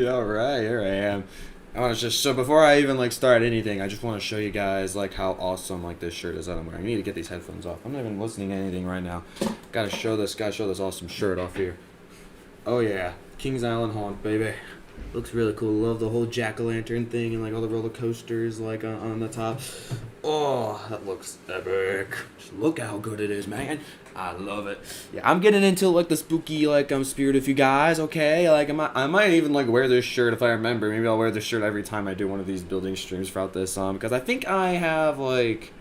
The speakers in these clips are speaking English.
Alright, here I am. I want to just, so before I even like start anything, I just want to show you guys like how awesome like this shirt is that I'm wearing. I need to get these headphones off. I'm not even listening to anything right now. Gotta show this awesome shirt off here. Oh yeah, Kings Island haunt, baby. Looks really cool. Love the whole jack-o'-lantern thing and like all the roller coasters like on the top. Oh, that looks epic. Just look how good it is, man. I love it. Yeah, I'm getting into like the spooky like spirit of you guys, okay? Like I might even like wear this shirt if I remember. Maybe I'll wear this shirt every time I do one of these building streams throughout this because I think I have like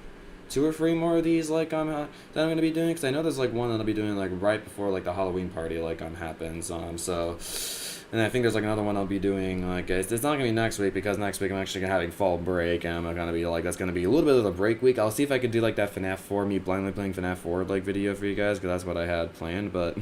2 or 3 more of these like that I'm gonna be doing, because I know there's like one that I'll be doing like right before like the Halloween party like happens so. And I think there's like another one I'll be doing like it's not gonna be next week, because next week I'm actually gonna having fall break, and I'm gonna be like, that's gonna be a little bit of a break week. I'll see if I could do like that FNAF 4, me blindly playing FNAF 4 like video for you guys, because that's what I had planned, but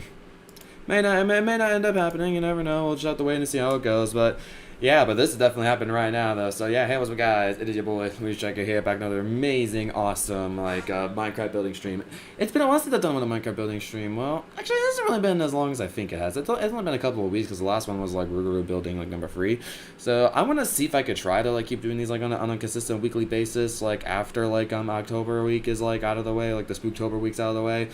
may not end up happening. You never know. We'll just have to wait and see how it goes. But yeah, but this is definitely happening right now though. So yeah, hey, what's up guys? It is your boy Luis Checker here, back another amazing, awesome like Minecraft building stream. It's been a while since I've done one of the Minecraft building stream. Well, actually, it hasn't really been as long as I think it has. It's only been a couple of weeks, because the last one was like Rougarou building like number 3. So I want to see if I could try to like keep doing these like on a consistent weekly basis, like after like October week is like out of the way, like the Spooktober week's out of the way.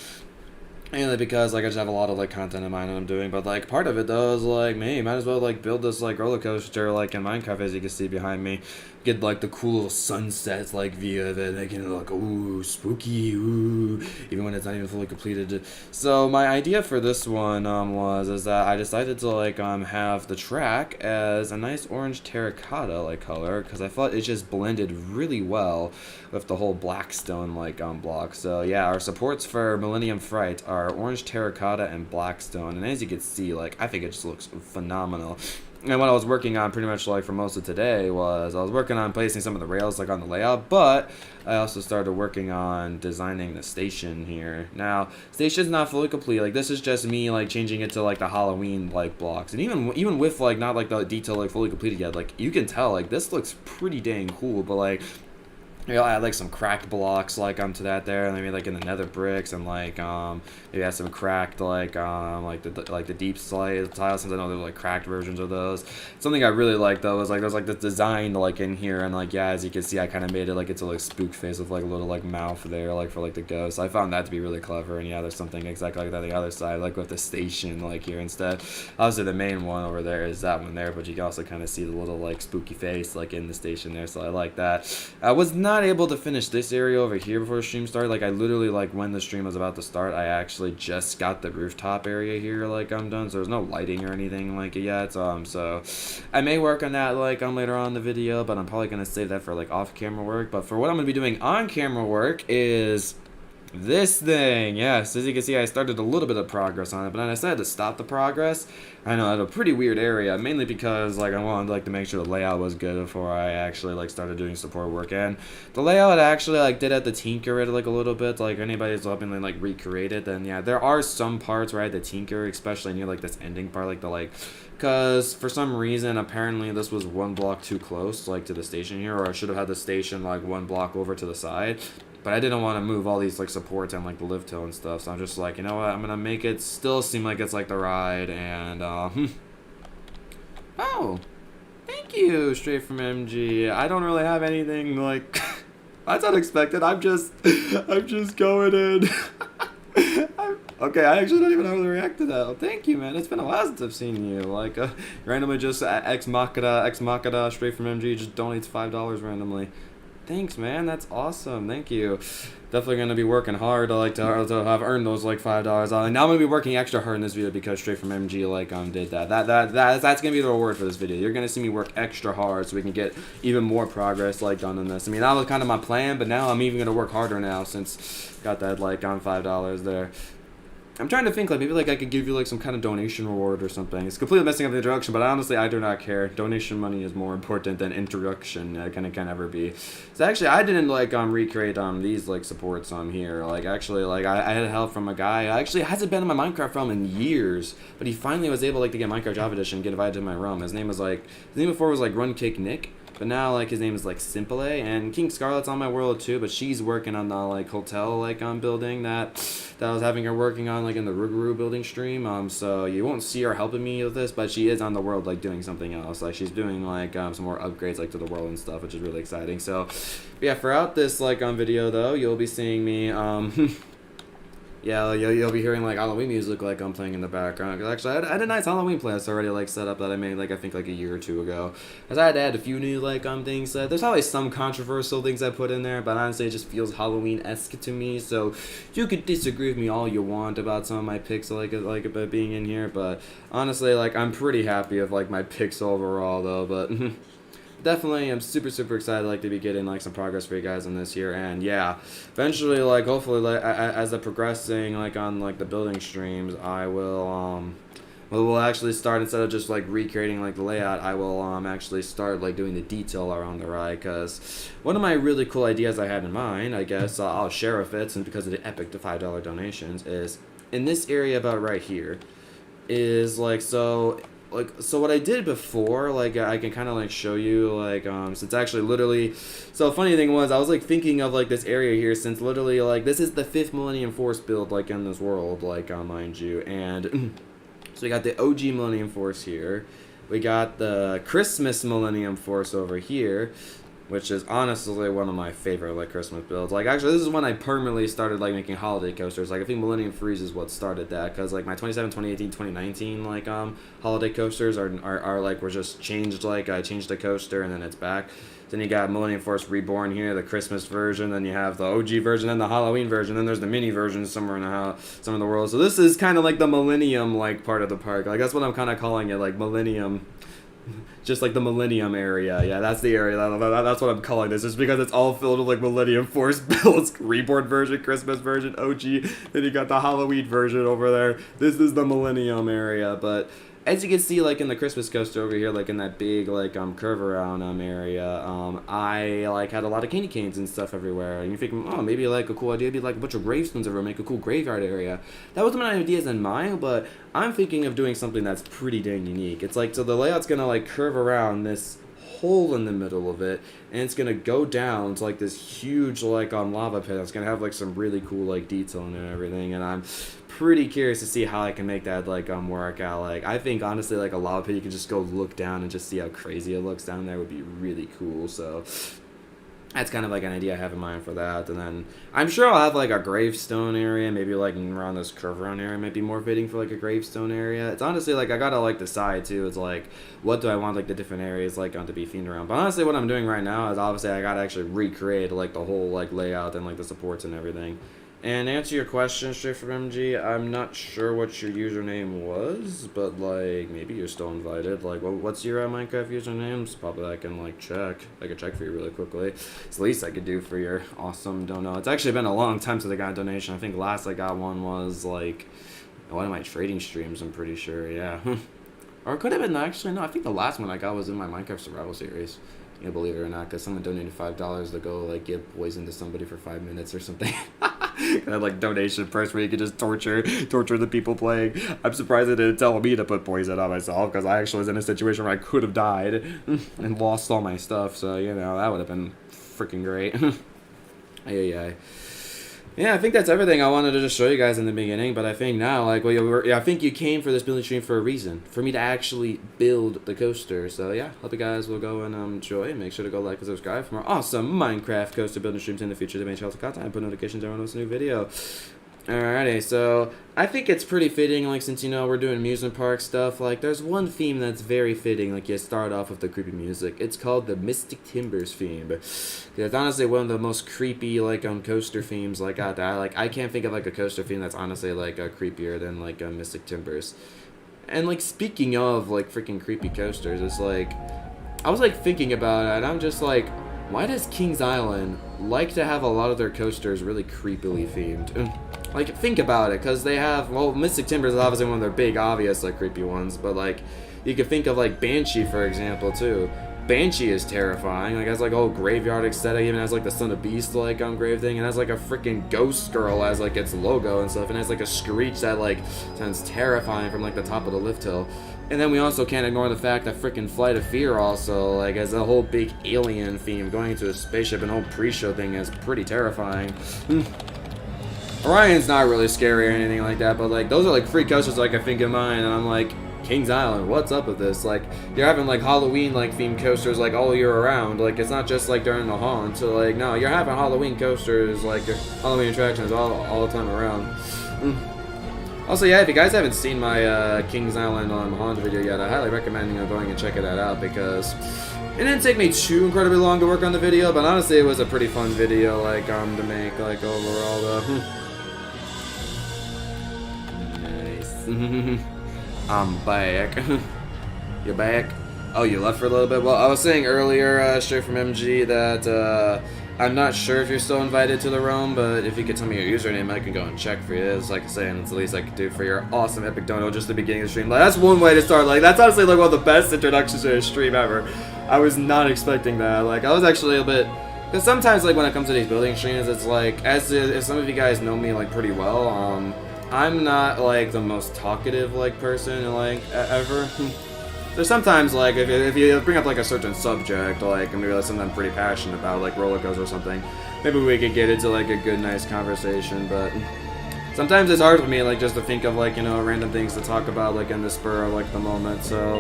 Mainly because like I just have a lot of like content in mind that I'm doing, but like part of it though is like, man, might as well like build this like roller coaster like in Minecraft, as you can see behind me. Get like the cool little sunsets like view of it, making it like ooh spooky, ooh, even when it's not even fully completed. So my idea for this one is that I decided to like have the track as a nice orange terracotta like color, because I thought it just blended really well with the whole blackstone like block. So yeah, our supports for Millennium FRIGHT are orange terracotta and blackstone, and as you can see, like I think it just looks phenomenal. And what I was working on pretty much like for most of today was I was working on placing some of the rails like on the layout, but I also started working on designing the station here. Now, station's not fully complete. Like this is just me like changing it to like the Halloween like blocks, and even with like not like the detail like fully completed yet, like you can tell like this looks pretty dang cool. But like I'll add like some cracked blocks like to that there, and maybe like in the nether bricks, and like maybe add some cracked like the deep slate tiles, since I know there's like cracked versions of those. Something I really like though is like there's like this design like in here, and like yeah, as you can see, I kind of made it like it's a like spook face with like a little like mouth there like for like the ghost. I found that to be really clever, and yeah, there's something exactly like that on the other side, like with the station like here instead. Obviously the main one over there is that one there, but you can also kind of see the little like spooky face like in the station there, so I like that. I was not able to finish this area over here before the stream started. Like I literally like when the stream was about to start, I actually just got the rooftop area here like I'm done, so there's no lighting or anything like it yet. So I may work on that like later on in the video, but I'm probably gonna save that for like off camera work. But for what I'm gonna be doing on camera work is this thing. Yes, as you can see, I started a little bit of progress on it, but then I decided to stop the progress. I know, at a pretty weird area, mainly because like I wanted like to make sure the layout was good before I actually like started doing support work. And the layout actually like did have to tinker it like a little bit. Like anybody's helping me like recreate it, then yeah, there are some parts where I had to tinker, especially near like this ending part, like the like, because for some reason apparently this was 1 block too close like to the station here, or I should have had the station like 1 block over to the side. But I didn't want to move all these like supports and like the lift hill and stuff, so I'm just like, you know what, I'm gonna make it still seem like it's like the ride. And oh, thank you, straight from MG. I don't really have anything like that's unexpected. I'm just going in. Okay, I actually don't even know how to react to that. Oh, thank you, man. It's been a while since I've seen you. Like, randomly just ex machina, straight from MG just donates $5 randomly. Thanks, man. That's awesome. Thank you. Definitely gonna be working hard to like to have earned those like $5. Now I'm gonna be working extra hard in this video because straight from MG like did that. That's gonna be the reward for this video. You're gonna see me work extra hard so we can get even more progress like done in this. I mean, that was kind of my plan, but now I'm even gonna work harder now since got that like $5 there. I'm trying to think, like, maybe, like, I could give you, like, some kind of donation reward or something. It's completely messing up the introduction, but honestly, I do not care. Donation money is more important than introduction. It can ever be. So, actually, I didn't, like, recreate, these, like, supports, here. Like, actually, like, I had help from a guy. Actually, hasn't been in my Minecraft realm in years, but he finally was able, like, to get Minecraft Java Edition and get invited to my realm. His name before was, like, Run Kick Nick. But now, like, his name is, like, Simple, and King Scarlet's on my world, too, but she's working on the, like, hotel, like, building that I was having her working on, like, in the Rougarou building stream, so you won't see her helping me with this, but she is on the world, like, doing something else, like, she's doing, like, some more upgrades, like, to the world and stuff, which is really exciting. So, yeah, throughout this, like, video, though, you'll be seeing me, yeah, you'll be hearing, like, Halloween music, like, I'm playing in the background. Cause actually, I had a nice Halloween playlist already, like, set up that I made, like, I think, like, a year or two ago. Cause I had to add a few new, like, things. There's always some controversial things I put in there, but honestly, it just feels Halloween-esque to me. So, you could disagree with me all you want about some of my picks, like about being in here. But, honestly, like, I'm pretty happy with, like, my picks overall, though. But, definitely, I'm super excited, like, to be getting, like, some progress for you guys on this year. And yeah, eventually, like, hopefully, like, as I'm progressing, like, on, like, the building streams, I will we'll actually start, instead of just, like, recreating, like, the layout, I will actually start, like, doing the detail around the ride. Because one of my really cool ideas I had in mind, I guess I'll share with it, since because of the epic to $5 donations, is in this area about right here is, like, so what I did before, like, I can kind of, like, show you, like, since actually literally, so funny thing was, I was, like, thinking of, like, this area here, since literally, like, this is the 5th Millennium Force build, like, in this world, like, mind you, and, so we got the OG Millennium Force here, we got the Christmas Millennium Force over here, which is honestly one of my favorite, like, Christmas builds. Like, actually, this is when I permanently started, like, making holiday coasters. Like, I think Millennium Freeze is what started that, because, like, my 2018, 2019, like, holiday coasters are like, were just changed, like, I changed the coaster, and then it's back. Then you got Millennium Force Reborn here, the Christmas version, then you have the OG version, and the Halloween version, then there's the mini version somewhere in the world. So this is kind of like the Millennium, like, part of the park. Like, that's what I'm kind of calling it, like, Millennium. Just like the Millennium area. Yeah, that's the area. That's what I'm calling this. Just because it's all filled with, like, Millennium Force builds. Reborn version, Christmas version, OG. Then you got the Halloween version over there. This is the Millennium area. But as you can see, like, in the Christmas coaster over here, like, in that big, like, curve around area, I, like, had a lot of candy canes and stuff everywhere. And you're thinking, oh, maybe, like, a cool idea would be, like, a bunch of gravestones everywhere, make a cool graveyard area. That wasn't my ideas in mind, but I'm thinking of doing something that's pretty dang unique. It's like, so the layout's gonna, like, curve around this hole in the middle of it, and it's gonna go down to, like, this huge, like, lava pit. It's gonna have, like, some really cool, like, detail in it and everything, and I'm pretty curious to see how I can make that, like, work out. Like, I think, honestly, like, a lava pit, you can just go look down and just see how crazy it looks down there would be really cool. So that's kind of, like, an idea I have in mind for that. And then I'm sure I'll have, like, a gravestone area, maybe, like, around this curve around area might be more fitting for, like, a gravestone area. It's honestly, like, I gotta, like, decide too. It's like, what do I want, like, the different areas, like, to be themed around. But honestly, what I'm doing right now is obviously I gotta actually recreate, like, the whole, like, layout and, like, the supports and everything. And to answer your question, straight from MG, I'm not sure what your username was, but, like, maybe you're still invited. Like, what's your Minecraft username? So probably I can, like, check. I could check for you really quickly. It's the least I could do for your awesome dono. It's actually been a long time since I got a donation. I think last I got one was, like, one of my trading streams, I'm pretty sure, yeah. Or it could have been, actually, no, I think the last one I got was in my Minecraft Survival series. You know, believe it or not, because someone donated $5 to go, like, give poison to somebody for 5 minutes or something. Kind of like donation first where you could just torture the people playing. I'm surprised they didn't tell me to put poison on myself, because I actually was in a situation where I could have died and lost all my stuff. So, you know, that would have been freaking great. Yeah, I think that's everything I wanted to just show you guys in the beginning, but I think now, like, well, I think you came for this building stream for a reason, for me to actually build the coaster. So yeah, hope you guys will go and enjoy. Make sure to go like and subscribe for more awesome Minecraft coaster building streams in the future to make sure to content and put notifications every once a new video. Alrighty, so I think it's pretty fitting, like, since, you know, we're doing amusement park stuff, like, there's one theme that's very fitting, like, you start off with the creepy music. It's called the Mystic Timbers theme. It's honestly one of the most creepy, like, coaster themes, like, out there. Like, I can't think of, like, a coaster theme that's honestly, like, creepier than, like, Mystic Timbers. And, like, speaking of, like, freaking creepy coasters, it's like, I was, like, thinking about it, and I'm just like, why does Kings Island like to have a lot of their coasters really creepily themed? Like, think about it, because they have, well, Mystic Timbers is obviously one of their big, obvious, like, creepy ones, but, like, you could think of, like, Banshee, for example, too. Banshee is terrifying. Like, it has like a whole graveyard aesthetic. Even has like the Son of Beast like grave thing, and has like a freaking Ghost Girl as like its logo and stuff, and has like a screech that like sounds terrifying from like the top of the lift hill. And then we also can't ignore the fact that freaking Flight of Fear also like has a whole big alien theme going into a spaceship, and whole pre-show thing is pretty terrifying. Orion's not really scary or anything like that, but like those are like free coasters like I think of mine, and I'm like, Kings Island, what's up with this? Like, you're having like Halloween like themed coasters like all year around. Like, it's not just like during the haunt. So like, no, you're having Halloween coasters, like Halloween attractions all the time around. Also, yeah, if you guys haven't seen my Kings Island haunt video yet, I highly recommend going and checking that out, because it didn't take me too incredibly long to work on the video, but honestly, it was a pretty fun video like to make like overall though. Nice. I'm back. You're back? Oh, you left for a little bit? Well, I was saying earlier, straight from MG, that I'm not sure if you're still invited to the room, but if you could tell me your username, I can go and check for you. It's like saying it's the least I could do for your awesome epic dono just at the beginning of the stream. Like, that's one way to start. Like, that's honestly like one of the best introductions to a stream ever. I was not expecting that. Like, I was actually a bit... Because sometimes, like, when it comes to these building streams, it's like, if some of you guys know me, like, pretty well, I'm not like the most talkative like person like ever. So sometimes like if you bring up like a certain subject, like maybe that's something I'm pretty passionate about, like roller coasters or something, maybe we could get into like a good nice conversation. But sometimes it's hard for me like just to think of like, you know, random things to talk about like in the spur of like the moment. So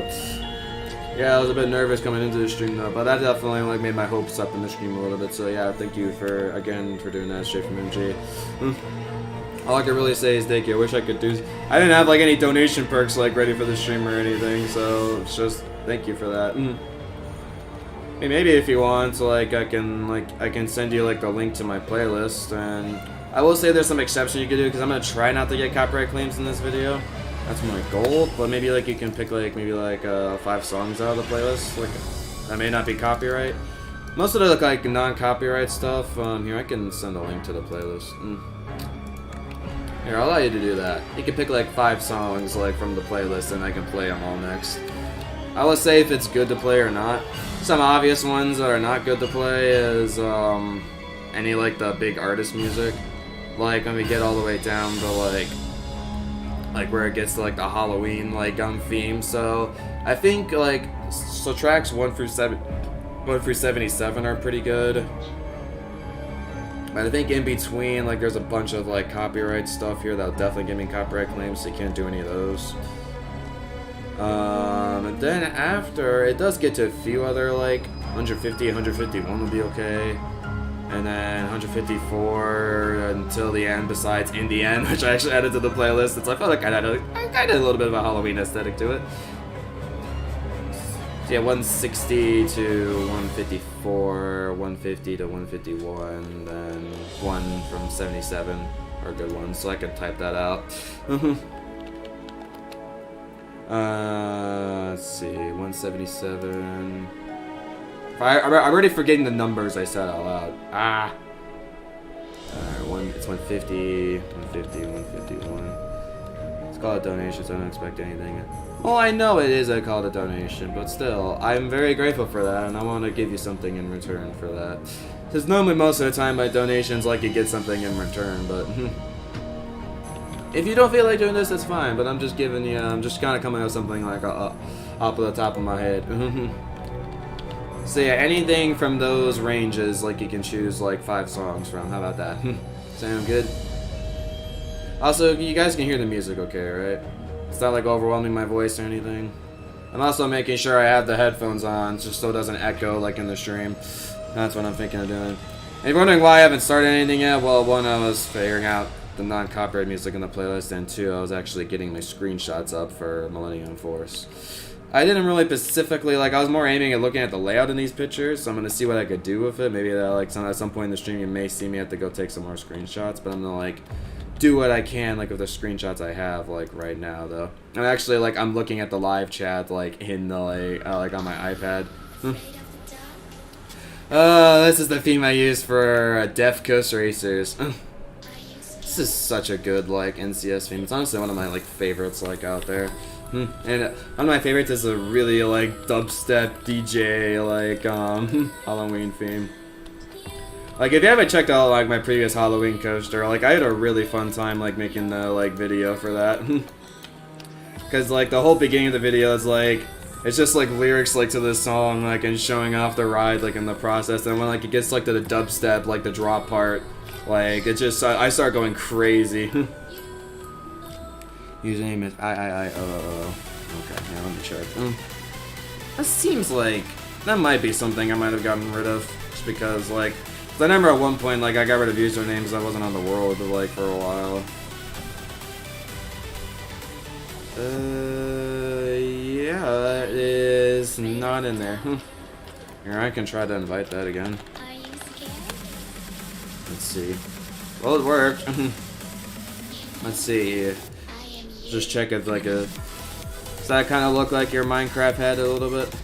yeah, I was a bit nervous coming into the stream though, but that definitely like made my hopes up in the stream a little bit. So yeah, thank you for doing that straight from MG. All I can really say is thank you. I wish I could do... I didn't have like any donation perks like ready for the stream or anything, so it's just thank you for that. Hey, maybe if you want, like I can send you like the link to my playlist, and I will say there's some exception you could do, because I'm gonna try not to get copyright claims in this video. That's my goal, but maybe like you can pick like maybe like 5 songs out of the playlist. Like that may not be copyright. Most of the like non-copyright stuff. Here, I can send a link to the playlist. Here, I'll allow you to do that. You can pick like 5 songs like from the playlist, and I can play them all next. I will say if it's good to play or not. Some obvious ones that are not good to play is any like the big artist music. Like when we get all the way down to like where it gets to like the Halloween like theme. So I think like tracks 1 through 77 are pretty good. But I think in between, like, there's a bunch of, like, copyright stuff here that'll definitely give me copyright claims, so you can't do any of those. And then after, it does get to a few other, like, 150, 151 would be okay. And then 154 until the end, besides In the End, which I actually added to the playlist. It's like, I felt like I added a little bit of a Halloween aesthetic to it. Yeah, 160 to 154, 150 to 151, then 1 from 77 are good ones, so I can type that out. Let's see, 177. I'm already forgetting the numbers I said out loud. Alright, it's 150, 150, 151. It's called a donation, so I don't expect anything. Well, I know it is a call to donation, but still, I'm very grateful for that, and I want to give you something in return for that. Because normally, most of the time, my donations, like, you get something in return, but... if you don't feel like doing this, that's fine, but I'm just giving you, I'm just kind of coming up with something, like, off of the top of my head. So yeah, anything from those ranges, like, you can choose, like, 5 songs from. How about that? Sound good? Also, you guys can hear the music okay, right? It's not like overwhelming my voice or anything. I'm also making sure I have the headphones on just so it doesn't echo like in the stream. That's what I'm thinking of doing. And if you're wondering why I haven't started anything yet, well, 1, I was figuring out the non-copyright music in the playlist, and 2, I was actually getting my screenshots up for Millennium Force. I didn't really specifically, like, I was more aiming at looking at the layout in these pictures, so I'm going to see what I could do with it. Maybe that, like, at some point in the stream you may see me have to go take some more screenshots, but I'm going to, like, do what I can, like, with the screenshots I have, like, right now, though. And actually, like, I'm looking at the live chat, like, in the, like on my iPad. This is the theme I use for Death Coast Racers. This is such a good, like, NCS theme. It's honestly one of my, like, favorites, like, out there. And one of my favorites is a really like dubstep DJ like Halloween theme. Like if you haven't checked out like my previous Halloween coaster, like I had a really fun time like making the like video for that. Cause like the whole beginning of the video is like it's just like lyrics like to this song like and showing off the ride like in the process, and when like it gets like to the dubstep like the drop part, like it just I start going crazy. Username is I. Okay, yeah, let me check. That seems like that might be something I might have gotten rid of, just because like I remember at one point like I got rid of usernames. I wasn't on the world like for a while. Yeah, that is not in there. Here, I can try to invite that again. Let's see. Well, it worked. Let's see. Just check if like a. Does that kind of look like your Minecraft head a little bit?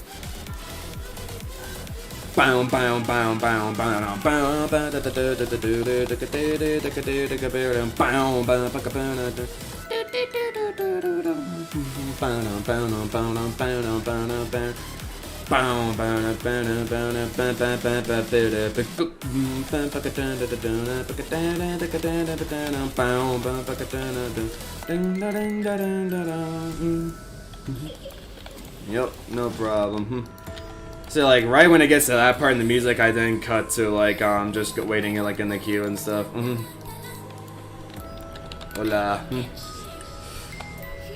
Yep, no problem. So like right when it gets to that part in the music, I then cut to like just waiting like in the queue and stuff. Hola.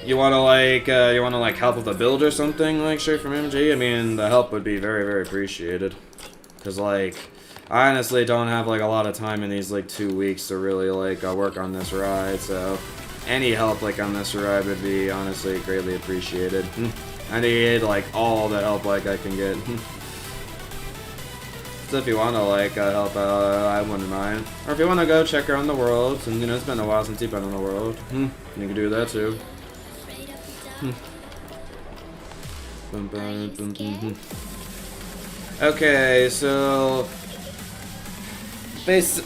You wanna like help with the build or something like straight from MG? I mean, the help would be very, very appreciated. Cause like I honestly don't have like a lot of time in these like 2 weeks to really like work on this ride, so any help like on this ride would be honestly greatly appreciated. I need like all the help like I can get. So if you wanna like help out, I wouldn't mind. Or if you wanna go check around the world, and you know it's been a while since you've been on the world, you can do that too. Okay, so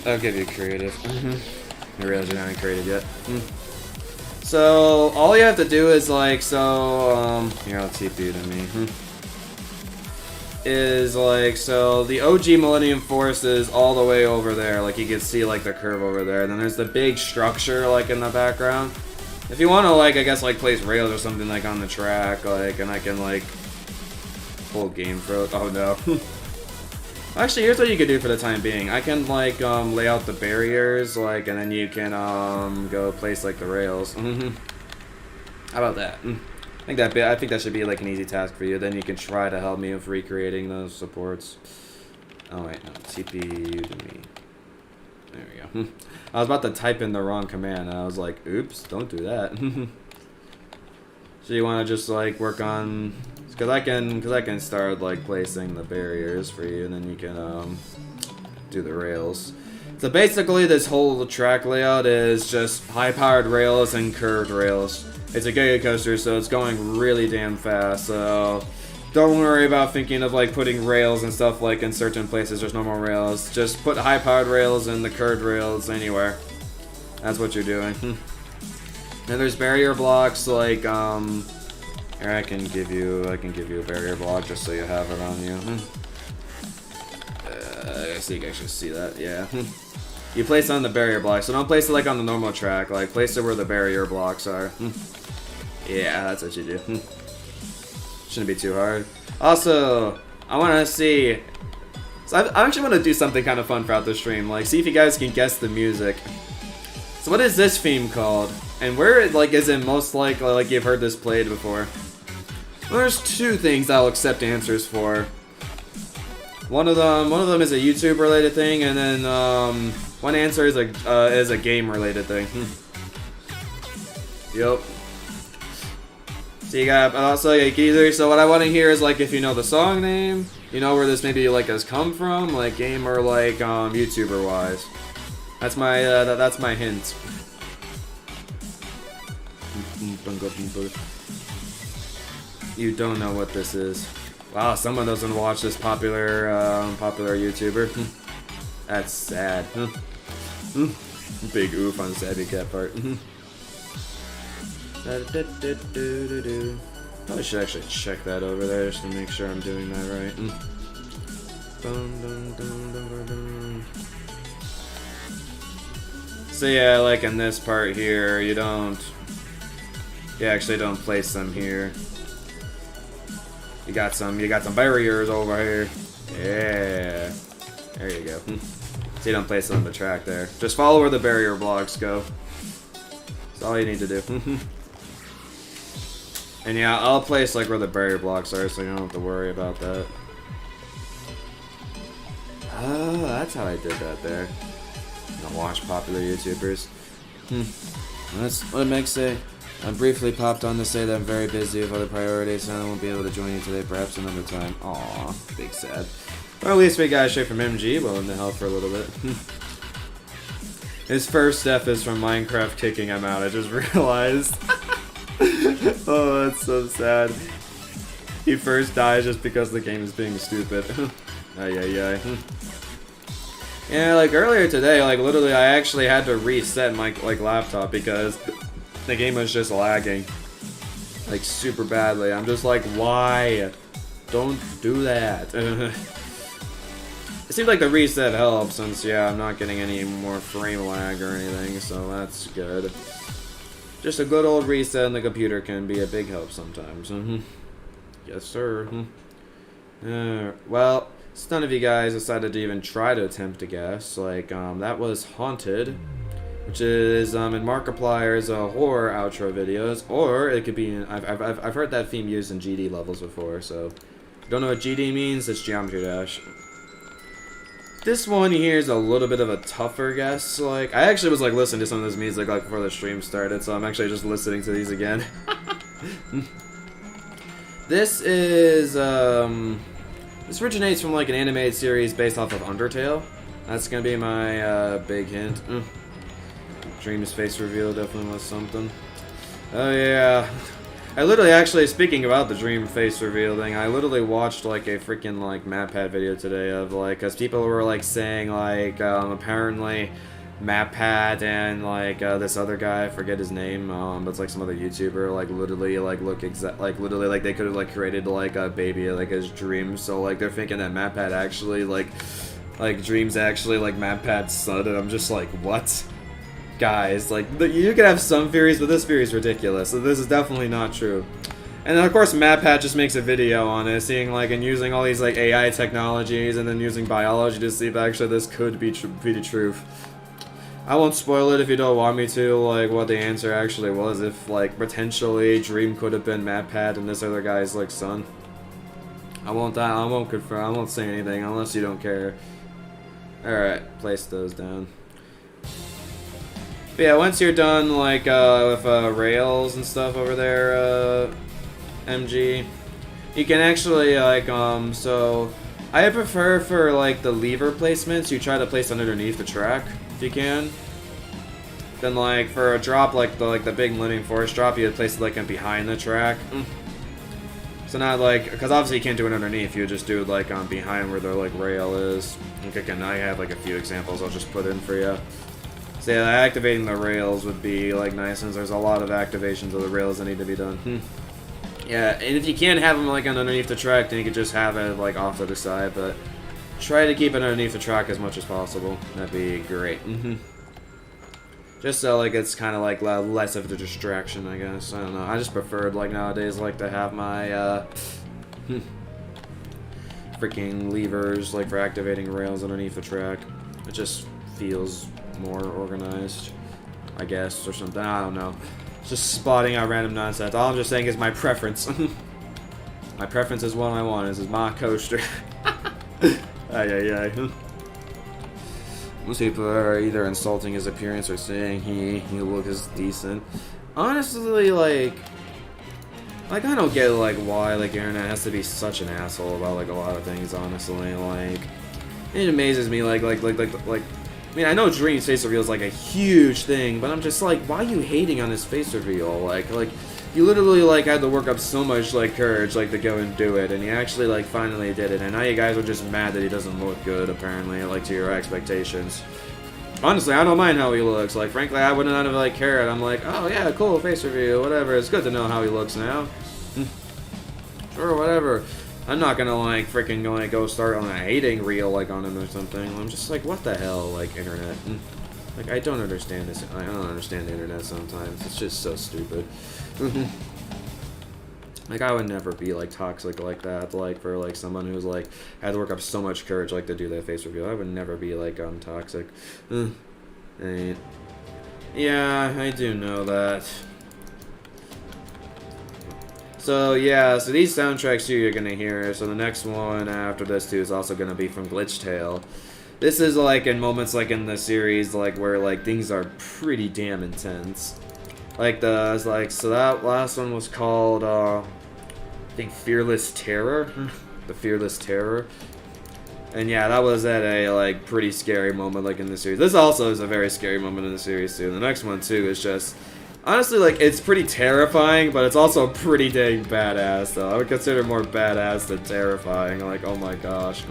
I'll give you creative. I realize you're not in creative yet. So all you have to do is like here I'll TP to me. Is like the OG Millennium Force is all the way over there. Like you can see like the curve over there. Then there's the big structure like in the background. If you want to like I guess like place rails or something like on the track, like, and I can like full game froze. Oh no. Actually, here's what you could do for the time being. I can like lay out the barriers, like, and then you can go place like the rails. How about that? I think that should be like an easy task for you. Then you can try to help me with recreating those supports. Oh wait, no, CPU to me. There we go. I was about to type in the wrong command, and I was like, "Oops, don't do that." So you want to just like work on, because I can start like placing the barriers for you, and then you can do the rails. So basically, this whole track layout is just high-powered rails and curved rails. It's a Giga Coaster, so it's going really damn fast. So don't worry about thinking of like putting rails and stuff like in certain places. There's no more rails. Just put high-powered rails and the curved rails anywhere. That's what you're doing. And there's barrier blocks like here I can give you a barrier block just so you have it on you. I see you guys should see that. Yeah. You place it on the barrier block, so don't place it like on the normal track. Like place it where the barrier blocks are. Yeah, that's what you do. Shouldn't be too hard. Also, I want to see. So I actually want to do something kind of fun throughout the stream. Like, see if you guys can guess the music. So what is this theme called? And where like is it most likely like you've heard this played before? Well, there's two things I'll accept answers for. One of them is a YouTube related thing, and then one answer is a game related thing. Yep. So you got also like either. So what I want to hear is like if you know the song name, you know where this maybe like has come from, like game or like YouTuber wise. That's my hint. You don't know what this is. Wow, someone doesn't watch this popular YouTuber. That's sad. Big oof on the Savvy Cat part. Probably should actually check that over there just to make sure I'm doing that right. So yeah, like in this part here, you actually don't place them here. You got some barriers over here. Yeah, there you go. So you don't place them on the track there. Just follow where the barrier blocks go. That's all you need to do. And yeah, I'll place like where the barrier blocks are, so you don't have to worry about that. Oh, that's how I did that there. I watch popular YouTubers. That's what Meg say. I briefly popped on to say that I'm very busy with other priorities and I won't be able to join you today, perhaps another time. Aw, big sad. Or at least we got straight from MG, willing to help for a little bit. His first death is from Minecraft kicking him out, I just realized. Oh, that's so sad. He first dies just because the game is being stupid. Ay. Yeah, like earlier today, like literally I actually had to reset my laptop because the game was just lagging. Like super badly. I'm just like, why? Don't do that. It seems like the reset helps since, yeah, I'm not getting any more frame lag or anything, so that's good. Just a good old reset on the computer can be a big help sometimes. Yes, sir. Well, none of you guys decided to even try to attempt to guess. Like, that was Haunted, which is in Markiplier's horror outro videos, or it could be. I've heard that theme used in GD levels before. So, don't know what GD means? It's Geometry Dash. This one here is a little bit of a tougher guess. Like, I actually was like listening to some of this music like before the stream started, so I'm actually just listening to these again. This is this originates from like an animated series based off of Undertale. That's gonna be my big hint. Dream's face reveal definitely was something. Oh yeah. I literally actually, speaking about the dream face reveal thing, I literally watched like a freaking like MatPat video today of like, cause people were like saying like apparently MatPat and like this other guy, I forget his name, but it's like some other YouTuber, like literally like literally like they could have like created like a baby like his dream, so like they're thinking that MatPat actually like Dream's actually like MatPat's son, and I'm just like, what? Guys, like, you can have some theories, but this theory is ridiculous, so this is definitely not true. And then of course MatPat just makes a video on it, seeing like, and using all these like AI technologies, and then using biology to see if actually this could be the truth. I won't spoil it if you don't want me to, like, what the answer actually was, if like, potentially Dream could have been MatPat and this other guy's like son. I won't confirm, I won't say anything unless you don't care. Alright, place those down. But yeah, once you're done, like, with, rails and stuff over there, MG, you can actually, like, so, I prefer for, like, the lever placements, you try to place them underneath the track, if you can. Then, like, for a drop, like the big Millennium Force drop, you would place it, like, in behind the track. So not, like, because obviously you can't do it underneath, you just do it, like, behind where the, like, rail is. I have, like, a few examples I'll just put in for you. So yeah, activating the rails would be like nice, since there's a lot of activations of the rails that need to be done. Yeah, and if you can't have them like underneath the track, then you can just have it like off to the side, but try to keep it underneath the track as much as possible. That'd be great. Just so like it's kind of like less of a distraction, I guess. I don't know. I just preferred like nowadays like to have my freaking levers like for activating rails underneath the track. It just feels more organized, I guess, or something. I don't know. Just spotting out random nonsense. All I'm just saying is my preference. My preference is what I want. This is my coaster. Ay. Most people are either insulting his appearance or saying he looks decent. Honestly, like I don't get like why like internet has to be such an asshole about like a lot of things. Honestly, like it amazes me. Like. I mean, I know Dream's face reveal is like a huge thing, but I'm just like, why are you hating on his face reveal? Like you literally like had to work up so much like courage like to go and do it, and he actually like finally did it, and now you guys are just mad that he doesn't look good apparently, like to your expectations. Honestly, I don't mind how he looks. Like, frankly, I wouldn't have like cared. I'm like, oh yeah, cool face review, whatever. It's good to know how he looks now. Sure, whatever. I'm not gonna like freaking go start on a hating reel like on him or something. I'm just like, what the hell, like internet. Like, I don't understand this. I don't understand the internet sometimes. It's just so stupid. Like, I would never be like toxic like that. Like, for like someone who's like had to work up so much courage like to do that face review. I would never be like toxic. And yeah, I do know that. So yeah, so these soundtracks here you're gonna hear. So the next one after this too is also gonna be from Glitch Tale. This is like in moments like in the series like where like things are pretty damn intense. Like so that last one was called I think Fearless Terror. The Fearless Terror. And yeah, that was at a like pretty scary moment like in the series. This also is a very scary moment in the series too. The next one too is just honestly like it's pretty terrifying, but it's also pretty dang badass though. I would consider more badass than terrifying. Like, oh my gosh.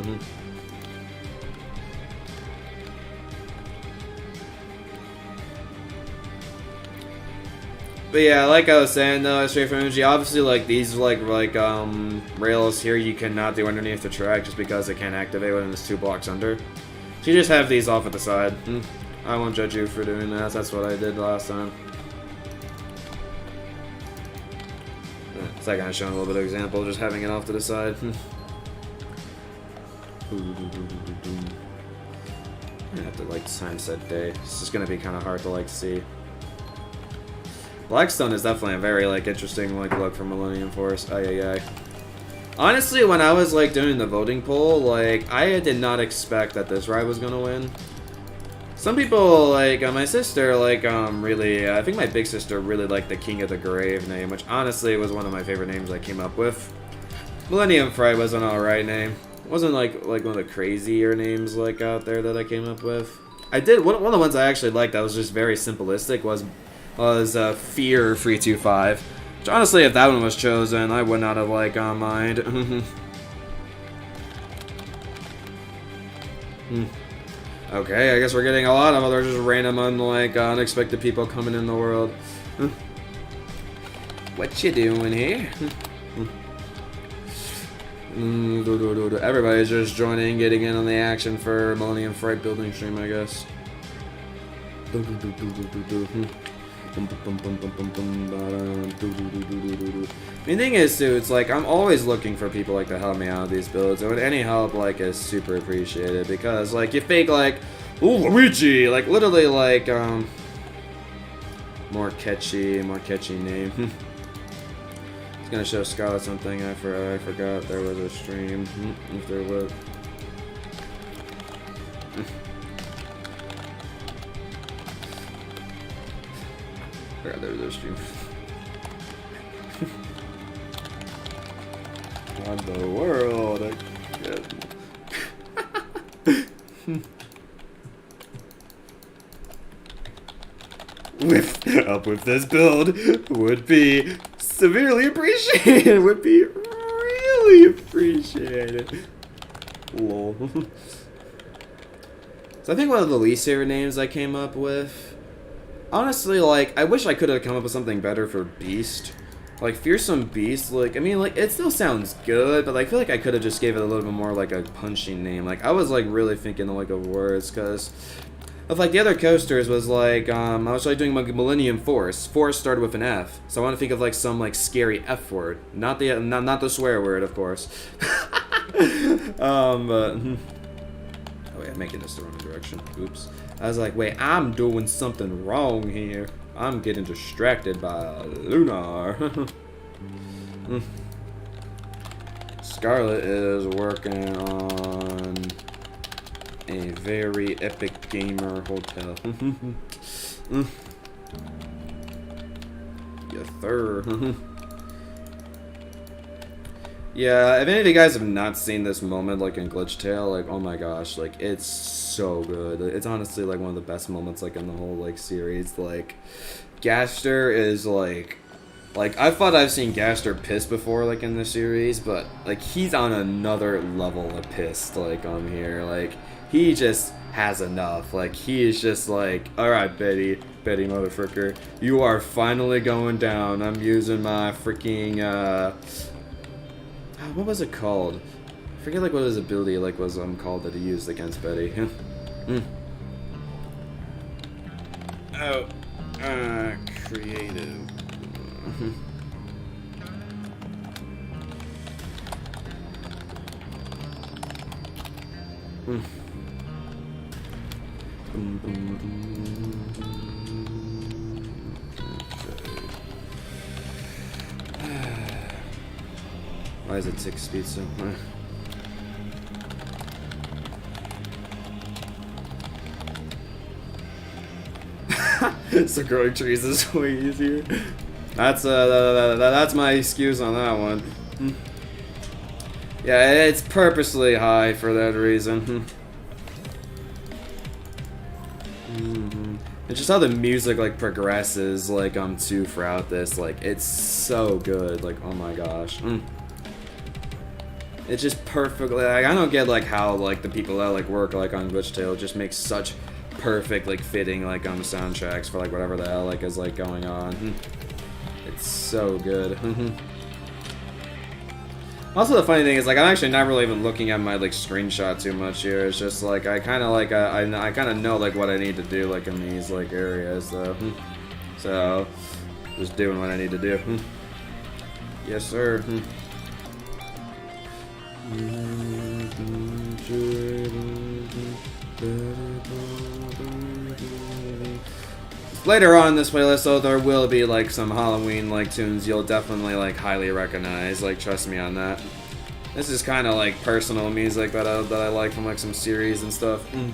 But yeah, like I was saying though, straight from energy, obviously like these rails here you cannot do underneath the track just because they can't activate when it's 2 blocks under. So you just have these off at the side. I won't judge you for doing that. That's what I did last time. It's like kind of showing a little bit of example, just having it off to the side. I have to like time set day. It's just gonna be kind of hard to like see. Blackstone is definitely a very like interesting like look for Millennium Force. Honestly, when I was like doing the voting poll, like I did not expect that this ride was gonna win. Some people like my sister like really I think my big sister really liked the King of the Grave name, which honestly was one of my favorite names I came up with. Millennium FRIGHT was an alright name. It wasn't like one of the crazier names like out there that I came up with. I did one of the ones I actually liked that was just very simplistic was Fear 325. Which honestly, if that one was chosen, I would not have like mind. Okay, I guess we're getting a lot of other just random, unexpected people coming in the world. What you doing here? Everybody's just joining, getting in on the action for Millennium FRIGHT building stream, I guess. The thing is, too, it's like I'm always looking for people like to help me out with these builds, and any help like is super appreciated because like you fake like, ooh, Luigi, like literally like more catchy name. It's gonna show Scarlet something I forgot there was a stream if there was. Forgot there was a stream. What the world? Help with this build would be severely appreciated. Would be really appreciated. Lol. So I think one of the least favorite names I came up with. Honestly, like, I wish I could have come up with something better for Beast. Like, Fearsome Beast, like, I mean, like, it still sounds good, but I feel like I could have just gave it a little bit more, like, a punchy name. Like, I was, like, really thinking, like, of words, because of, like, the other coasters was, like, I was, like, doing Millennium Force. Force started with an F, so I want to think of, like, some, like, scary F word. Not the swear word, of course. But... Oh, wait, I'm making this the wrong direction. Oops. I was like, wait, I'm doing something wrong here. I'm getting distracted by Lunar. Scarlet is working on a very epic gamer hotel. Yes, sir. Yeah, if any of you guys have not seen this moment, like, in Glitch Tale, like, oh my gosh, like, it's so good. It's honestly, like, one of the best moments, like, in the whole, like, series. Like, Gaster is, like, I thought I've seen Gaster pissed before, like, in the series, but, like, he's on another level of pissed, like, on here. Like, he just has enough. Like, he is just like, alright, Betty motherfucker, you are finally going down. I'm using my freaking, what was it called? I forget, like, what his ability, like, was, called that he used against Betty. Oh, creative. Why is it 6 speed so much? So growing trees is way easier. That's my excuse on that one. Yeah, it's purposely high for that reason. It's just how the music like progresses like too throughout this, like it's so good, like oh my gosh. It's just perfectly, like I don't get like how like the people that like work like on Glitch Tale just make such perfect like fitting like soundtracks for like whatever the hell like is like going on. It's so good. Also, the funny thing is, like, I'm actually not really even looking at my, like, screenshot too much here. It's just, like, I kind of, like, I kind of know, like, what I need to do, like, in these, like, areas, though. So, just doing what I need to do. Yes, sir. Later on in this playlist, though, there will be, like, some Halloween, like, tunes you'll definitely, like, highly recognize. Like, trust me on that. This is kind of, like, personal music that I like from, like, some series and stuff. And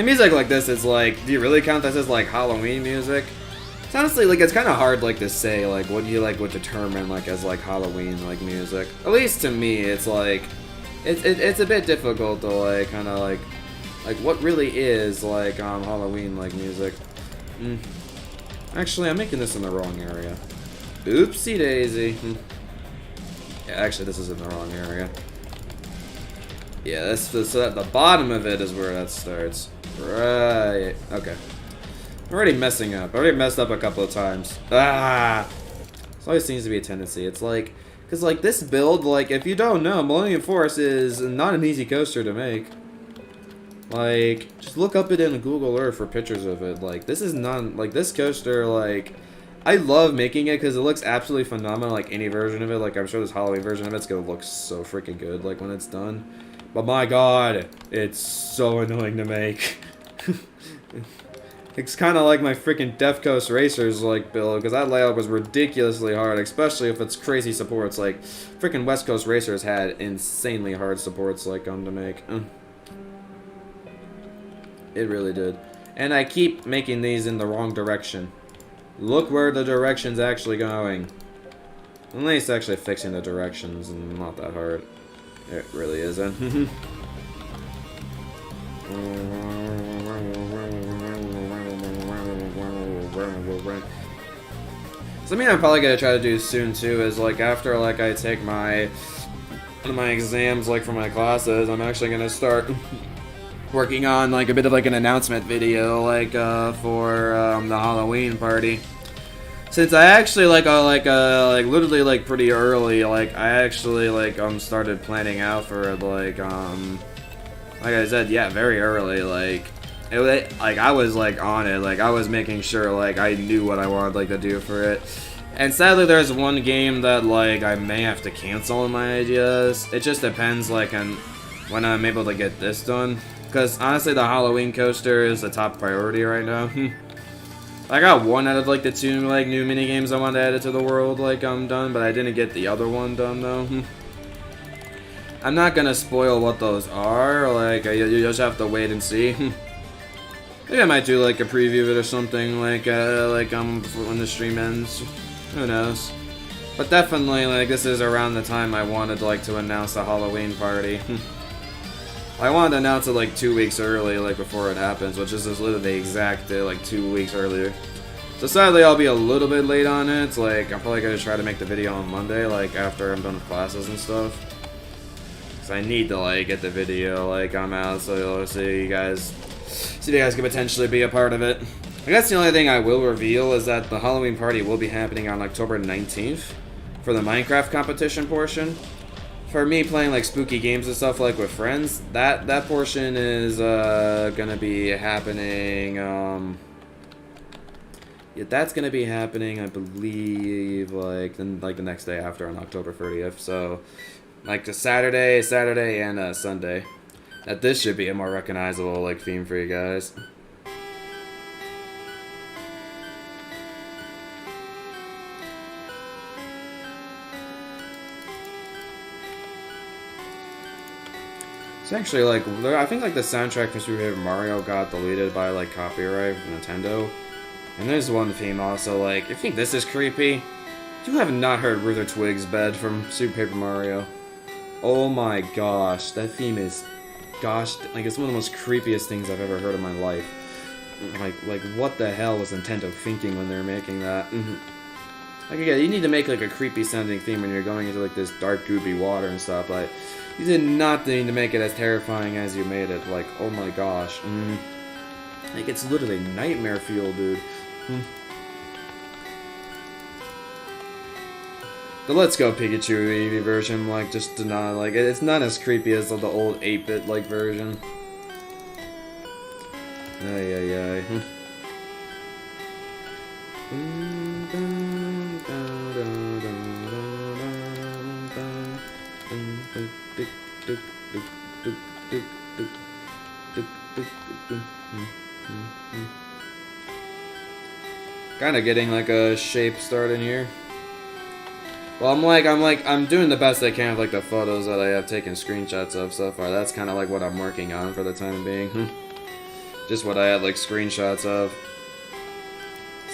music like this is, like, do you really count this as, like, Halloween music? Honestly, like, it's kind of hard, like, to say, like, what you, like, would determine, like, as, like, Halloween, like, music. At least to me, it's, like, it's a bit difficult to, like, kind of, like, what really is, like, Halloween, like, music. Actually, I'm making this in the wrong area. Oopsie daisy. Yeah, actually, this is in the wrong area. Yeah, so at the bottom of it is where that starts. Right. Okay. I'm already messing up. I already messed up a couple of times. Ah! This always seems to be a tendency. It's like, because like this build, like if you don't know, Millennium Force is not an easy coaster to make. Like, just look up it in Google Earth for pictures of it. Like, this is not, like this coaster, like, I love making it because it looks absolutely phenomenal, like any version of it. Like, I'm sure this Halloween version of it's gonna look so freaking good, like when it's done. But my god, it's so annoying to make. It's kind of like my freaking Def Coast Racers like build, because that layout was ridiculously hard, especially if it's crazy supports. Like freaking West Coast Racers had insanely hard supports like to make. It really did. And I keep making these in the wrong direction. Look where the direction's actually going. At least actually fixing the directions and not that hard. It really isn't. Something I'm probably gonna try to do soon too is like after like I take one of my exams like for my classes, I'm actually gonna start working on like a bit of like an announcement video like for the Halloween party. Since I actually like literally like pretty early, like I actually like started planning out for like I said, yeah, very early, like I was like on it, like I was making sure like I knew what I wanted like to do for it. And sadly there's one game that like I may have to cancel in my ideas. It just depends like on when I'm able to get this done, because honestly the Halloween coaster is the top priority right now. I got one out of like the 2 like new mini games I wanted to add to the world like done, but I didn't get the other one done though. I'm not gonna spoil what those are, like you just have to wait and see. Maybe I might do like a preview of it or something, like when the stream ends. Who knows? But definitely, like this is around the time I wanted like to announce the Halloween party. I wanted to announce it like 2 weeks early, like before it happens, which is literally the exact day, like 2 weeks earlier. So sadly, I'll be a little bit late on it. Like, I'm probably gonna try to make the video on Monday, like, after I'm done with classes and stuff. Cause I need to, like, get the video, like, I'm out, so you'll see if you guys can potentially be a part of it. I guess the only thing I will reveal is that the Halloween party will be happening on October 19th for the Minecraft competition portion. For me playing, like, spooky games and stuff, like, with friends, that portion is, gonna be happening, yeah, that's gonna be happening, I believe, like the next day after, on October 30th. So, like the Saturday and Sunday. That this should be a more recognizable like theme for you guys. It's actually like I think like the soundtrack for Super Paper Mario got deleted by like copyright from Nintendo. And there's one theme also, like, you think this is creepy? You have not heard Ruther Twig's Bed from Super Paper Mario. Oh my gosh, that theme is, gosh, like, it's one of the most creepiest things I've ever heard in my life. Like, what the hell was Nintendo thinking when they were making that? Like, again, you need to make, like, a creepy sounding theme when you're going into, like, this dark, goopy water and stuff, but you did not need to make it as terrifying as you made it. Like, oh my gosh. Like, it's literally nightmare fuel, dude. The Let's Go Pikachu Eevee version, like, just did not, like, it's not as creepy as the old 8-bit, like, version. Ay. Kind of getting like a shape started here. Well, I'm doing the best I can with like the photos that I have taken screenshots of so far. That's kind of like what I'm working on for the time being. Just what I had like screenshots of.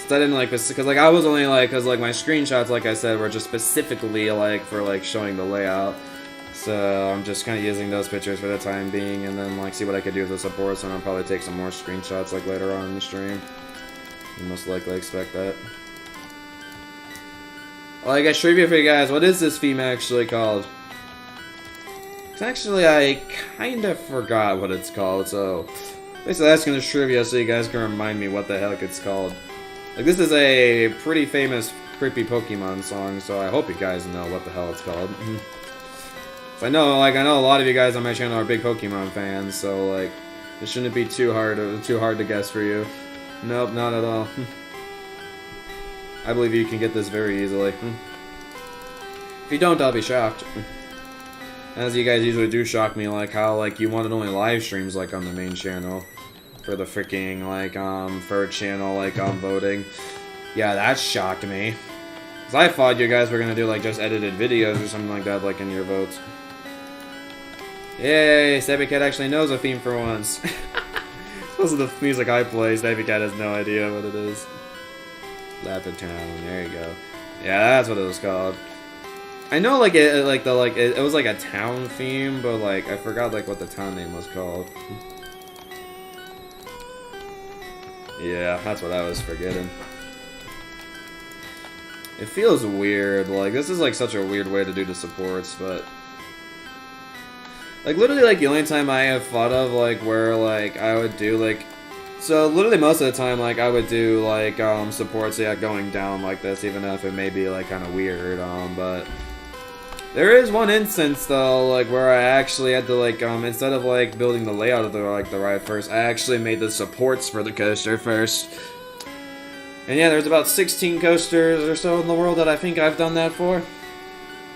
So I didn't like this because like I was only like because like my screenshots, like I said, were just specifically like for like showing the layout. So I'm just kind of using those pictures for the time being, and then like see what I could do with the supports, and I'll probably take some more screenshots like later on in the stream. You most likely expect that. Well, I got trivia for you guys. What is this theme actually called? Actually, I kind of forgot what it's called, so basically asking this trivia so you guys can remind me what the heck it's called. Like, this is a pretty famous creepy Pokemon song, so I hope you guys know what the hell it's called. So I know a lot of you guys on my channel are big Pokemon fans, so like this shouldn't be too hard to guess for you. Nope, not at all. I believe you can get this very easily. If you don't, I'll be shocked. As you guys usually do shock me, like how like you wanted only live streams like on the main channel for the freaking like third channel like voting. Yeah, that shocked me. Cause I thought you guys were gonna do like just edited videos or something like that, like in your votes. Yay! Stabby Cat actually knows a theme for once. This is the music I play. Stabby Cat has no idea what it is. Lapid Town. There you go. Yeah, that's what it was called. I know, like it was like a town theme, but like I forgot like what the town name was called. Yeah, that's what I was forgetting. It feels weird. Like this is like such a weird way to do the supports, but like literally like the only time I have thought of like where like I would do like. So literally most of the time, like I would do like supports, yeah, going down like this, even if it may be like kind of weird. But there is one instance though, like where I actually had to like instead of like building the layout of the ride first, I actually made the supports for the coaster first. And yeah, there's about 16 coasters or so in the world that I think I've done that for.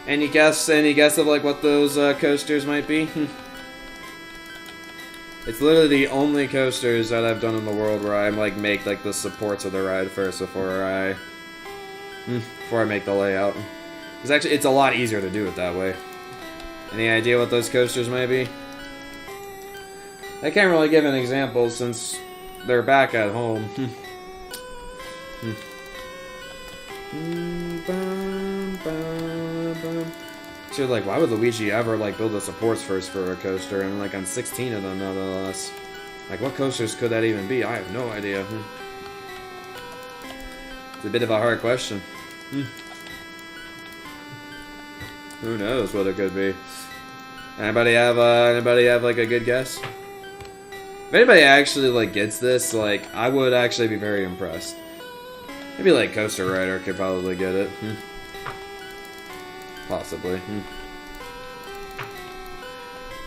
Any guess of like what those coasters might be? It's literally the only coasters that I've done in the world where I like make like the supports of the ride first before I make the layout. It's actually it's a lot easier to do it that way. Any idea what those coasters might be? I can't really give an example since they're back at home. So like, why would Luigi ever like build the supports first for a coaster, and like on 16 of them nonetheless? Like, what coasters could that even be? I have no idea. It's a bit of a hard question. Who knows what it could be? Anybody have like a good guess? If anybody actually like gets this, like I would actually be very impressed. Maybe like Coaster Rider could probably get it. Possibly.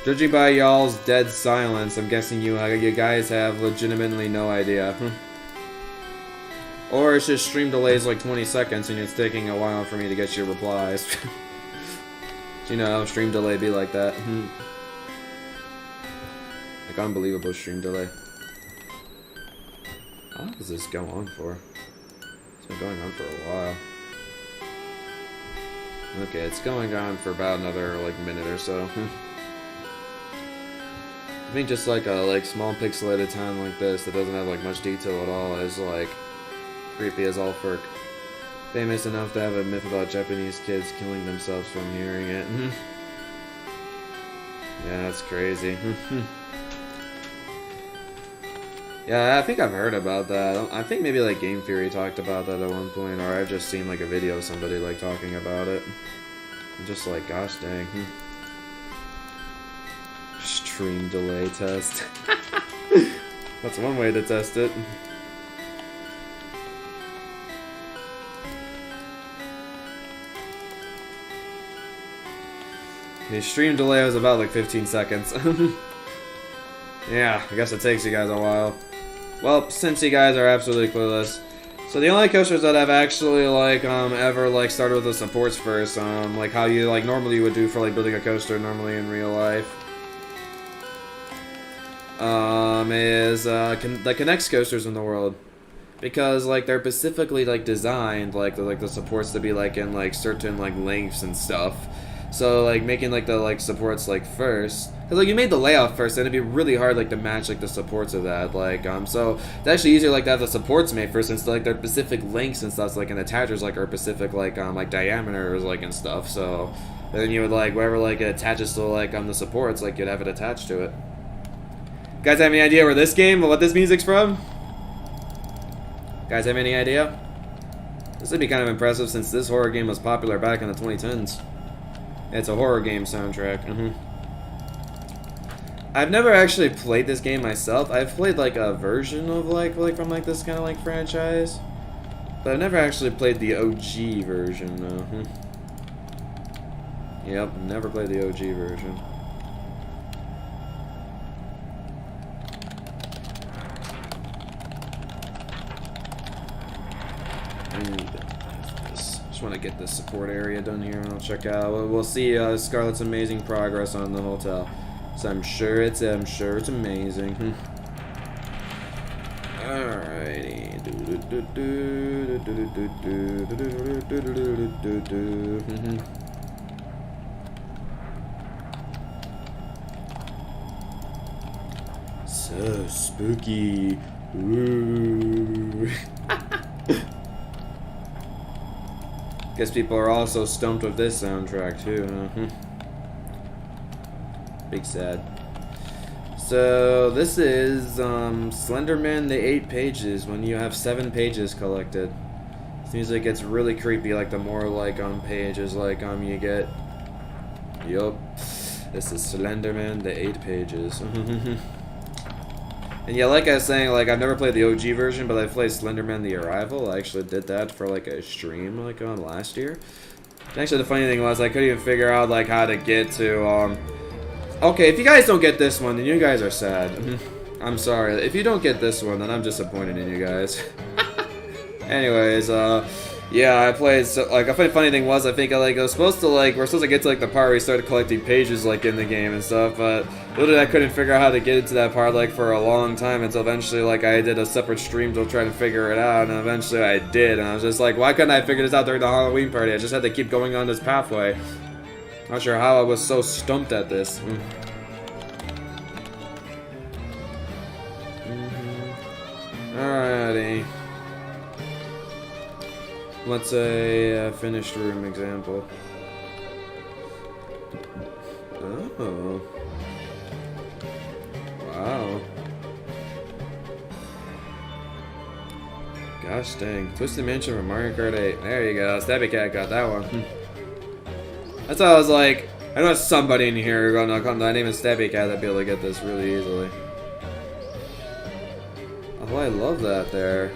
Judging by y'all's dead silence, I'm guessing you guys have legitimately no idea. Or it's just stream delays like 20 seconds and it's taking a while for me to get your replies. You know, stream delay be like that. Like unbelievable stream delay. How long does this go on for? It's been going on for a while. Okay, it's going on for about another like minute or so. I think just like a small pixelated town like this that doesn't have like much detail at all is like creepy as all fork. Famous enough to have a myth about Japanese kids killing themselves from hearing it. Yeah, that's crazy. Yeah, I think I've heard about that. I think maybe like Game Theory talked about that at one point, or I've just seen like a video of somebody like talking about it. I'm just like, gosh dang. Stream delay test. That's one way to test it. The stream delay was about like 15 seconds. Yeah, I guess it takes you guys a while. Well, since you guys are absolutely clueless. So the only coasters that I've actually like ever like started with the supports first, like how you like normally you would do for like building a coaster normally in real life. Is the Connect coasters in the world, because like they're specifically like designed like the supports to be like in like certain like lengths and stuff. So like making like the like supports like first, because like you made the layout first, and it'd be really hard like to match like the supports of that. Like so it's actually easier like to have the supports made first, since like their specific lengths and stuff, like and attachers like are specific like diameters like and stuff. So then you would like wherever like it attaches to like the supports, like you'd have it attached to it. Guys have any idea where this game, what this music's from? Guys have any idea? This would be kind of impressive since this horror game was popular back in the 2010s. It's a horror game soundtrack. I've never actually played this game myself. I've played like a version of like from like this kind of like franchise, but I've never actually played the OG version. Yep, never played the OG version. Just want to get this support area done here, and I'll check out. We'll see Scarlett's amazing progress on the hotel. So I'm sure it's amazing. Alrighty. So spooky. Ooh. Guess people are also stumped with this soundtrack too, huh? Big sad. So this is Slenderman the 8 pages when you have 7 pages collected. This music gets really creepy like the more like pages like you get. Yup. This is Slenderman the 8 pages. And yeah, like I was saying, like I've never played the OG version, but I've played Slenderman the Arrival. I actually did that for like a stream like on last year. And actually the funny thing was I couldn't even figure out like how to get to okay, if you guys don't get this one, then you guys are sad. I'm sorry. If you don't get this one, then I'm disappointed in you guys. Anyways, yeah, I played, so, like, a funny thing was, I think, like, we're supposed to get to, like, the part where we started collecting pages, like, in the game and stuff, but literally I couldn't figure out how to get into that part, like, for a long time, until eventually, like, I did a separate stream to try to figure it out, and eventually I did, and I was just like, why couldn't I figure this out during the Halloween party? I just had to keep going on this pathway. Not sure how I was so stumped at this. Alrighty. Let's say finished room example. Oh. Wow. Gosh dang. Twisted Mansion from Mario Kart 8. There you go. Stabby Cat got that one. That's why I was like, I know somebody in here gonna come to that name is Stabby Cat that'd be able to get this really easily. Oh, I love that there.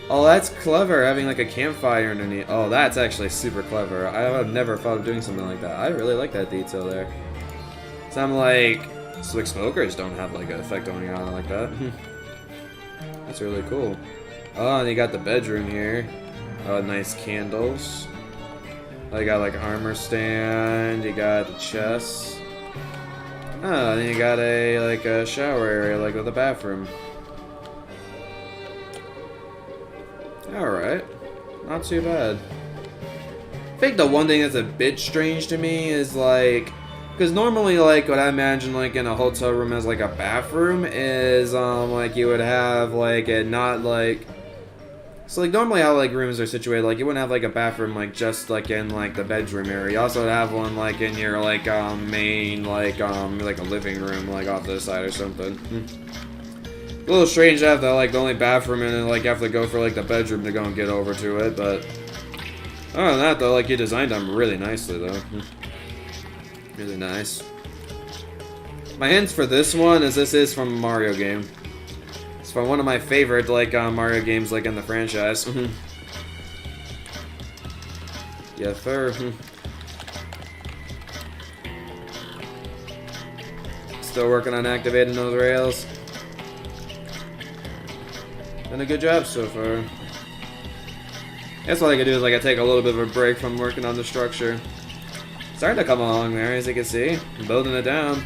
Oh, that's clever, having like a campfire underneath. Oh, that's actually super clever. I would have never thought of doing something like that. I really like that detail there. So I'm like, Slick Smokers don't have like an effect going on like that. That's really cool. Oh, and you got the bedroom here. Nice candles. Oh, you got like armor stand. You got the chest. Oh, and then you got a shower area, like with a bathroom. Alright. Not too bad. I think the one thing that's a bit strange to me is like, because normally like what I imagine like in a hotel room as like a bathroom is like you would have like a not like, so like normally how like rooms are situated, like you wouldn't have like a bathroom like just like in like the bedroom area. You also would have one like in your like main like a living room like off to the side or something. A little strange to have that like the only bathroom and then like you have to go for like the bedroom to go and get over to it, but other than that though, like you designed them really nicely though. Really nice. My hints for this one is this is from a Mario game. It's from one of my favorite like Mario games like in the franchise. Yeah, sir. Still working on activating those rails. Done a good job so far. That's all I can do is like I take a little bit of a break from working on the structure. Starting to come along there, as you can see. I'm building it down.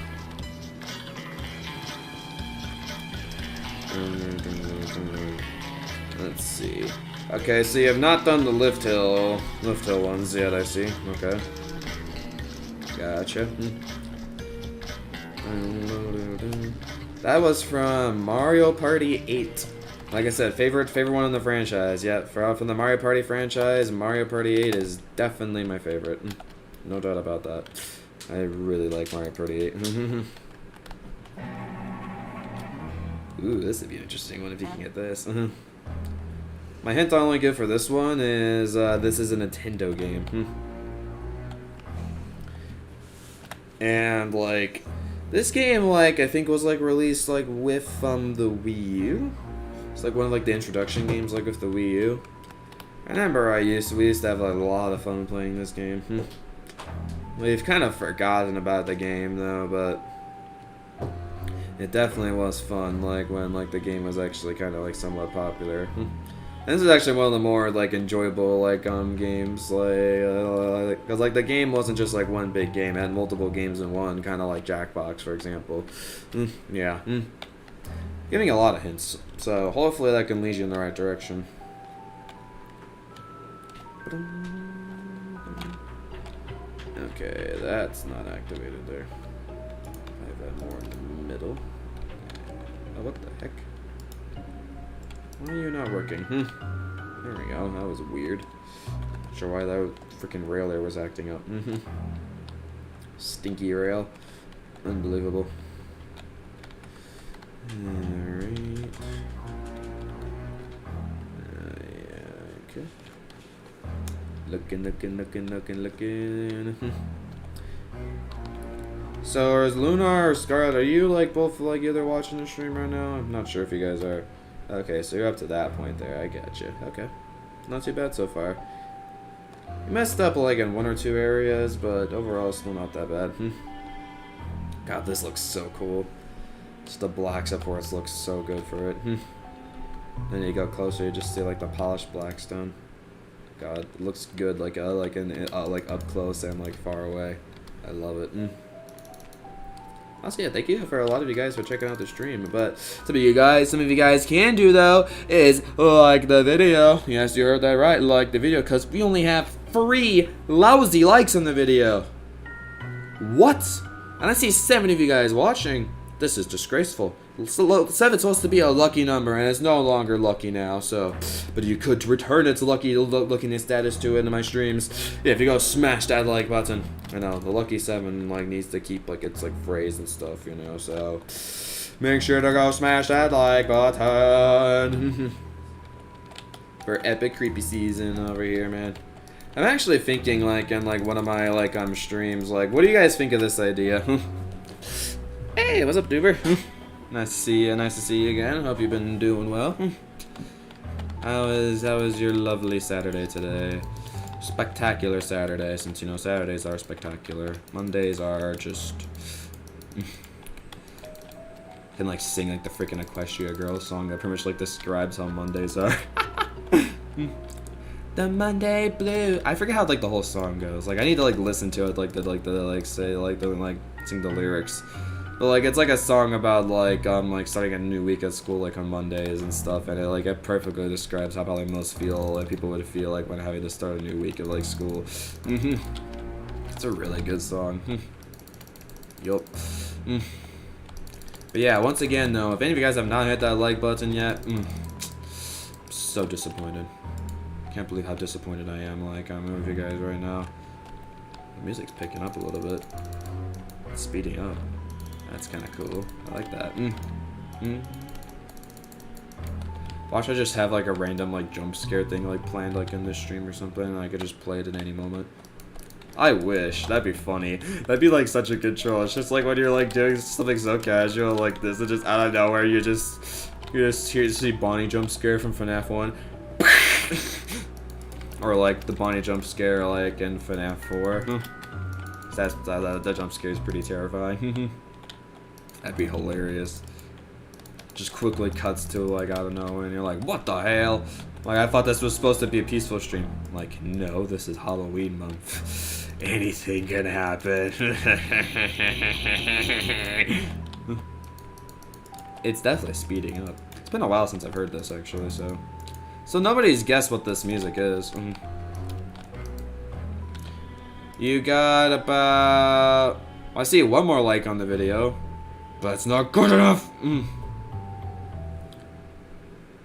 Let's see. Okay, so you have not done the lift hill ones yet, I see. Okay. Gotcha. That was from Mario Party 8. Like I said, favorite one in the franchise. Yeah, from the Mario Party franchise, Mario Party 8 is definitely my favorite. No doubt about that. I really like Mario Party 8. Ooh, this would be an interesting one if you can get this. My hint I only give for this one is this is a Nintendo game. And like this game like I think was like released like with the Wii U. It's like one of like the introduction games like with the Wii U. I remember we used to have like, a lot of fun playing this game. We've kind of forgotten about the game though, but it definitely was fun like when like the game was actually kind of like somewhat popular. And this is actually one of the more like enjoyable like games like because like the game wasn't just like one big game, it had multiple games in one, kind of like Jackbox for example. Yeah. Giving a lot of hints, so hopefully that can lead you in the right direction. Okay, that's not activated there. I have that more in the middle. Oh, what the heck? Why are you not working? There we go, that was weird. Not sure why that freaking rail there was acting up. Stinky rail. Unbelievable. Alright. Yeah, okay. Looking. So, is Lunar or Scarlet, are you like both like either watching the stream right now? I'm not sure if you guys are. Okay, so you're up to that point there. I get you. Okay. Not too bad so far. You messed up like in one or two areas, but overall still not that bad. God, this looks so cool. Just the black supports look so good for it. Then you go closer, you just see like the polished black stone. God, it looks good like like up close and like far away. I love it. Also, yeah, thank you for a lot of you guys for checking out the stream. But some of you guys can do though is like the video. Yes, you heard that right. Like the video, because we only have 3 lousy likes on the video. What? And I see 7 of you guys watching. This is disgraceful. 7's supposed to be a lucky number, and it's no longer lucky now. So, but you could return its luckiness status to it in my streams. Yeah, if you go smash that like button. I know the lucky 7 like needs to keep like its like phrase and stuff, you know. So, make sure to go smash that like button. for epic creepy season over here, man. I'm actually thinking, like, in, like, one of my, like, streams, like, what do you guys think of this idea? Hey, what's up, Duber? Nice to see you. Nice to see you again. Hope you've been doing well. How was your lovely Saturday today? Spectacular Saturday, since, you know, Saturdays are spectacular. Mondays are just... can, like, sing, like, the freaking Equestria Girls song that pretty much, like, describes how Mondays are. The Monday Blue. I forget how, like, the whole song goes. Like, I need to, like, listen to it, like, sing the lyrics. But, like, it's, like, a song about, like, starting a new week at school, like, on Mondays and stuff, and it perfectly describes how probably most feel, like, people would feel, like, when having to start a new week of, like, school. It's a really good song. Yup. But, yeah, once again, though, if any of you guys have not hit that like button yet, I'm so disappointed. Can't believe how disappointed I am, like, I'm with you guys right now. The music's picking up a little bit. It's speeding up. That's kind of cool. I like that. Watch, I just have, like, a random, like, jump scare thing, like, planned, like, in this stream or something, and I could just play it at any moment. I wish. That'd be funny. That'd be, like, such a good troll. It's just, like, when you're, like, doing something so casual like this, and just out of nowhere, you just see Bonnie jump scare from FNAF 1. Or, like, the Bonnie jump scare, like, in FNAF 4. That jump scare is pretty terrifying. That'd be hilarious. Just quickly cuts to, like, out of nowhere, and you're like, what the hell? Like, I thought this was supposed to be a peaceful stream. Like, no, this is Halloween month. Anything can happen. It's definitely speeding up. It's been a while since I've heard this, actually, so nobody's guessed what this music is. You got about... I see one more like on the video, but it's not good enough.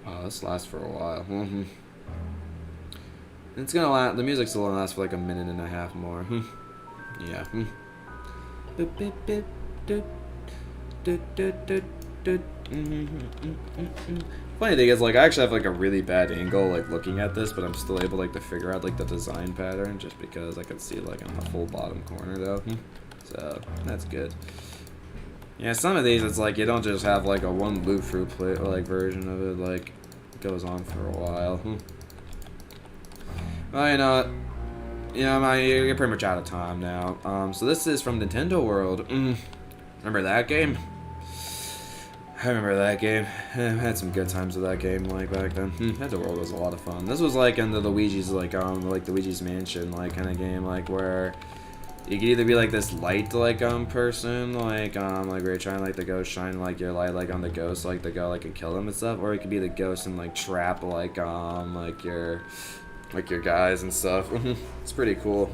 Oh, this lasts for a while. It's gonna last. The music's still gonna last for like a minute and a half more. Yeah. Funny thing is, like, I actually have like a really bad angle, like, looking at this, but I'm still able, like, to figure out, like, the design pattern, just because I can see, like, in the full bottom corner, though. So that's good. Yeah, some of these, it's like you don't just have, like, a one loop through play, like, version of it, like, it goes on for a while. Well, you know, you're pretty much out of time now. So this is from Nintendo World. Remember that game? I remember that game. I had some good times with that game, like, back then. Nintendo World was a lot of fun. This was like in the Luigi's, like the Luigi's Mansion, like, kind of game, like, where you could either be like this light, like, person, like where you're trying, like, to go shine, like, your light, like, on the ghost, like, to go, like, and kill them and stuff, or you could be the ghost and, like, trap, like your guys and stuff. It's pretty cool.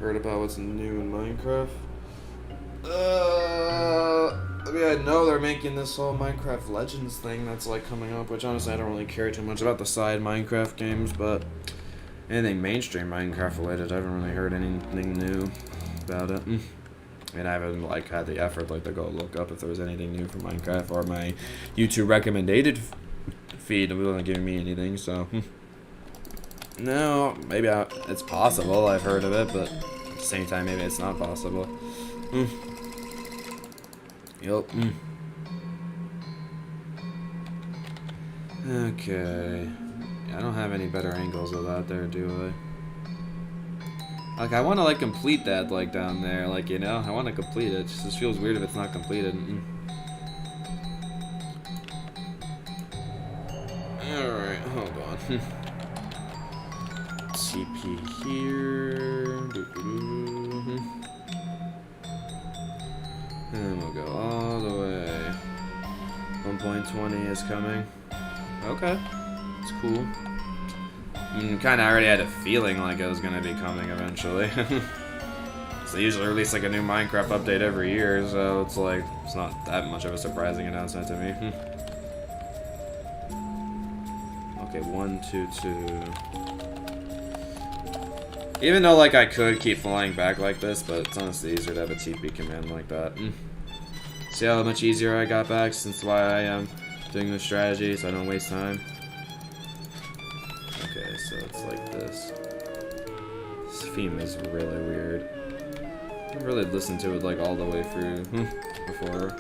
Heard about what's new in Minecraft? I mean, I know they're making this whole Minecraft Legends thing that's, like, coming up, which honestly I don't really care too much about the side Minecraft games, but anything mainstream Minecraft related, I haven't really heard anything new about it. And I haven't, like, had the effort, like, to go look up if there was anything new from Minecraft, or my YouTube recommended feed wasn't giving me anything, so no, maybe it's possible I've heard of it, but at the same time maybe it's not possible. Yup. Okay. Yeah, I don't have any better angles of that there, do I? Like, I want to, like, complete that, like, down there, like, you know? I want to complete it. It just feels weird if it's not completed. Alright, hold on. TP here. And we'll go all the way. 1.20 is coming. Okay. It's cool. I mean, kind of already had a feeling like it was going to be coming eventually. So they usually release, like, a new Minecraft update every year, so it's like, it's not that much of a surprising announcement to me. Okay, 1, 2, 2. Even though, like, I could keep flying back like this, but it's honestly easier to have a TP command like that. See how much easier I got back, since why I am doing this strategy, so I don't waste time. this. This theme is really weird. I've really listened to it like all the way through before.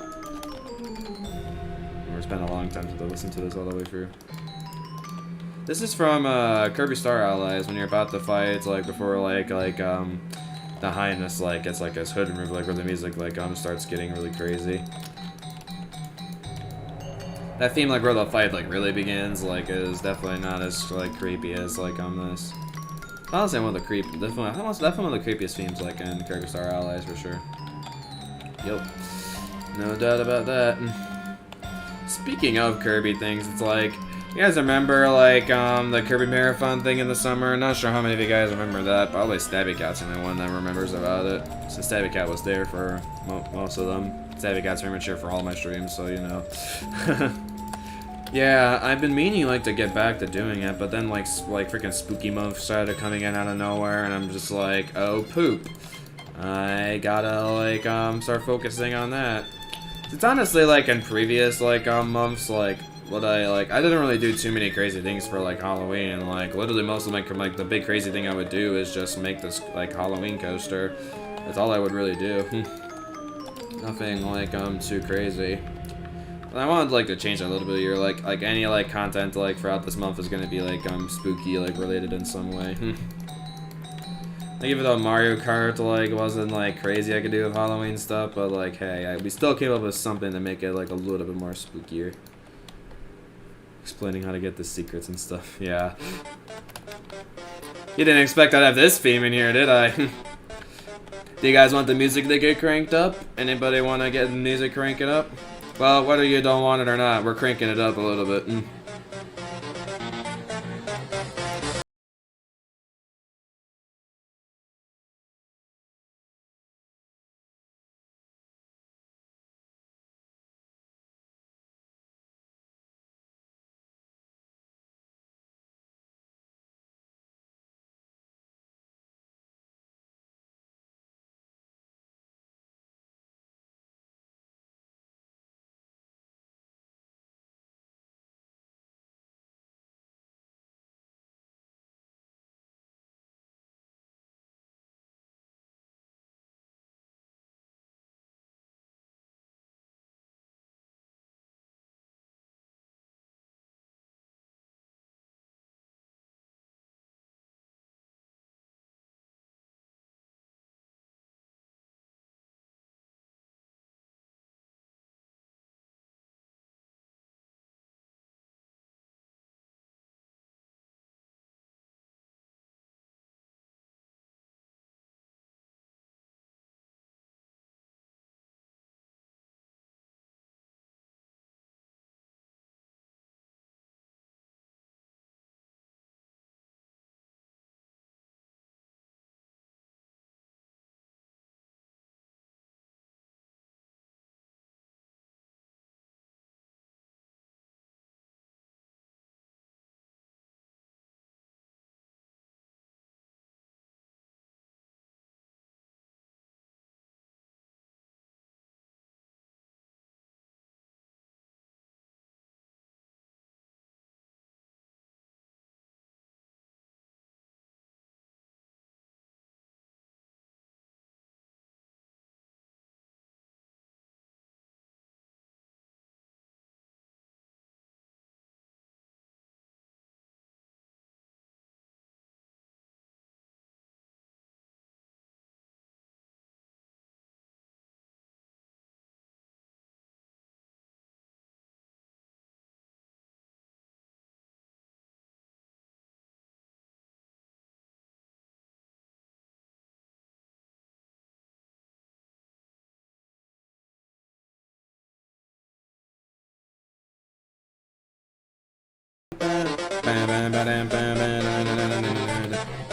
It's been a long time since I listened to this all the way through. This is from Kirby Star Allies when you're about to fight, like before the highness like gets like his hood removed, like where the music like starts getting really crazy. That theme, like where the fight like really begins, like is definitely not as like creepy as like this. Honestly, one of the definitely one of the creepiest themes like in Kirby Star Allies for sure. Yep, no doubt about that. Speaking of Kirby things, it's like, you guys remember like the Kirby Marathon thing in the summer? Not sure how many of you guys remember that. Probably Stabby Cat's the only one that remembers about it. Since Stabby Cat was there for most of them. Stabby Cat's very much here for all my streams, so you know. Yeah, I've been meaning like to get back to doing it, but then like freaking spooky month started coming in out of nowhere, and I'm just like, oh poop. I gotta like start focusing on that. It's honestly like in previous like months, like I didn't really do too many crazy things for like Halloween. Like literally most of my like the big crazy thing I would do is just make this like Halloween coaster. That's all I would really do. Nothing like too crazy. And I wanted like to change that a little bit here. Like any like content like throughout this month is gonna be like spooky like related in some way. Like even though Mario Kart like wasn't like crazy I could do with Halloween stuff, but like hey, we still came up with something to make it like a little bit more spookier. Explaining how to get the secrets and stuff. Yeah. You didn't expect I'd have this theme in here, did I? Do you guys want the music to get cranked up? Anybody want to get the music cranking up? Well, whether you don't want it or not, we're cranking it up a little bit.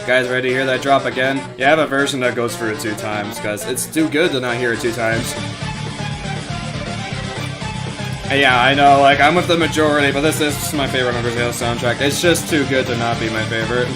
Guys, ready to hear that drop again? Yeah, I have a version that goes through it 2 times, because it's too good to not hear it 2 times. And yeah, I know, like, I'm with the majority, but this is my favorite Undertale soundtrack. It's just too good to not be my favorite.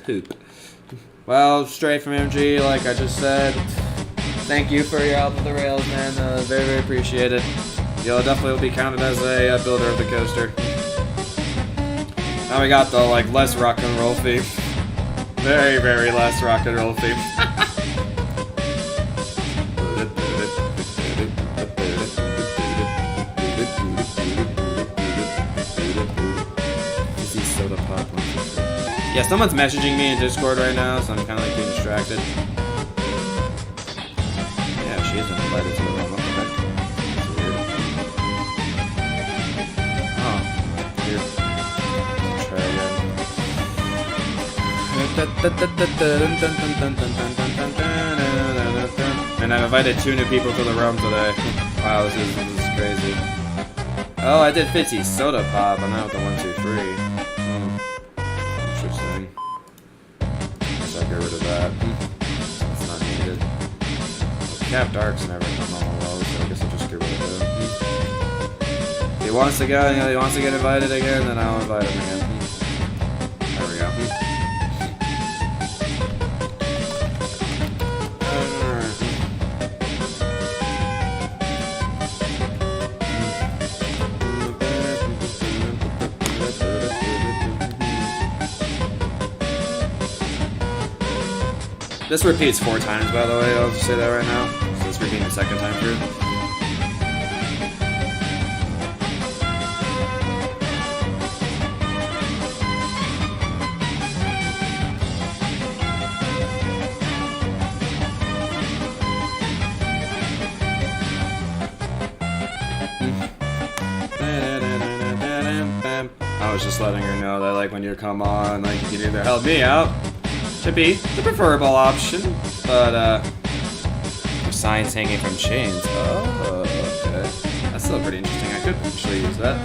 poop. Well, straight from MG, like I just said, thank you for your help with the rails, man. Very, very appreciated. You'll definitely be counted as a builder of the coaster. Now we got the like less rock and roll theme. Very, very less rock and roll theme. Soda pop. Yeah, someone's messaging me in Discord right now, so I'm kind of like being distracted. Yeah, she isn't invited to the room. What the heck? That's weird. Oh, weird. Let's try again. And I've invited 2 new people to the room today. Wow, this is crazy. Oh, I did 50 soda pop. I'm out with the 1, 2, 3. Interesting. Guess I'll get rid of that. That's not needed. Cap Dark's never come on the low, so I guess I'll just get rid of him. If he wants to go, you know, he wants to get invited again, then I'll invite him again. There we go. This repeats 4 times, by the way, I'll just say that right now. So it's repeating the 2nd time through. I was just letting her know that, like, when you come on, like, you can either help me out, to be the preferable option, but signs hanging from chains. Oh, okay. That's still pretty interesting. I could actually use that.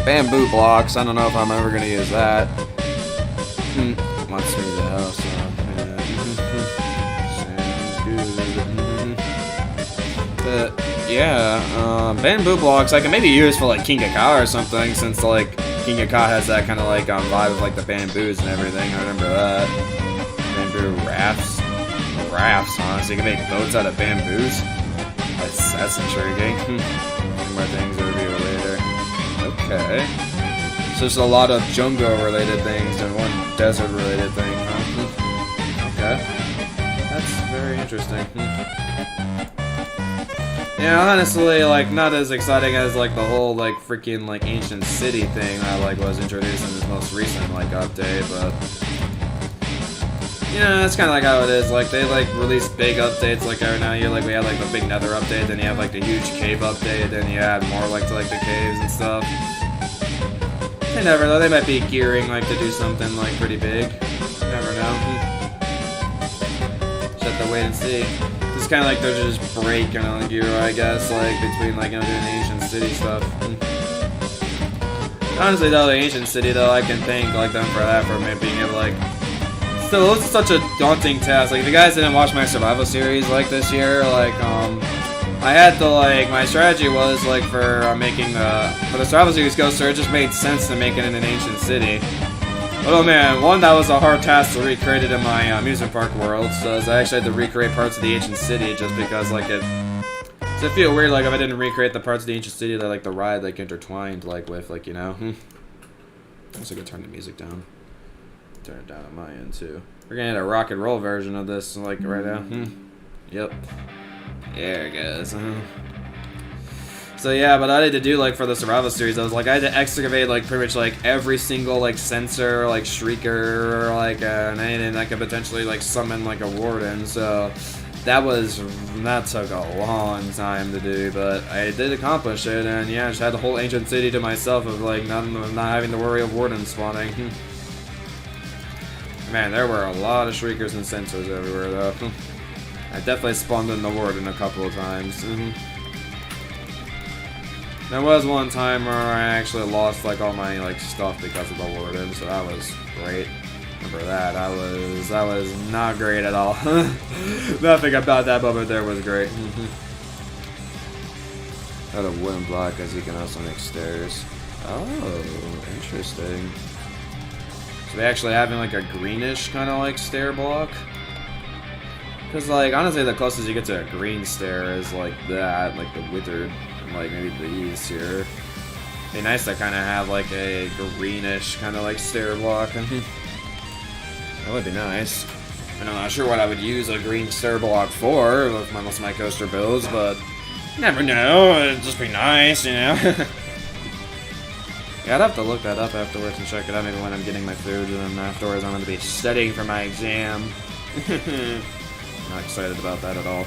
Bamboo blocks. I don't know if I'm ever gonna use that. Wants me to the house. Sounds good. Yeah, bamboo blocks I can maybe use for like King of Ka or something, since like King of Ka has that kind of like vibe of like the bamboos and everything. I remember that. Bamboo rafts, huh? So you can make boats out of bamboos. That's intriguing. More things to review later. Okay. So there's a lot of jungle related things and one desert related thing, huh? Okay. That's very interesting. Yeah, honestly, like, not as exciting as, like, the whole, like, freaking, like, ancient city thing that, like, was introduced in this most recent, like, update, but... You know, that's kind of like how it is, like, they, like, release big updates, like, every now and then, like, we had, like, the big nether update, then you have, like, the huge cave update, then you add more, like, to, like, the caves and stuff. They never know, they might be gearing, like, to do something, like, pretty big. You never know. Just have to wait and see. It's kind of like they're just breaking on gear, I guess, like, between, like, you know, doing ancient city stuff. Honestly, though, the ancient city, though, I can thank, like, them for that, for maybe being able, like... Still, it's such a daunting task. Like, if you guys didn't watch my survival series, like, this year, like, I had to, like, my strategy was, like, for making the... For the survival series Ghost Search, it just made sense to make it in an ancient city. Oh man, one, that was a hard task to recreate it in my amusement park world, so I actually had to recreate parts of the ancient city just because, like, it feel weird, like, if I didn't recreate the parts of the ancient city that, like, the ride, like, intertwined, like, with, like, you know. Also gonna turn the music down. Turn it down on my end, too. We're gonna get a rock and roll version of this, like, right now. Yep. There it goes. So yeah, but I had to do, like, for the survival series, I had to excavate, like, pretty much, like, every single, like, sensor, like, shrieker, like, and I could potentially, like, summon, like, a warden, so that took a long time to do, but I did accomplish it, and yeah, I just had the whole ancient city to myself of, like, not having to worry of wardens spawning. Man, there were a lot of shriekers and sensors everywhere, though. I definitely spawned in the warden a couple of times. There was one time where I actually lost, like, all my, like, stuff because of the warden, so that was great. Remember that. That was not great at all. Nothing about that moment there was great. Got a wooden block, as you can also make stairs. Oh, interesting. So they actually having like a greenish kind of like stair block. Because like honestly the closest you get to a green stair is like that, like the withered, like maybe these here. It'd be nice to kind of have like a greenish kind of like stair block. That would be nice. And I'm not sure what I would use a green stair block for with most of my coaster builds, but you never know. It'd just be nice, you know. Yeah, I'd have to look that up afterwards and check it out maybe when I'm getting my food, and then afterwards I'm going to be studying for my exam. Not excited about that at all.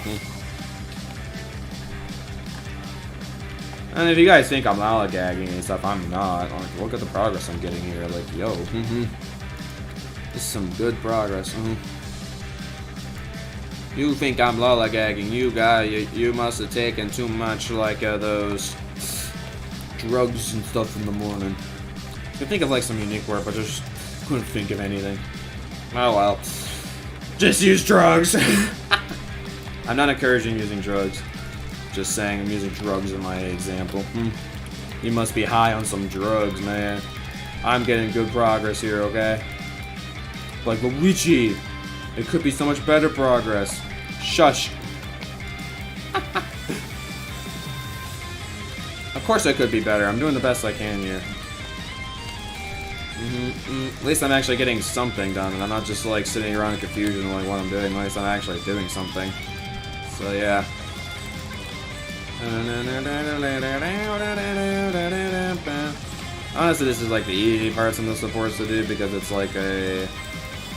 And if you guys think I'm lollygagging and stuff, I'm not. Like, look at the progress I'm getting here. Like, yo, this is some good progress. You think I'm lollygagging? You must have taken too much like those drugs and stuff in the morning. I could think of like some unique word, but just couldn't think of anything. Oh well. Just use drugs. I'm not encouraging using drugs. Just saying I'm using drugs in my example. You must be high on some drugs, man. I'm getting good progress here, okay? Like Luigi, it could be so much better progress. Shush. Of course it could be better. I'm doing the best I can here. At least I'm actually getting something done, and I'm not just like sitting around in confusion like what I'm doing. At least I'm actually doing something. So yeah. Honestly, this is like the easy parts in the supports to do because it's like a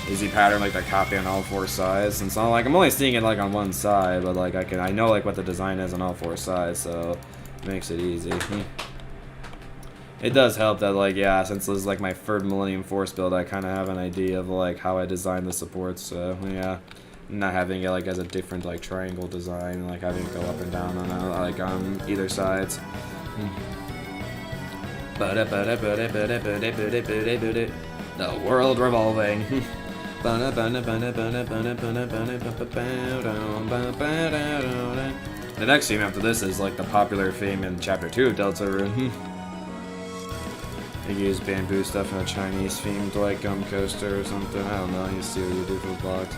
easy pattern like that copy on all four sides. And so like I'm only seeing it like on one side, but like I know like what the design is on all four sides, so it makes it easy. It does help that like yeah, since this is like my third Millennium Force build, I kind of have an idea of like how I designed the supports. So yeah. Not having it like as a different like triangle design, like having it go up and down on like on either sides. The world revolving. The next theme after this is like the popular theme in Chapter 2 of Delta Rune. They use bamboo stuff in a Chinese themed like coaster or something. I don't know. You see what you do for the blocks.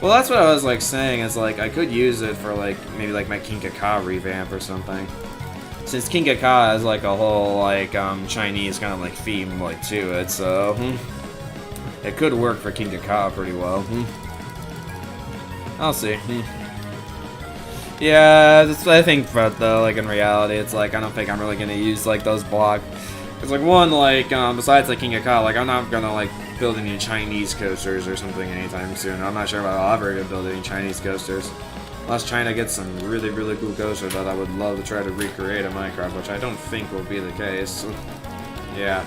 Well, that's what I was like saying. Is like I could use it for like maybe like my King Ka revamp or something. Since King Ka has like a whole like Chinese kind of like theme like to it, so it could work for King Ka pretty well. I'll see. Yeah, that's what I think. But though, like in reality, it's like I don't think I'm really gonna use like those blocks. Cause like one like besides like King Ka, like I'm not gonna like build any Chinese coasters or something anytime soon. I'm not sure if I'll ever build any Chinese coasters. Unless China gets some really, really cool coasters that I would love to try to recreate in Minecraft, which I don't think will be the case. Yeah.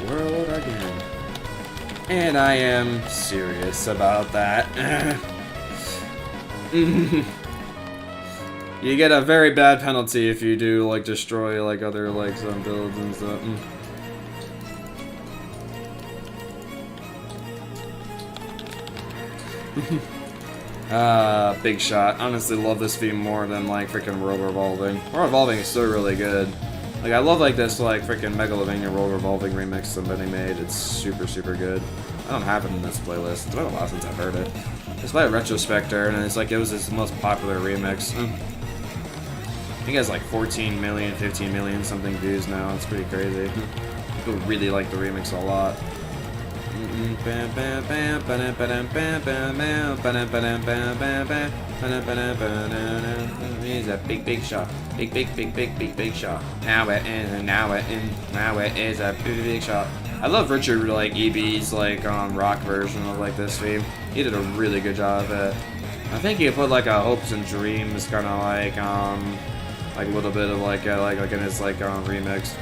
World again. And I am serious about that. You get a very bad penalty if you do like destroy like other like some builds and stuff. Big shot. Honestly love this theme more than like freaking World Revolving. World Revolving is still really good. Like, I love, like, this, like, freaking Megalovania World Revolving remix somebody made. It's super, super good. I don't have it in this playlist. It's been a while since I've heard it. It's by Retrospector, and it's, like, it was his most popular remix. I think it has, like, 14 million, 15 million something views now. It's pretty crazy. People really like the remix a lot. He's a big shot. Big shot. Now it is a big shot. I love Richard like EB's like rock version of like this theme. He did a really good job of it. I think he put like a hopes and dreams kind of like a little bit of like in his like remix.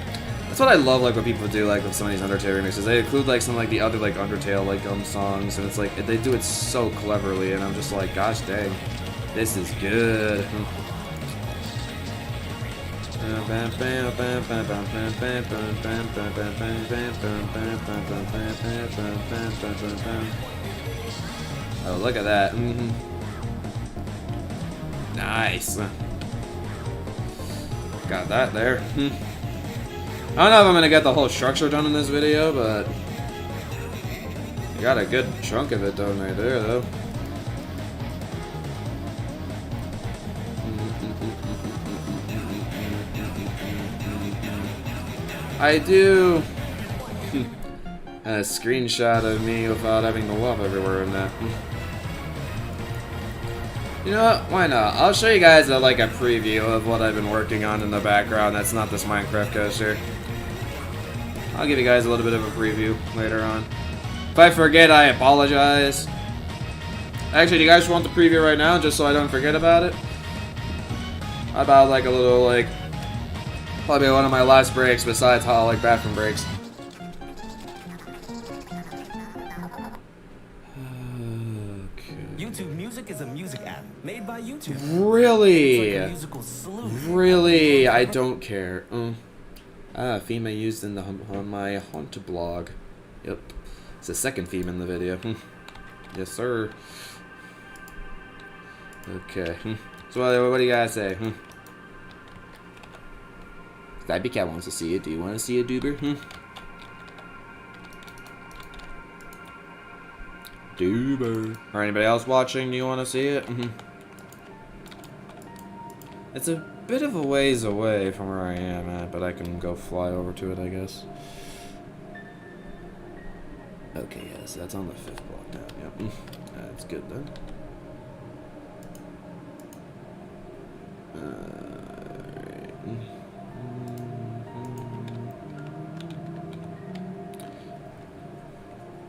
That's what I love, like when people do like with some of these Undertale remixes. They include like some like the other like Undertale like songs, and it's like they do it so cleverly, and I'm just like, gosh dang, this is good. Oh, look at that. Nice. Got that there. I don't know if I'm gonna get the whole structure done in this video, but I got a good chunk of it done right there, though. I do a screenshot of me without having the love everywhere in that. You know what? Why not? I'll show you guys like a preview of what I've been working on in the background. That's not this Minecraft coaster. I'll give you guys a little bit of a preview later on. If I forget, I apologize. Actually, do you guys want the preview right now, just so I don't forget about it? How about like a little like, probably one of my last breaks besides how like bathroom breaks. YouTube Music is a music app made by YouTube. Really? It's like a musical solution. Really? I don't care. Theme I used in on my Haunt blog. Yep. It's the second theme in the video. Yes, sir. Okay. So what do you guys say? Stabby Cat wants to see it. Do you want to see it, Duber? Duber. Or anybody else watching? Do you want to see it? It's a bit of a ways away from where I am at, but I can go fly over to it, I guess. Okay, yes, that's on the 5th block now. Yep. That's good then.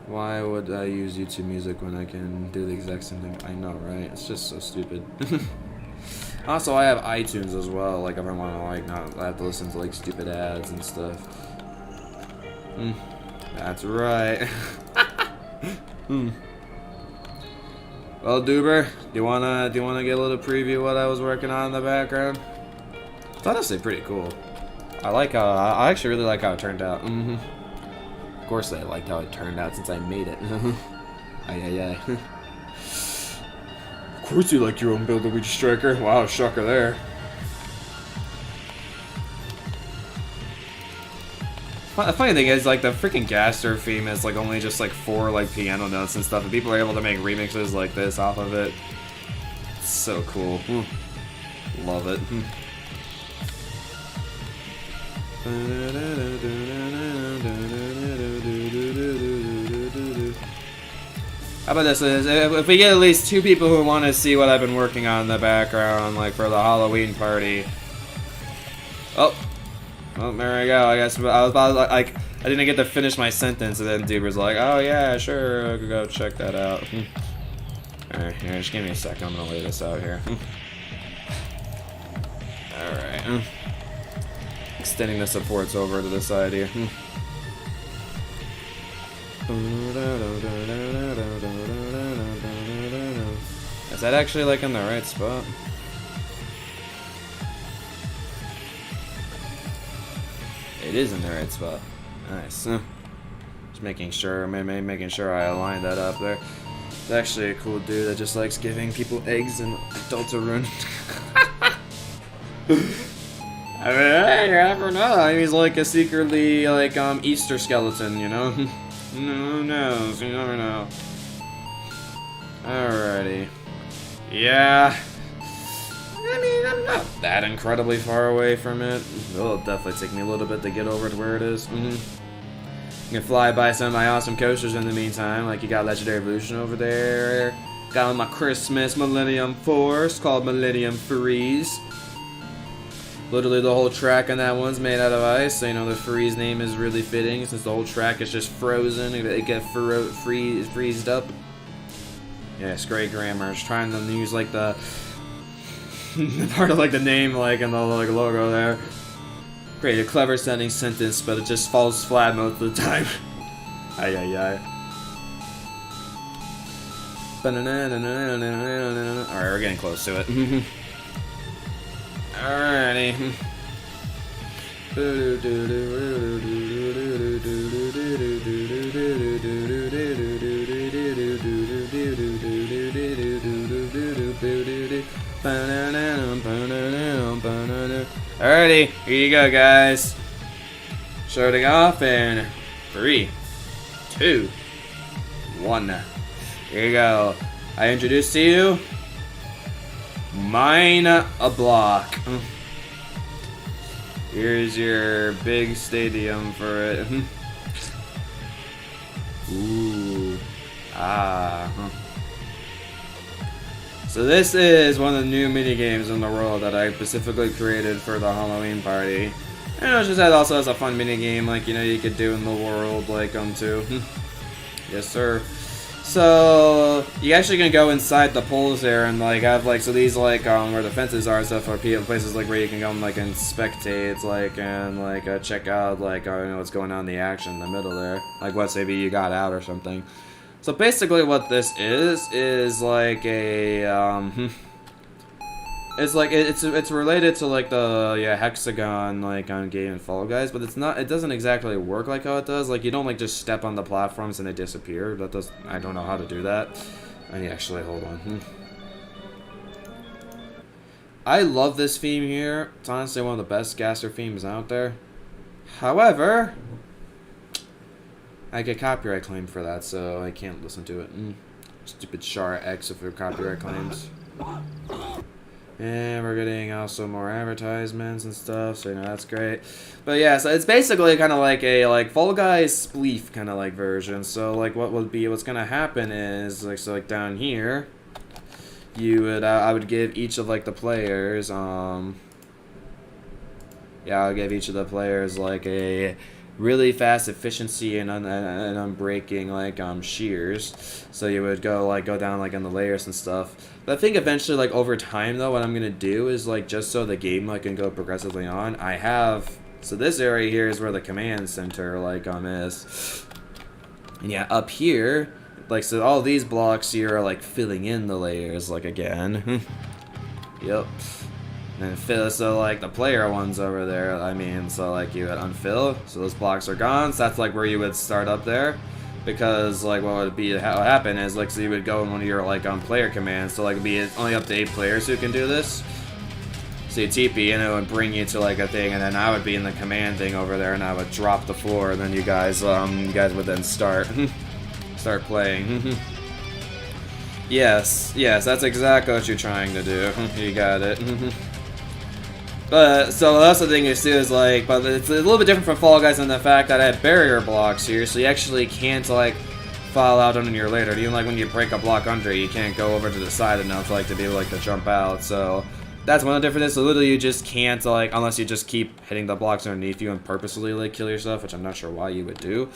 Why would I use YouTube Music when I can do the exact same thing? I know, right? It's just so stupid. Also, I have iTunes as well. Like, if I want to, like, not have to listen to, like, stupid ads and stuff. That's right. Well, Duber, do you wanna get a little preview of what I was working on in the background? It's honestly pretty cool. I actually really like how it turned out. Of course, I liked how it turned out since I made it. Aye. Of course, you like your own build, Luigi Striker. Wow, shocker there. The funny thing is, like, the freaking Gaster theme is like only just like 4 like piano notes and stuff, and people are able to make remixes like this off of it. It's so cool. Love it. How about this? If we get at least 2 people who want to see what I've been working on in the background, like for the Halloween party. Oh, there we go. I guess I was about like I didn't get to finish my sentence, and then dude was like, "Oh yeah, sure, I could go check that out." All right, here, just give me a second. I'm gonna lay this out here. All right, extending the supports over to the side here. Is that actually like in the right spot? It is in the right spot. Nice. Just making sure I align that up there. It's actually a cool dude that just likes giving people eggs and Deltarune. I mean, hey, you never know. I mean, he's like a secretly like Easter skeleton, you know? Who knows? You never know. Alrighty. Yeah. I mean, I'm not that incredibly far away from it. It'll definitely take me a little bit to get over to where it is. You can fly by some of my awesome coasters in the meantime. Like, you got Legendary Evolution over there. Got my Christmas Millennium Force called Millennium Freeze. Literally the whole track on that one's made out of ice, so you know the Freeze name is really fitting since the whole track is just frozen. It gets freezed up. Yeah, it's great grammar. It's trying to use like the part of like the name like and the like logo there. create a clever sounding sentence, but it just falls flat most of the time. Ay ay ay. Alright, we're getting close to it. Alrighty. Alrighty, here you go, guys. Starting off in 3, 2, 1. Here you go. I introduce to you Mine a Block. Here's your big stadium for it. Ooh. Ah. So this is one of the new mini games in the world that I specifically created for the Halloween party. And it just also has a fun mini game, like, you know, you could do in the world, like, too. Yes, sir. So you actually can go inside the poles there and like have like, so these like where the fences are and stuff are places like where you can go and like and spectate like and like check out like you know what's going on in the action in the middle there, like what maybe you got out or something. So basically what this is like a it's like it's related to like the hexagon like on game and Fall Guys, but it's not. It doesn't exactly work like how it does. Like you don't like just step on the platforms and they disappear. That does. I don't know how to do that. I mean, actually, hold on. I love this theme here. It's honestly one of the best Gasser themes out there. However, I get copyright claim for that, so I can't listen to it. Stupid Char X for copyright claims. And we're getting also more advertisements and stuff, so you know that's great. But yeah, so it's basically kind of like a Fall Guys spleef kind of like version. So like what's gonna happen is like so like down here, you would I would give each of like the players I'll give each of the players like a really fast efficiency and unbreaking like shears. So you would go down like in the layers and stuff. But I think eventually like over time though, what I'm gonna do is like just so the game like can go progressively on, I have so this area here is where the command center like is. And yeah, up here, like so all these blocks here are like filling in the layers like again. Yep. And fill, so like the player ones over there, I mean, so like you would unfill, so those blocks are gone, so that's like where you would start up there. Because like what would be how it happen is like so you would go in one of your like player commands, so like it'd be only up to 8 players who can do this. So you TP and it would bring you to like a thing, and then I would be in the command thing over there and I would drop the floor, and then you guys would then start playing. Yes, that's exactly what you're trying to do. You got it. But, so that's the thing is too, is like, but it's a little bit different from Fall Guys in the fact that I have barrier blocks here, so you actually can't like fall out under your ladder. Even like when you break a block under, you can't go over to the side enough like to be able like to jump out. So that's one of the differences. So literally you just can't like, unless you just keep hitting the blocks underneath you and purposely like kill yourself, which I'm not sure why you would do.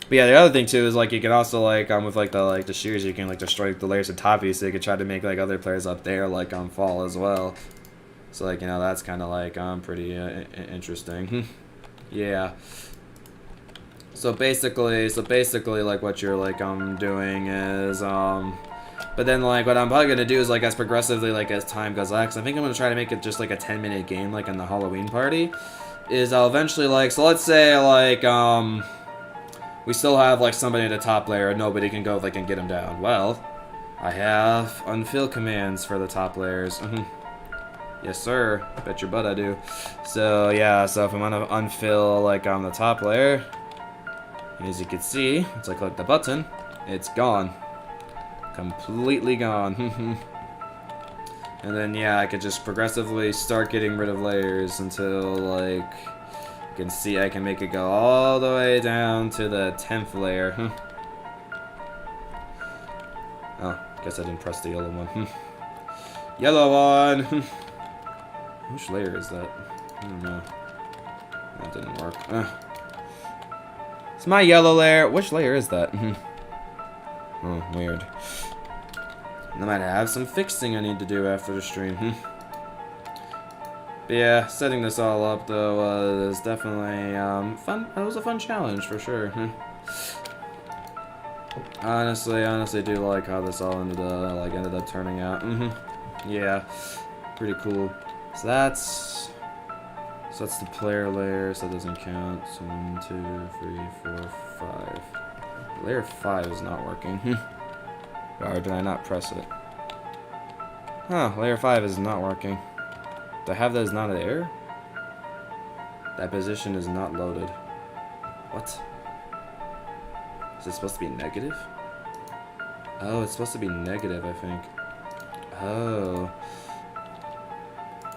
But yeah, the other thing too is like you can also like with like the shears, you can like destroy the layers on top of you, so you can try to make like other players up there like fall as well. So like, you know, that's kind of like pretty interesting. Yeah. So basically like what you're like doing is but then like what I'm probably gonna do is like as progressively like as time goes on, 'cause I think I'm gonna try to make it just like a 10-minute game like in the Halloween party. Is I'll eventually like, so let's say like we still have like somebody in the top layer and nobody can go like and get him down. Well, I have unfill commands for the top layers. Yes, sir. Bet your butt I do. So yeah, so if I'm gonna unfill like on the top layer, as you can see, it's like click the button, it's gone, completely gone. And then yeah, I could just progressively start getting rid of layers until like you can see I can make it go all the way down to the 10th layer. Oh, guess I didn't press the yellow one. Yellow one. Which layer is that? I don't know. That didn't work. It's my yellow layer. Which layer is that? Oh, weird. I might have some fixing I need to do after the stream. But yeah, setting this all up though was definitely fun. It was a fun challenge for sure. honestly do like how this all ended up turning out. Yeah, pretty cool. So that's the player layer, so that doesn't count. So 1, 2, 3, 4, 5. Layer 5 is not working. Or did I not press it? Huh, layer 5 is not working. Do I have that as not an error? That position is not loaded. What? Is it supposed to be negative? Oh, it's supposed to be negative, I think. Oh.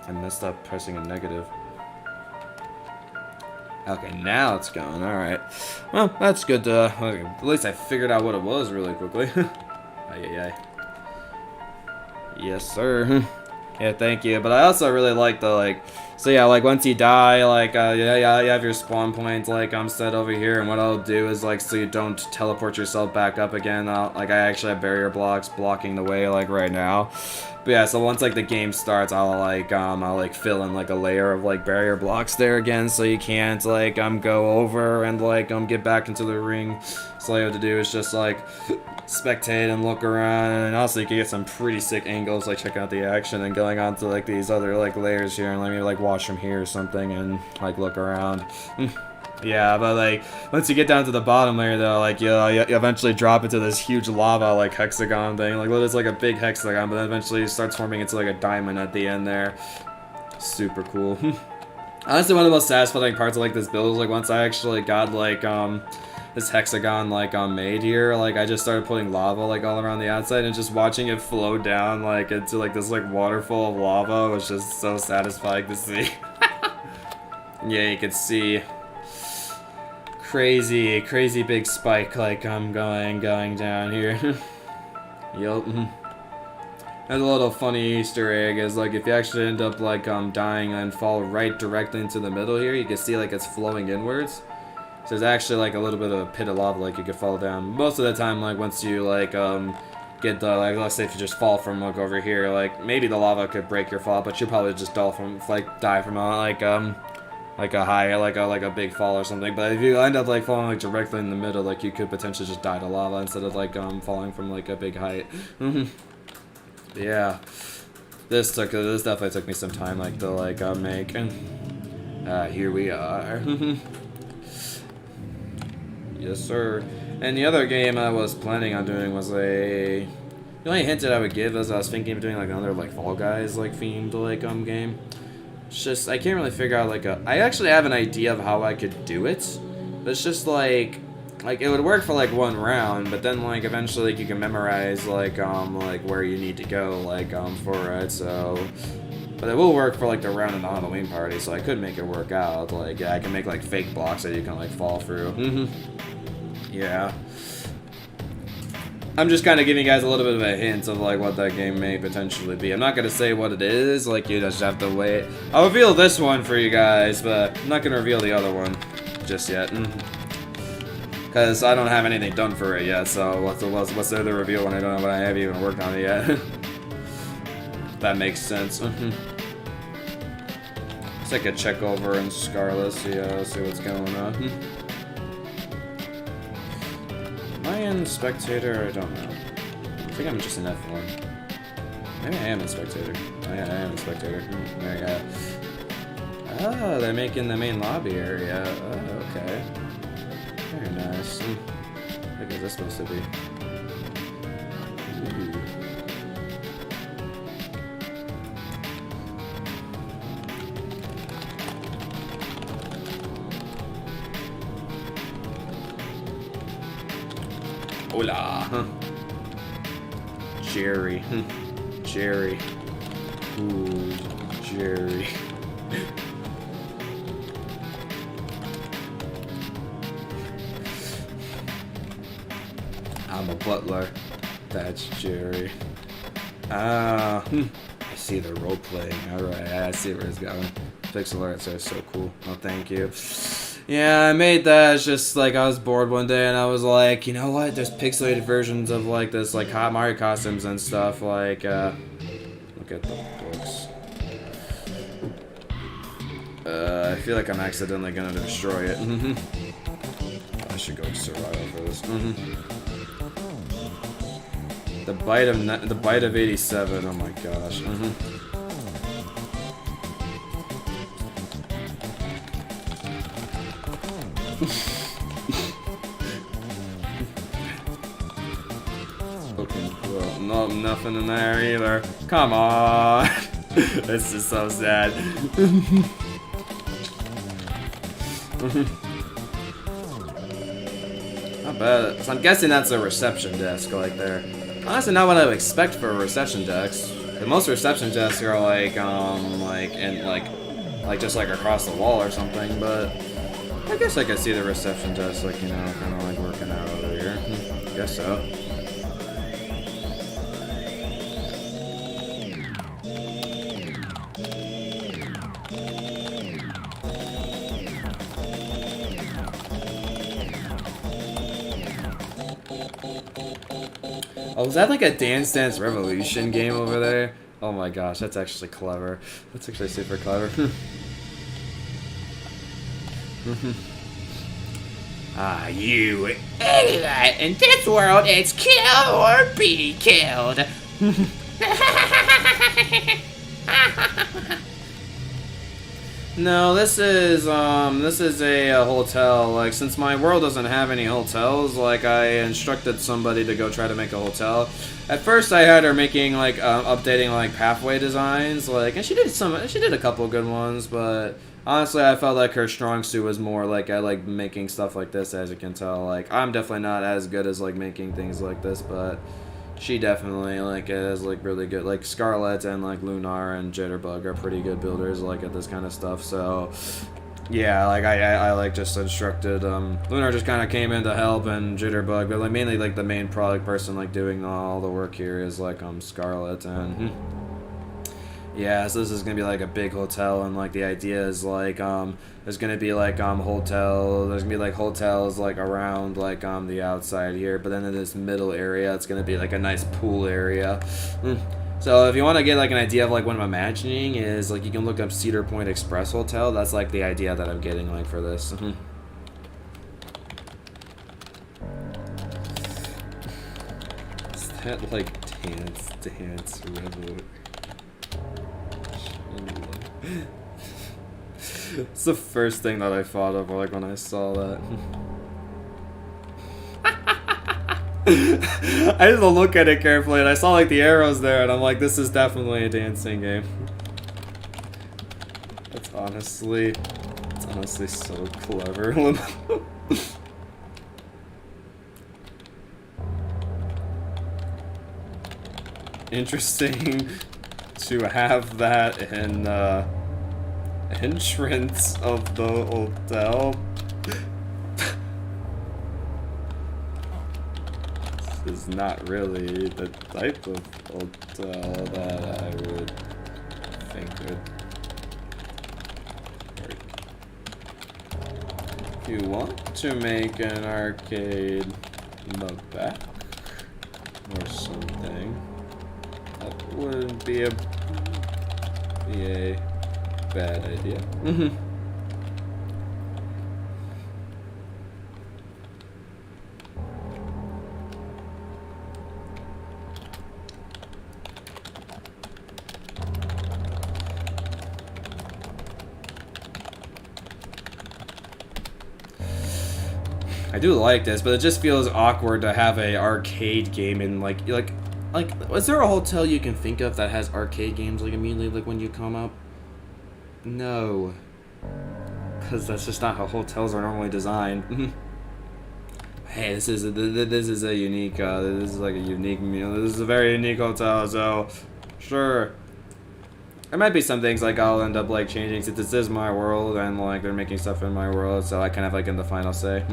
I messed up pressing a negative. Okay, now it's going. Alright. Well, that's good. Okay, at least I figured out what it was really quickly. Ay. Yes, sir. Yeah, thank you. But I also really like the, so yeah, once you die, yeah, you have your spawn point, set over here, and what I'll do is, so you don't teleport yourself back up again, I actually have barrier blocks blocking the way, right now. But yeah, so once, the game starts, I'll fill in, a layer of, barrier blocks there again, so you can't, go over and, get back into the ring. So all you have to do is just, spectate and look around, and also you can get some pretty sick angles, checking out the action and going on to, these other, layers here, and let me, watch from here or something, and, look around. Yeah, but, once you get down to the bottom layer, though, you eventually drop into this huge lava, hexagon thing. It's a big hexagon, but then eventually it starts forming into, a diamond at the end there. Super cool. Honestly, one of the most satisfying parts of, this build is, once I actually got, this hexagon, made here, I just started putting lava, all around the outside, and just watching it flow down, into, this, waterfall of lava was just so satisfying to see. Yeah, you can see crazy big spike, I'm going down here. Yup. And a little funny Easter egg is, if you actually end up, dying and fall right directly into the middle here, you can see, it's flowing inwards. So there's actually, a little bit of a pit of lava, you could fall down. Most of the time, once you, get the, let's say if you just fall from, over here, maybe the lava could break your fall, but you'll probably just die from, a high, like a big fall or something. But if you end up, falling, directly in the middle, you could potentially just die to lava instead of, falling from, a big height. Yeah. This definitely took me some time, to, make. Here we are. Yes, sir. And the other game I was planning on doing was the only hint that I would give is I was thinking of doing another Fall Guys themed game. It's just I can't really figure out I actually have an idea of how I could do it, but it's just it would work for one round, but then eventually you can memorize where you need to go for it. So. But it will work for the round in the Halloween party, so I could make it work out. Yeah, I can make fake blocks that you can fall through. Yeah. I'm just kind of giving you guys a little bit of a hint of what that game may potentially be. I'm not gonna say what it is. You just have to wait. I'll reveal this one for you guys, but I'm not gonna reveal the other one just yet. Because I don't have anything done for it yet. So what's the other reveal when I haven't even worked on it yet? That makes sense. Let's take a check over in Scarlet, see what's going on. Am I in Spectator? I don't know. I think I'm just in F1. Maybe I am in Spectator. Oh yeah, I am in Spectator. There you go. Oh, they're making the main lobby area. Oh, okay. Very nice. What is this supposed to be? Ooh. Hola. Jerry. Jerry. Ooh, Jerry. I'm a butler. That's Jerry. I see the role playing. Alright, I see where it's going. Pixel arts are so cool. Oh, thank you. Yeah, I made that. It's just I was bored one day and I was like, you know what? There's pixelated versions of this Hot Mario costumes and stuff. Look at the books. I feel like I'm accidentally gonna destroy it. I should go survival for this. The bite of 87. Oh my gosh. Well, no, nothing in there either. Come on. This is so sad. Not bad. So I'm guessing that's a reception desk like there. Honestly, not what I would expect for a reception desk. Most reception desks are like just like across the wall or something. But I guess I could see the reception desk, like, you know, kind of like working out over here. I guess so. Oh, was that like a Dance Dance Revolution game over there? Oh my gosh, that's actually clever. That's actually super clever. Ah, you idiot! In this world, it's kill or be killed. No, this is a hotel. Like, since my world doesn't have any hotels, like, I instructed somebody to go try to make a hotel. At first, I had her making like updating like pathway designs, like, and she did a couple good ones, but honestly, I felt like her strong suit was more like I like making stuff like this. As you can tell, like, I'm definitely not as good as like making things like this, but she definitely like is like really good. Like Scarlet and like Lunar and Jitterbug are pretty good builders like at this kind of stuff. So yeah, like I like just instructed Lunar just kind of came in to help, and Jitterbug, but like mainly like the main product person like doing all the work here is like Scarlet. And yeah, so this is gonna be like a big hotel, and like the idea is like there's gonna be like there's gonna be like hotels like around like the outside here, but then in this middle area it's gonna be like a nice pool area. So if you want to get like an idea of like what I'm imagining is like you can look up Cedar Point Express Hotel. That's like the idea that I'm getting like for this. Is that like dance revolution? It's the first thing that I thought of like when I saw that. I had to look at it carefully, and I saw like the arrows there, and I'm like, this is definitely a dancing game. It's honestly so clever. Interesting to have that in entrance of the hotel. This is not really the type of hotel that I would think would work. If you want to make an arcade in the back or something, that wouldn't be a bad idea. I do like this, but it just feels awkward to have a arcade game in like is there a hotel you can think of that has arcade games like immediately like when you come up? No, because that's just not how hotels are normally designed. Hey, this is a unique this is like a unique meal. This is a very unique hotel, so sure. There might be some things like I'll end up like changing since this is my world and like they're making stuff in my world, so I kind of like in the final say.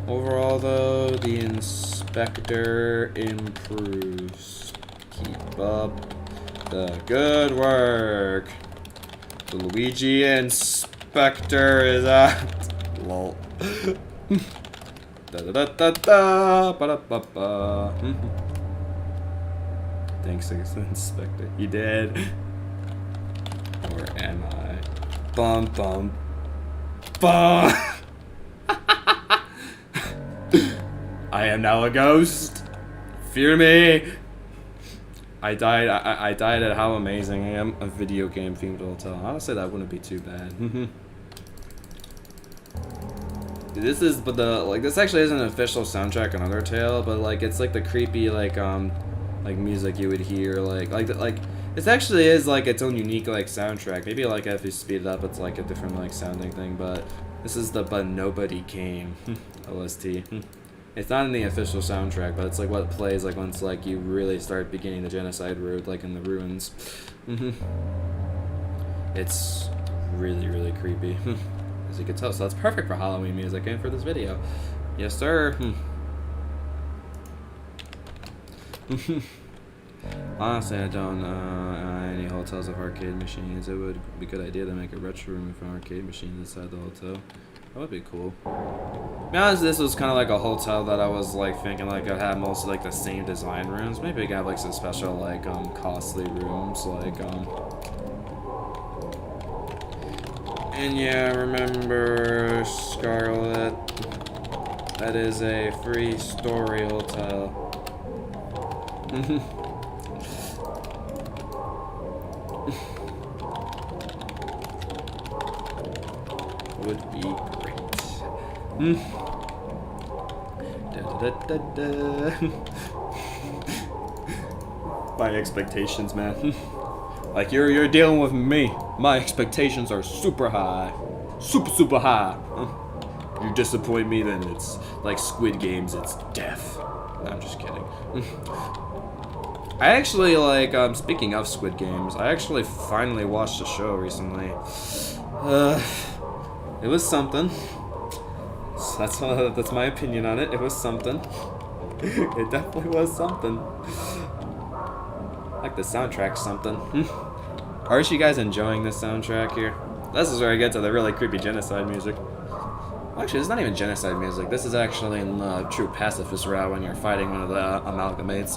Overall, though, the inspector improves. Keep up the good work. The Luigi inspector is at. Lol. Da da da da da ba da ba ba. Thanks, inspector. You did. Or am I? Bum bum bum. I am now a ghost. Fear me. I died at How Amazing I Am, a video game themed hotel. Honestly, that wouldn't be too bad. This actually isn't an official soundtrack on Undertale, but like it's like the creepy like music you would hear it actually is like its own unique like soundtrack. Maybe like if you speed it up, it's like a different like sounding thing. But this is the But Nobody Came OST. It's not in the official soundtrack, but it's like what plays like once like you really start beginning the genocide road, like in the ruins. It's really, really creepy, as you can tell. So that's perfect for Halloween music and for this video. Yes, sir. Honestly, I don't any hotels have arcade machines. It would be a good idea to make a retro room with arcade machines inside the hotel. That would be cool. To be honest, this was kind of like a hotel that I was like thinking like I'd have mostly like the same design rooms. Maybe I could have like some special like costly rooms like And yeah, remember Scarlet. That is a 3-story hotel. Would be great. My expectations, man. Like you're dealing with me. My expectations are super high, super high. You disappoint me, then it's like Squid Games. It's death. No, I'm just kidding. I actually like. Speaking of Squid Games, I actually finally watched the show recently. It was something. So that's my opinion on it. It was something. It definitely was something. Like the soundtrack, something. Aren't you guys enjoying this soundtrack here? This is where I get to the really creepy genocide music. Actually, it's not even genocide music. This is actually in the true pacifist route when you're fighting one of the amalgamates.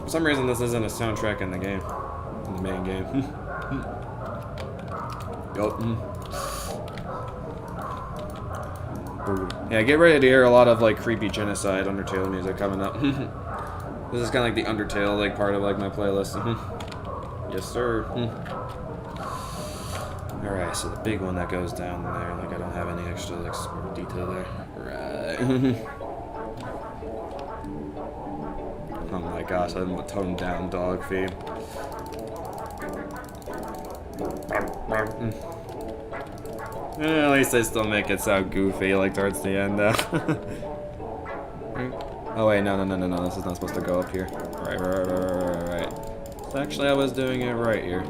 For some reason, this isn't a soundtrack in the game. In the main game. Yup. Yeah, get ready to hear a lot of like creepy genocide Undertale music coming up. This is kind of like the Undertale like part of like my playlist. Yes, sir. Alright, so the big one that goes down there, like I don't have any extra like detail there. Right. Oh my gosh, I'm a toned down dog theme. At least they still make it sound goofy like towards the end though. Oh wait, no, this is not supposed to go up here. Right. So actually I was doing it right here.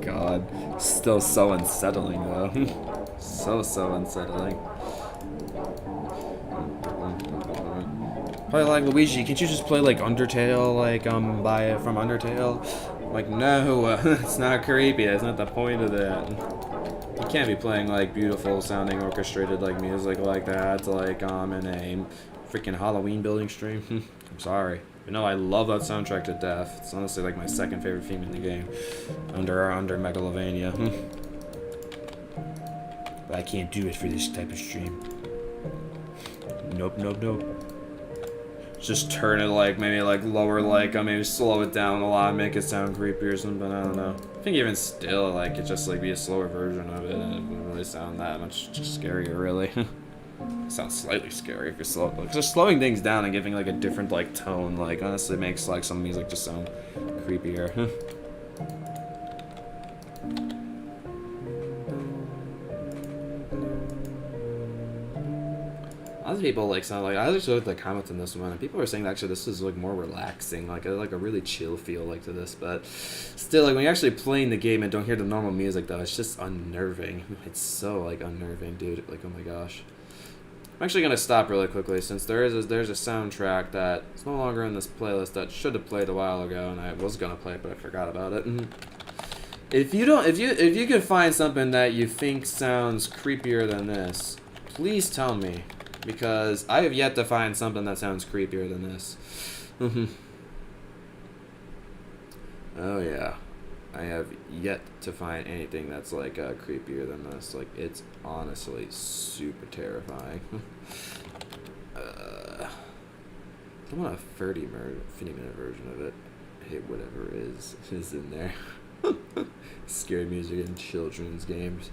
God, still so unsettling though. so unsettling. Probably like, Luigi, can't you just play like Undertale, like buy it from Undertale? Like, no, it's not creepy, that's not the point of that. You can't be playing like beautiful sounding orchestrated like music like that like in a freaking Halloween building stream. I'm sorry. You know, I love that soundtrack to death. It's honestly like my second favorite theme in the game. Under Megalovania. But I can't do it for this type of stream. Nope. Just turn it like maybe like lower like maybe slow it down a lot, make it sound creepy or something. I don't know. I think even still like it just like be a slower version of it and it wouldn't really sound that much just scarier really. It sounds slightly scary if you're slow. Like, just slowing things down and giving like a different like tone like honestly makes like some music just sound creepier. Other people like sound like I actually looked at the comments on this one and people were saying that actually this is like more relaxing, like a really chill feel like to this, but still like when you're actually playing the game and don't hear the normal music though, it's just unnerving. It's so like unnerving, dude. Like oh my gosh. I'm actually gonna stop really quickly since there's a soundtrack that is no longer in this playlist that should have played a while ago and I was gonna play it but I forgot about it. If you can find something that you think sounds creepier than this, please tell me. Because I have yet to find something that sounds creepier than this. Oh yeah, I have yet to find anything that's like creepier than this. Like it's honestly super terrifying. I want a 50-minute version of it. Hey, whatever is in there. Scary music in children's games.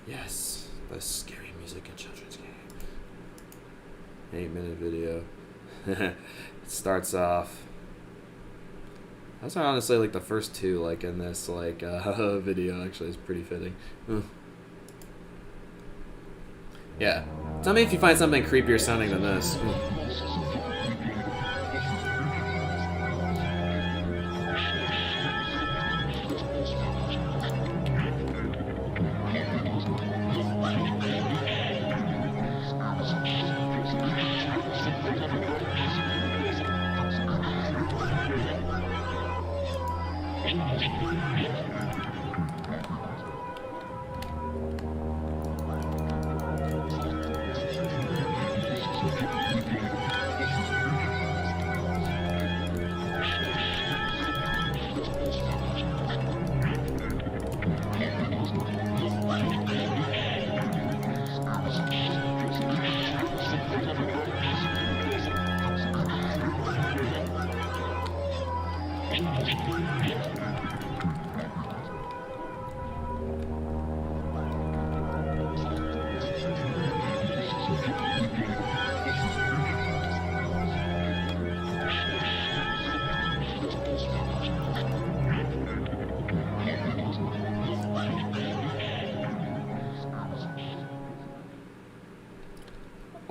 Yes, the scary music in children's games. 8-minute video. It starts off. Those are honestly like the first two like in this like video actually is pretty fitting. Yeah. Tell me if you find something creepier sounding than this.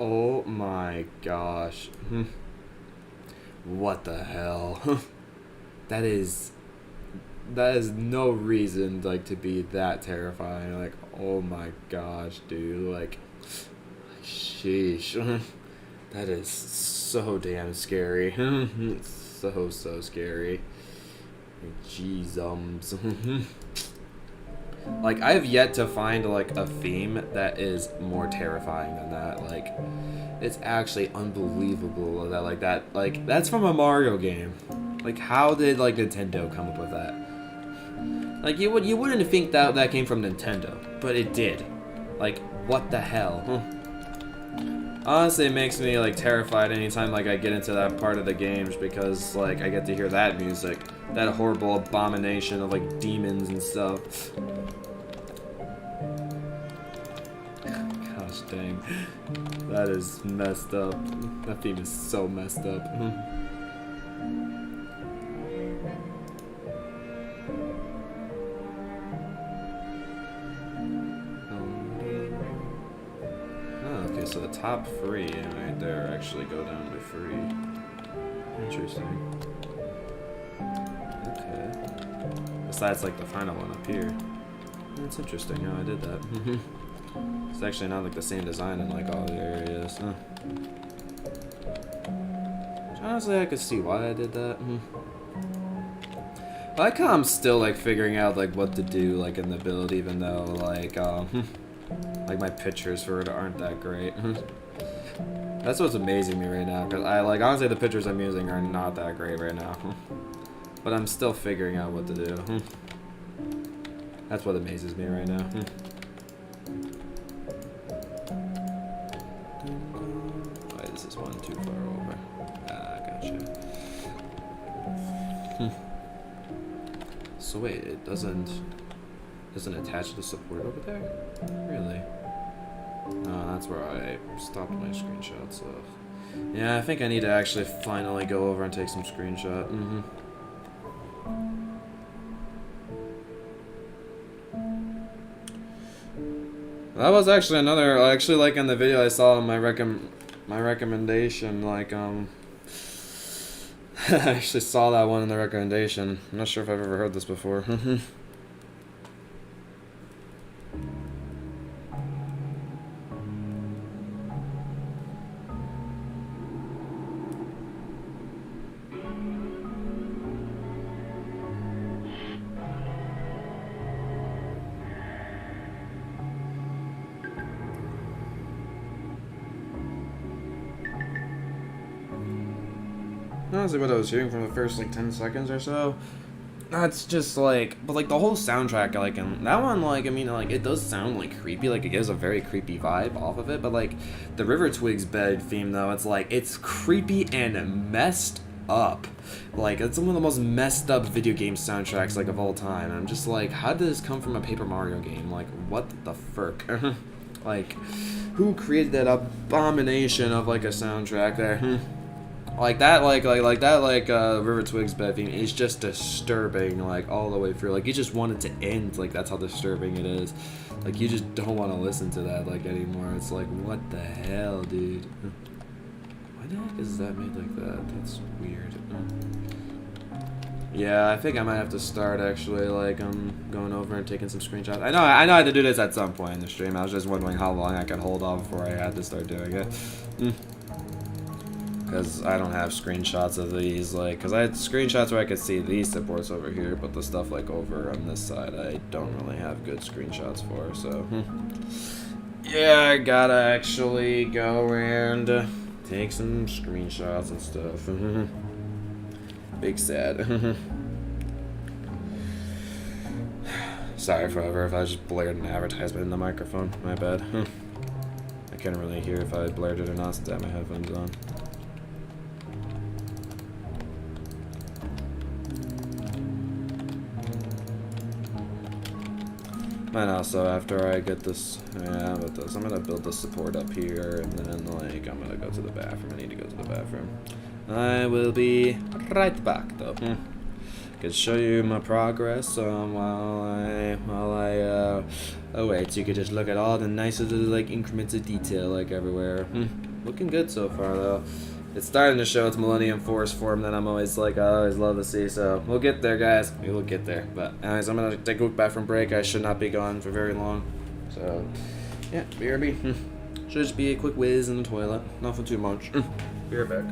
Oh my gosh. What the hell? That is no reason like to be that terrifying. Like, oh my gosh, dude. Like sheesh. That is so damn scary. So scary. Jeezums. Like, I have yet to find, like, a theme that is more terrifying than that. Like, it's actually unbelievable that, like, that's from a Mario game. Like, how did, like, Nintendo come up with that? Like, you wouldn't think that came from Nintendo, but it did. Like, what the hell? Honestly, it makes me, like, terrified anytime, like, I get into that part of the games because, like, I get to hear that music. That horrible abomination of, like, demons and stuff. Gosh dang. That is messed up. That theme is so messed up. So the top 3 right there actually go down to 3. Interesting. Okay. Besides like the final one up here. That's interesting how I did that. It's actually not like the same design in like all the areas. Huh. Honestly, I could see why I did that. I like how I'm still like figuring out like what to do like in the build, even though like like my pictures for it aren't that great. That's what's amazing me right now, because I like honestly the pictures I'm using are not that great right now. But I'm still figuring out what to do. That's what amazes me right now. Why is this one too far over? Ah, gotcha. So wait, it doesn't attach to the support over there? Really? That's where I stopped my screenshot, so... Yeah, I think I need to actually finally go over and take some screenshot. That was actually another... Actually, like in the video I saw in my recommendation, like, I actually saw that one in the recommendation. I'm not sure if I've ever heard this before. Honestly, what I was hearing from the first like 10 seconds or so that's just like, but like the whole soundtrack, like, and that one, like, I mean, like, it does sound like creepy, like it gives a very creepy vibe off of it, but like the River Twigs bed theme though, it's like, it's creepy and messed up. Like, it's one of the most messed up video game soundtracks, like, of all time. And I'm just like, how did this come from a Paper Mario game? Like, what the frick? Like, who created that abomination of like a soundtrack there? Like that, like River Twigs bed theme is just disturbing, like all the way through. Like you just want it to end. Like that's how disturbing it is. Like you just don't want to listen to that like anymore. It's like, what the hell, dude? Why the heck is that made like that? That's weird. Yeah, I think I might have to start actually, like, going over and taking some screenshots. I know I had to do this at some point in the stream. I was just wondering how long I could hold off before I had to start doing it. Because I don't have screenshots of these, like, because I had screenshots where I could see these supports over here, but the stuff, like, over on this side, I don't really have good screenshots for, so. Yeah, I gotta actually go and take some screenshots and stuff. Big sad. Sorry forever if I just blared an advertisement in the microphone. My bad. I couldn't really hear if I blared it or not since I had my headphones on. And also after I get this, with this, I'm gonna build the support up here, and then like I'm gonna go to the bathroom. I need to go to the bathroom. I will be right back though. Could show you my progress while I wait. So you could just look at all the nice little like increments of detail like everywhere. Looking good so far though. It's starting to show its Millennium Force form that I'm always like, I always love to see. So we'll get there, guys. We will get there. But anyways, I'm gonna take a quick bathroom break. I should not be gone for very long. So yeah, BRB. Should just be a quick whiz in the toilet. Nothing too much. Be right back.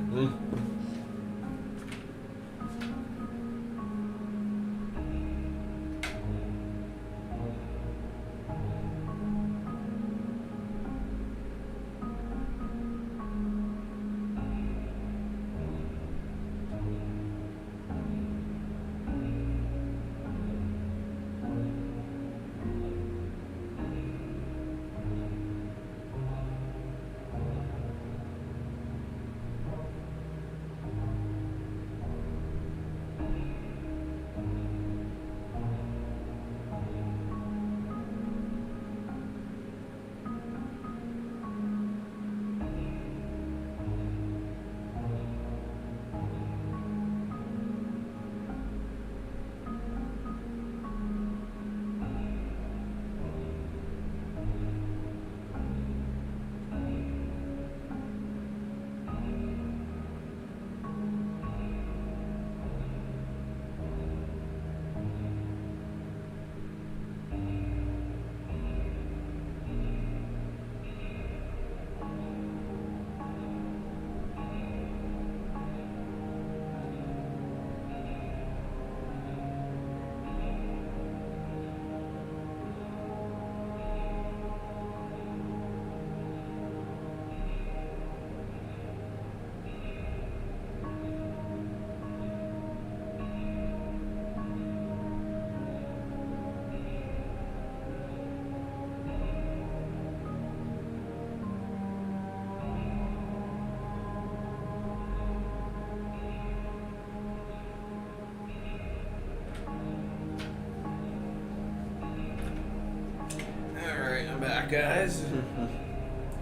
Guys,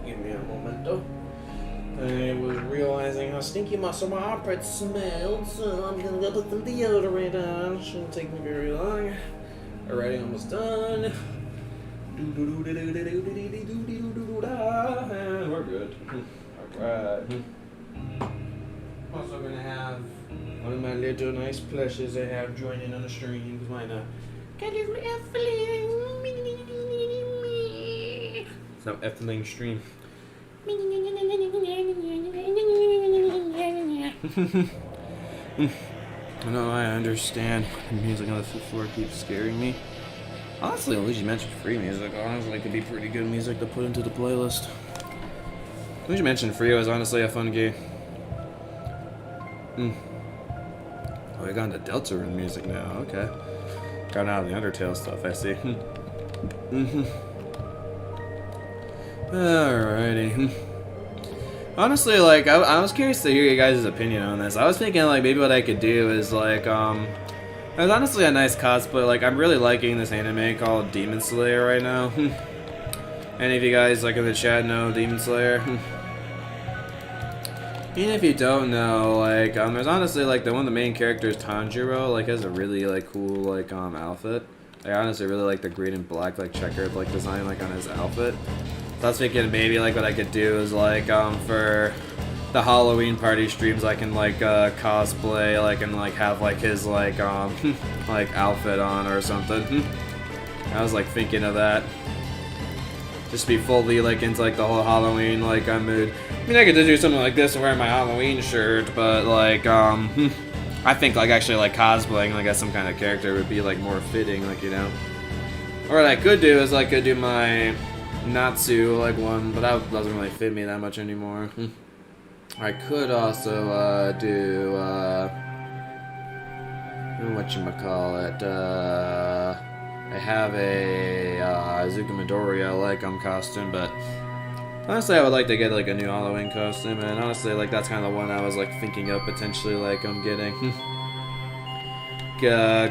give me a momento. I was realizing how stinky my armpit smelled, so I'm gonna go put some deodorant on. Shouldn't take me very long. Alrighty, almost done. And we're good. Alright. Also gonna have one of my little nice plushes I have joining on the stream, because why not? It's now Effling stream. I know, I understand. The music on the fifth floor keeps scaring me. Honestly, at least you mentioned free music. Honestly, it could be pretty good music to put into the playlist. At least you mentioned free was honestly a fun game. Oh, we got into Deltarune music now. Okay. Got out of the Undertale stuff, I see. Alrighty. Honestly, like, I was curious to hear you guys' opinion on this. I was thinking, like, maybe what I could do is, like, it's honestly a nice cosplay. Like, I'm really liking this anime called Demon Slayer right now. Any of you guys, like, in the chat know Demon Slayer? Even if you don't know, like, there's honestly, like, one of the main characters, Tanjiro, like, has a really, like, cool, like, outfit. I honestly really like the green and black, like, checkered, like, design, like, on his outfit. So I was thinking maybe, like, what I could do is, like, for the Halloween party streams, I can, like, cosplay, like, and, like, have, like, his, like, like, outfit on or something. I was, like, thinking of that. Just be fully, like, into, like, the whole Halloween, like, mood. I mean, I could just do something like this and wear my Halloween shirt, but, like, I think, like, actually, like, cosplaying, like, as some kind of character would be, like, more fitting, like, you know. Or what I could do is, like, I could do my Natsu, like, one, but that doesn't really fit me that much anymore. I could also, do, whatchamacallit, I have a, Azuka Midoriya, like, costume, but honestly, I would like to get, like, a new Halloween costume, and honestly, like, that's kind of the one I was, like, thinking of potentially, like, getting.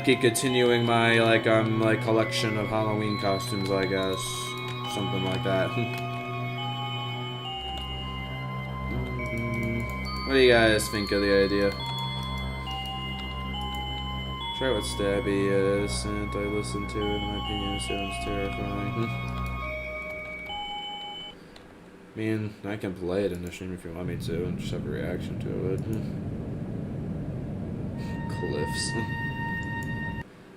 Keep continuing my, like, collection of Halloween costumes, I guess. Something like that. What do you guys think of the idea? Try what Stabby sent. I listened to it. In my opinion, it sounds terrifying. I mean, I can play it in the stream if you want me to, and just have a reaction to it. Cliffs.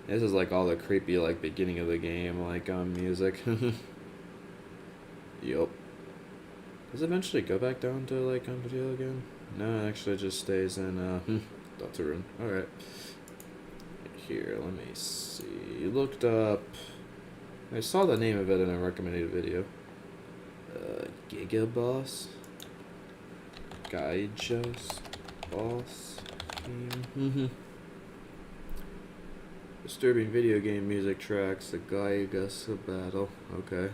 This is like all the creepy, like, beginning of the game, like, music. Yup. Does it eventually go back down to, like, video again? No, it actually just stays in, Deltarune. Alright. Here, let me see. Looked up... I saw the name of it in a recommended video. Giga Boss? Gaijos Boss? Disturbing video game music tracks, the Gaigas battle. Okay,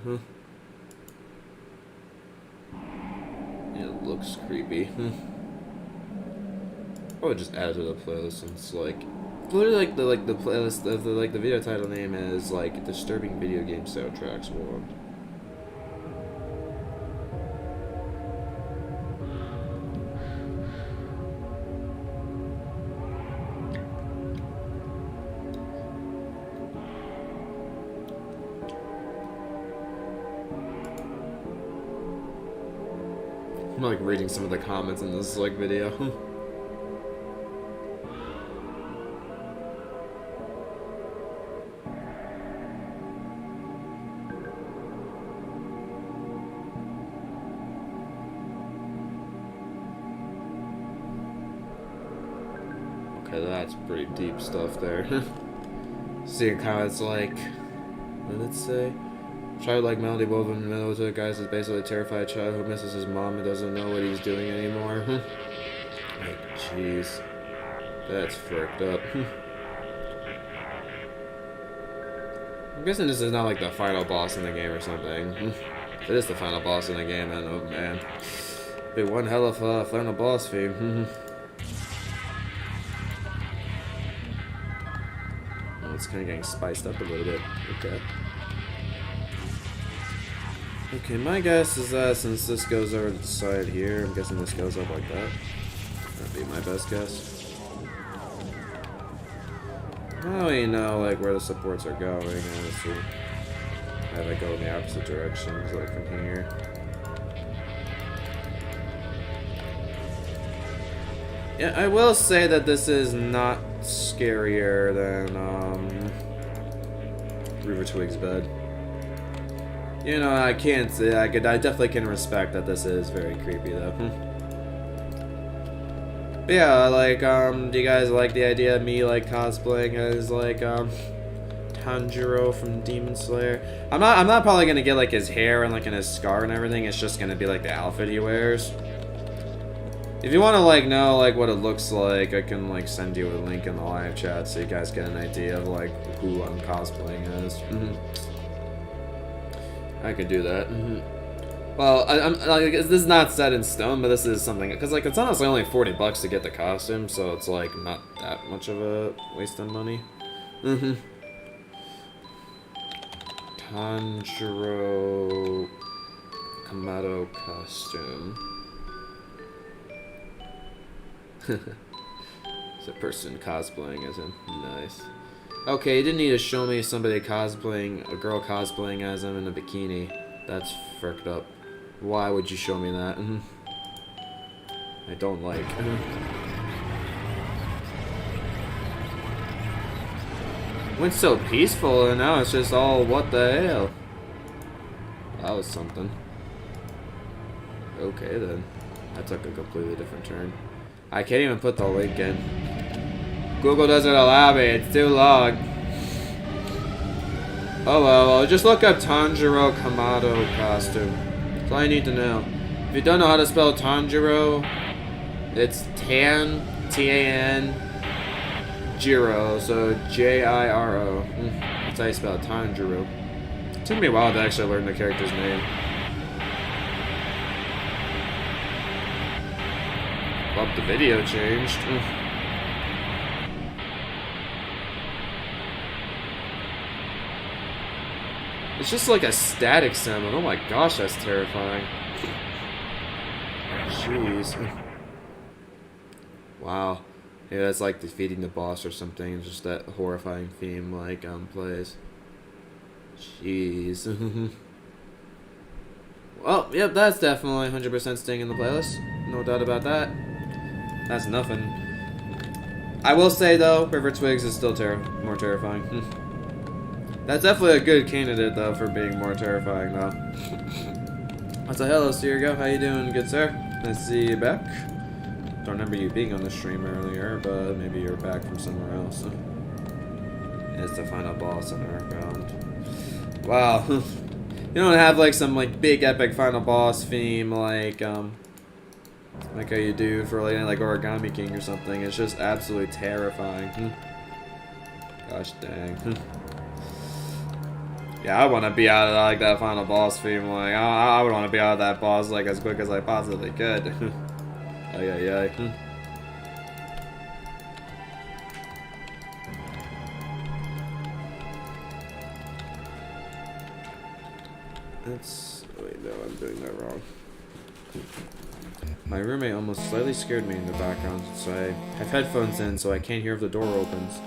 It looks creepy. I would just add it to the playlist since, like, literally, like the playlist of the video title name is like Disturbing Video Game Soundtracks 1. I'm like reading some of the comments in this like video. Okay, that's pretty deep stuff there. Seeing comments like, what did it say? Child like melody woven in the middle to the guys is basically a terrified child who misses his mom and doesn't know what he's doing anymore. Like, jeez. That's fricked up. I'm guessing this is not like the final boss in the game or something. If it is the final boss in the game, then oh man. Be one hell of a final boss theme. Oh, it's kind of getting spiced up a little bit. Okay. Okay, my guess is that since this goes over to the side here, I'm guessing this goes up like that. That'd be my best guess. I don't really know, like, where the supports are going, honestly. I have, like, go in the opposite directions, like, from here. Yeah, I will say that this is not scarier than, River Twig's bed. You know, I can't say, I definitely can respect that this is very creepy, though. But yeah, like, do you guys like the idea of me, like, cosplaying as, like, Tanjiro from Demon Slayer? I'm not probably gonna get, like, his hair and, like, and his scar and everything, it's just gonna be, like, the outfit he wears. If you want to like know like what it looks like, I can like send you a link in the live chat so you guys get an idea of like who I'm cosplaying as. I could do that. Well, I'm like, this is not set in stone, but this is something because like it's honestly only $40 to get the costume, so it's like not that much of a waste of money. Tanjiro Kamado costume. It's a person cosplaying as him. Nice. Okay, you didn't need to show me somebody cosplaying, a girl cosplaying as him in a bikini. That's fricked up. Why would you show me that? I don't like. Went so peaceful and now it's just all what the hell. That was something. Okay then. That took a completely different turn. I can't even put the link in. Google doesn't allow me, it's too long. Oh well, just look up Tanjiro Kamado costume. That's all I need to know. If you don't know how to spell Tanjiro, it's Tan, T-A-N, Jiro, so J-I-R-O. That's how you spell Tanjiro. It took me a while to actually learn the character's name. Well, the video changed. It's just like a static sound. Oh my gosh, that's terrifying. Jeez. Wow. Yeah, that's like defeating the boss or something. Just that horrifying theme like plays. Jeez. Well, yep, that's definitely 100% staying in the playlist. No doubt about that. That's nothing. I will say though, River Twigs is still more terrifying. That's definitely a good candidate though for being more terrifying though. What's the hello, Sirigo? How you doing, good sir? Nice to see you back. Don't remember you being on the stream earlier, but maybe you're back from somewhere else. It's the final boss in Earthbound. Wow. You don't have like some like big epic final boss theme like how you do for like Origami King or something. It's just absolutely terrifying. Gosh dang. Yeah, I want to be out of like that final boss theme. Like I would want to be out of that boss like as quick as I possibly could. Ay ay ay. That's... wait, no, I'm doing that wrong. My roommate almost slightly scared me in the background, so I have headphones in so I can't hear if the door opens.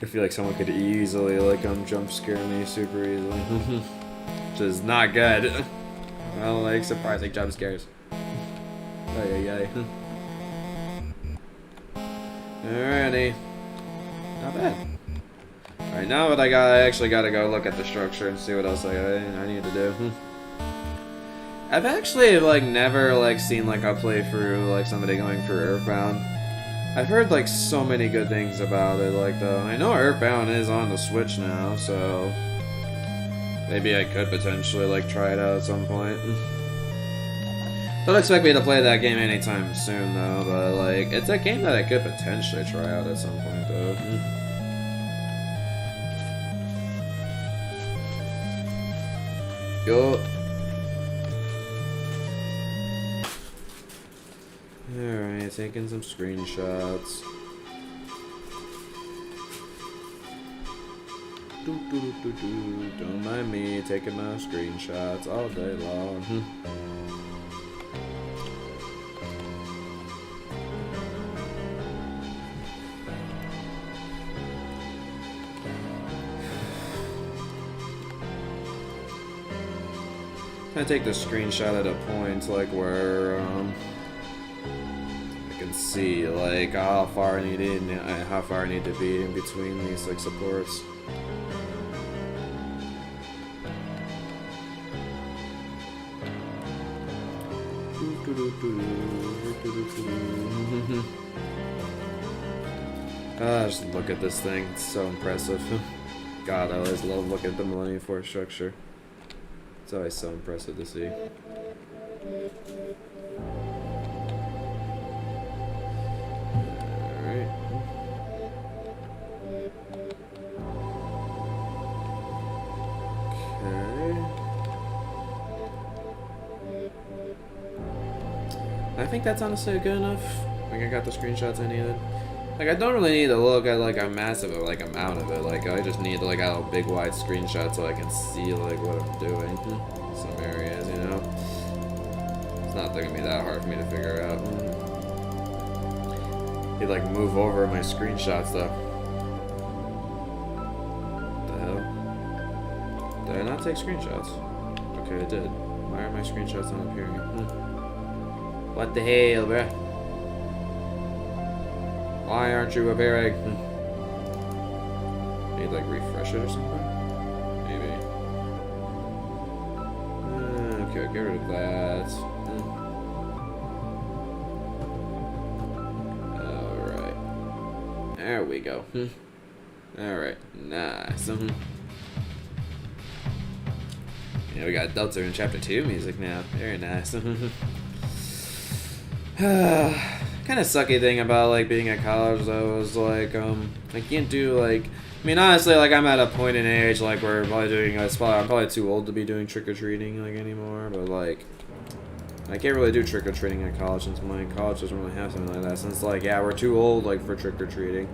I feel like someone could easily, like, jump scare me super easily. Which is not good. Well, like, surprising jump scares. Ay ay ay. Alrighty. Not bad. Alright, now what I actually gotta go look at the structure and see what else I need to do. I've actually, like, never, like, seen, like, a playthrough, like, somebody going through Earthbound. I've heard, like, so many good things about it, like, though. I know Earthbound is on the Switch now, so... maybe I could potentially, like, try it out at some point. Don't expect me to play that game anytime soon, though, but, like, it's a game that I could potentially try out at some point, though. Yo. Alright, taking some screenshots. Don't mind me taking my screenshots all day long. I take the screenshot at a point like where I can see like how far I need to be in between these like supports. Just look at this thing, it's so impressive. God, I always love looking at the Millennium Force structure. It's always so impressive to see. Alright. Okay. I think that's honestly good enough. Like, I got the screenshots I needed. Like, I don't really need to look at like a massive like amount of it. Like, I just need like a big wide screenshot so I can see like what I'm doing. Some areas, you know. It's not gonna be that hard for me to figure out. He'd like move over my screenshots though. What the hell? Did I not take screenshots? Okay, I did. Why are my screenshots not appearing? What the hell, bruh? Why aren't you appearing? Need like refresh it or something? Maybe. Okay, get rid of that. Alright. There we go. Alright, nice. Yeah, we got Delta in Chapter 2 music now. Very nice. Kind of sucky thing about like being at college though is like I can't do like, I mean honestly like I'm at a point in age like where I'm probably too old to be doing trick-or-treating like anymore, but like I can't really do trick-or-treating at college since my college doesn't really have something like that, since like yeah we're too old like for trick-or-treating.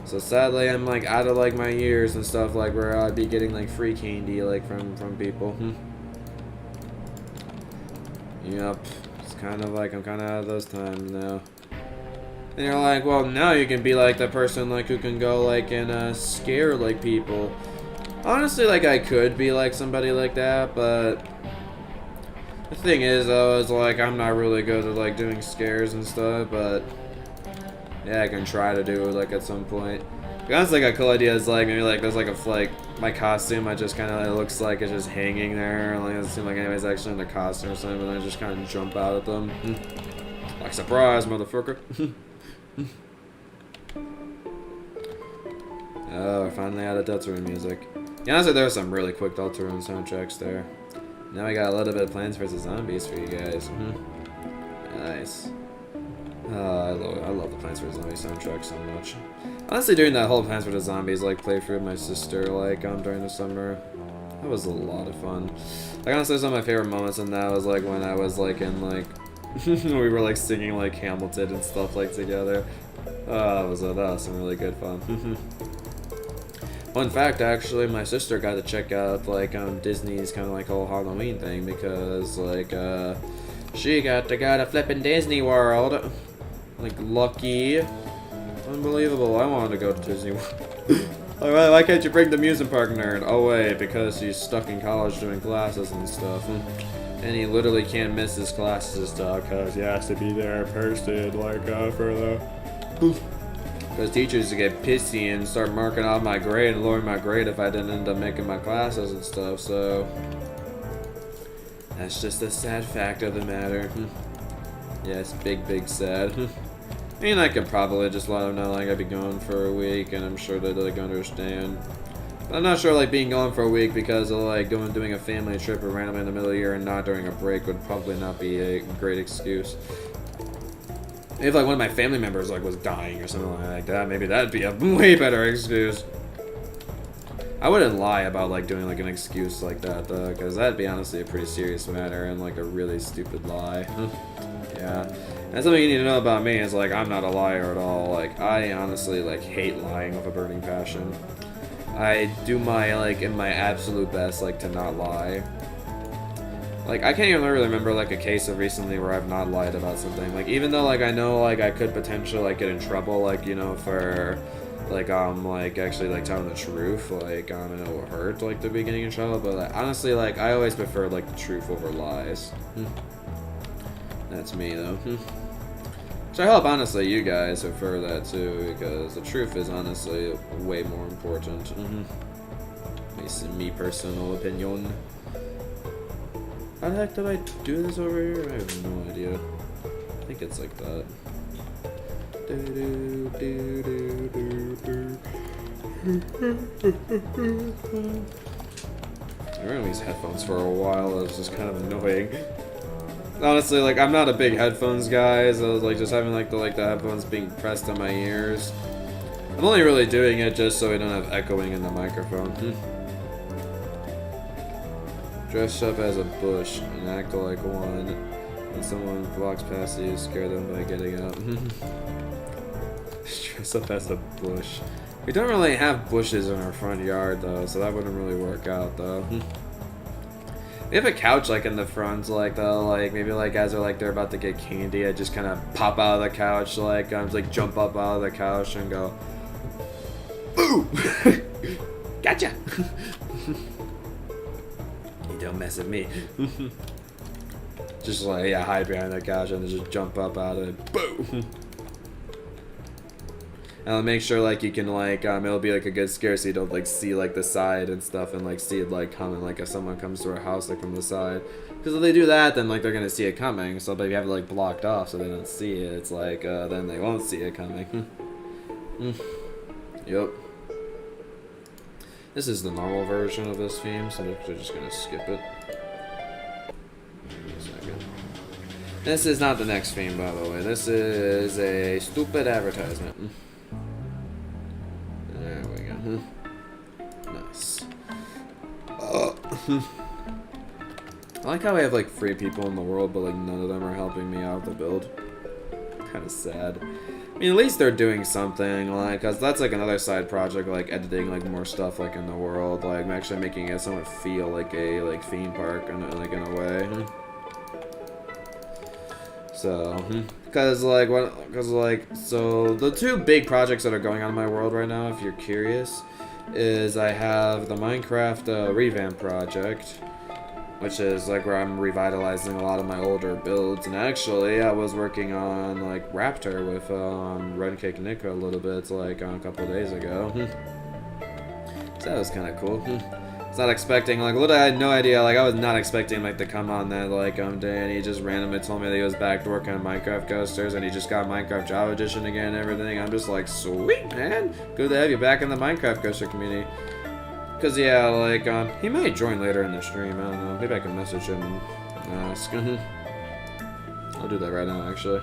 So sadly I'm like out of like my years and stuff like where I'd be getting like free candy like from people. Yep. Kind of like I'm kind of out of those times now. And you're like, well, now you can be like the person like who can go like and scare like people. Honestly, like I could be like somebody like that, but the thing is though is like I'm not really good at like doing scares and stuff. But yeah, I can try to do it like at some point. Honestly, like a cool idea is like maybe like there's like a my costume. I just kind of it looks like it's just hanging there. Like it doesn't seem like anybody's actually in the costume or something. But I just kind of jump out at them, like surprise, motherfucker. Oh, we're finally out of Deltarune music. Yeah, honestly, there were some really quick Deltarune soundtracks there. Now we got a little bit of Plants vs Zombies for you guys. Nice. I love the Plants vs Zombies soundtrack so much. Honestly, doing that whole Plants vs Zombies like playthrough with my sister like during the summer, that was a lot of fun. Like honestly, some of my favorite moments in that was like when I was like in like we were like singing like Hamilton and stuff like together. That was some really good fun. Fun fact, actually, my sister got to check out like Disney's kind of like whole Halloween thing because like she got to go to flippin' Disney World. Like lucky. Unbelievable. I wanted to go to Disney World. Alright, why can't you bring the amusement park nerd? Oh wait, because he's stuck in college doing classes and stuff. And he literally can't miss his classes and stuff because he has to be there in person, like, for the... Because teachers get pissy and start marking off my grade and lowering my grade if I didn't end up making my classes and stuff, so... That's just a sad fact of the matter. Yes, big sad. I mean, I could probably just let them know, like, I'd be gone for a week, and I'm sure they'd, like, understand. But I'm not sure, like, being gone for a week because of, like, doing a family trip randomly in the middle of the year and not during a break would probably not be a great excuse. If, like, one of my family members, like, was dying or something like that, maybe that'd be a way better excuse. I wouldn't lie about, like, doing, like, an excuse like that, though, because that'd be, honestly, a pretty serious matter and, like, a really stupid lie. Yeah. And something you need to know about me is, like, I'm not a liar at all. Like, I honestly, like, hate lying with a burning passion. I do my, like, in my absolute best, like, to not lie. Like, I can't even really remember, like, a case of recently where I've not lied about something. Like, even though, like, I know, like, I could potentially, like, get in trouble, like, you know, for, like, actually, like, telling the truth, like, and it will hurt, like, to be getting in trouble. But, like, honestly, like, I always prefer, like, the truth over lies. That's me, though. So I hope, honestly, you guys prefer that, too, because the truth is, honestly, way more important. It's me personal opinion. How the heck did I do this over here? I have no idea. I think it's like that. wearing these headphones for a while is just kind of annoying. Honestly, like, I'm not a big headphones guy, so like just having like the headphones being pressed on my ears. I'm only really doing it just so I don't have echoing in the microphone. Dress up as a bush and act like one. When someone walks past you, scare them by getting up. Dress up as a bush. We don't really have bushes in our front yard though, so that wouldn't really work out though. We have a couch like in the front, like though, like maybe like guys are like they're about to get candy. I just kind of pop out of the couch, like like jump up out of the couch and go, boo! Gotcha. You don't mess with me. Just like hide behind the couch and just jump up out of it, boo! And I'll make sure like you can like it'll be like a good scare so you don't like see like the side and stuff and like see it like coming, like if someone comes to our house like from the side, because if they do that then like they're gonna see it coming, so but if you have it like blocked off so they don't see it, it's like then they won't see it coming. Yep. This is the normal version of this theme, so I'm actually just gonna skip it. This is not the next theme, by the way. This is a stupid advertisement. There we go. Nice. I like how I have like 3 people in the world, but like none of them are helping me out with the build. Kind of sad. I mean, at least they're doing something, like, cause that's like another side project, like editing like more stuff like in the world, like actually making it somewhat feel like a like theme park, in a way. So, so the 2 big projects that are going on in my world right now, if you're curious, is I have the Minecraft revamp project, which is like where I'm revitalizing a lot of my older builds, and actually I was working on like Raptor with Red Cake Nico a little bit like a couple of days ago. So that was kind of cool. I was not expecting, like, I had no idea, like, I was not expecting, like, to come on that, like, day, and he just randomly told me that he was back to working on Minecraft Coasters, and he just got Minecraft Java Edition again and everything. I'm just like, sweet, man! Good to have you back in the Minecraft Coaster community. Because, yeah, like, he might join later in the stream, I don't know. Maybe I can message him and ask. I'll do that right now, actually.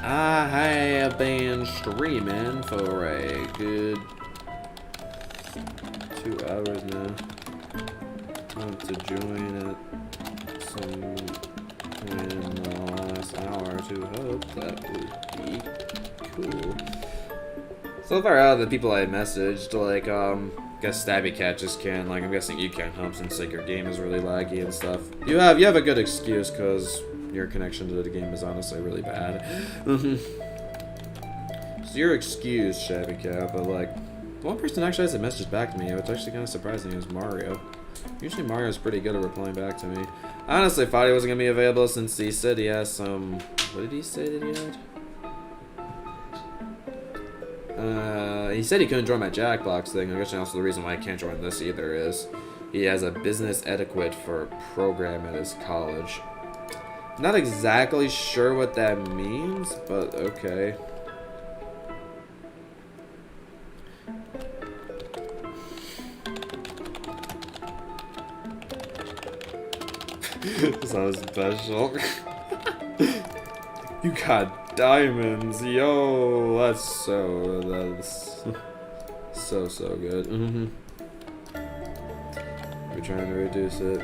I have been streaming for a good 2 hours now. I want to join at some point in the last hour to hope that would be cool. So far out of the people I messaged, like, I guess Stabby Cat just can't, like, I'm guessing you can't help since, like, your game is really laggy and stuff. You have a good excuse, because your connection to the game is honestly really bad. So your excuse, Stabby Cat, but, like, one person actually has a message back to me, which actually kind of surprising, is Mario. Usually Mario's pretty good at replying back to me. I honestly thought he wasn't going to be available since he said he has some... What did he say that he had? He said he couldn't join my Jackbox thing. I guess also the reason why I can't join this either is he has a business etiquette for a program at his college. Not exactly sure what that means, but okay. So special. You got diamonds, yo! That's so good. We're trying to reduce it.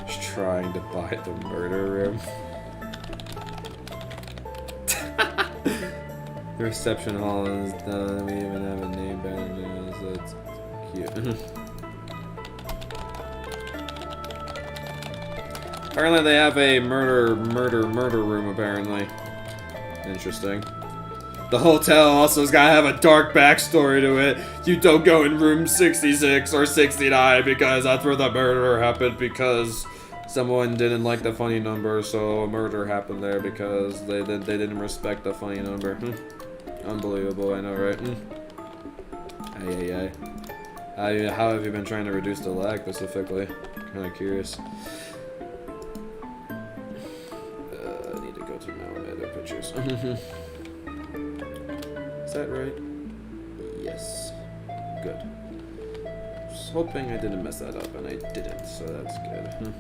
Just trying to buy the murder room. The reception hall is done. We even have a name banner, so that's cute. Apparently they have a murder room, apparently. Interesting. The hotel also's gotta have a dark backstory to it. You don't go in room 66 or 69 because that's where the murder happened because someone didn't like the funny number, so a murder happened there because they didn't respect the funny number. Unbelievable, I know, right? How have you been trying to reduce the lag specifically? Kinda curious. I need to go to my other pictures. Is that right? Yes. good. Just hoping I didn't mess that up, and I didn't, so that's good.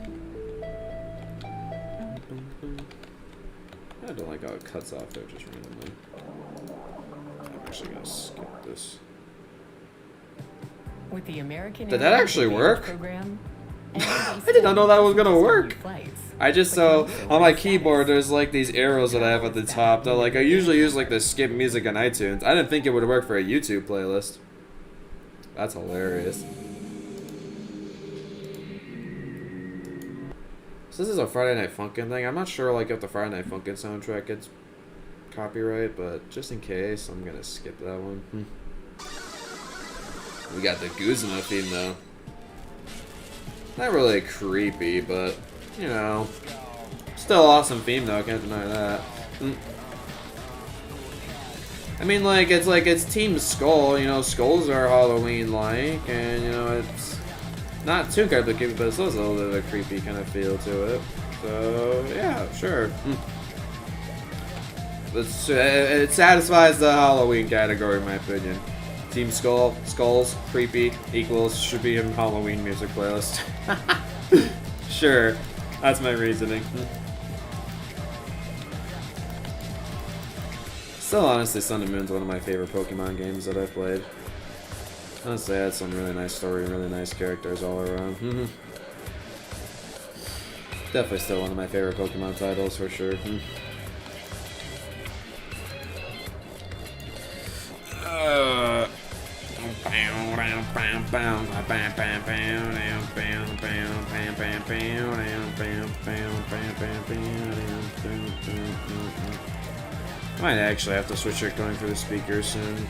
I don't like how it cuts off there just randomly. I'm actually gonna skip this. With the American Did that actually work? Program, I did not know that was gonna work. I just so on my keyboard there's like these arrows that I have at the top that like I usually use like the skip music on iTunes. I didn't think it would work for a YouTube playlist. That's hilarious. So this is a Friday Night Funkin' thing. I'm not sure like if the Friday Night Funkin' soundtrack gets copyright, but just in case, I'm gonna skip that one. We got the Guzma theme though. Not really creepy, but you know, still awesome theme though. Can't deny that. I mean, like it's Team Skull. You know, skulls are Halloween-like, and you know it's not too creepy, but it's also a little bit of a creepy kind of feel to it. So yeah, sure. It satisfies the Halloween category, in my opinion. Team Skull, skulls, creepy, equals, should be in Halloween music playlist. Sure, that's my reasoning. Still, honestly, Sun and Moon's one of my favorite Pokemon games that I've played. Honestly, it had some really nice story and really nice characters all around. Definitely still one of my favorite Pokemon titles, for sure. Might actually have to switch it going through the speakers soon.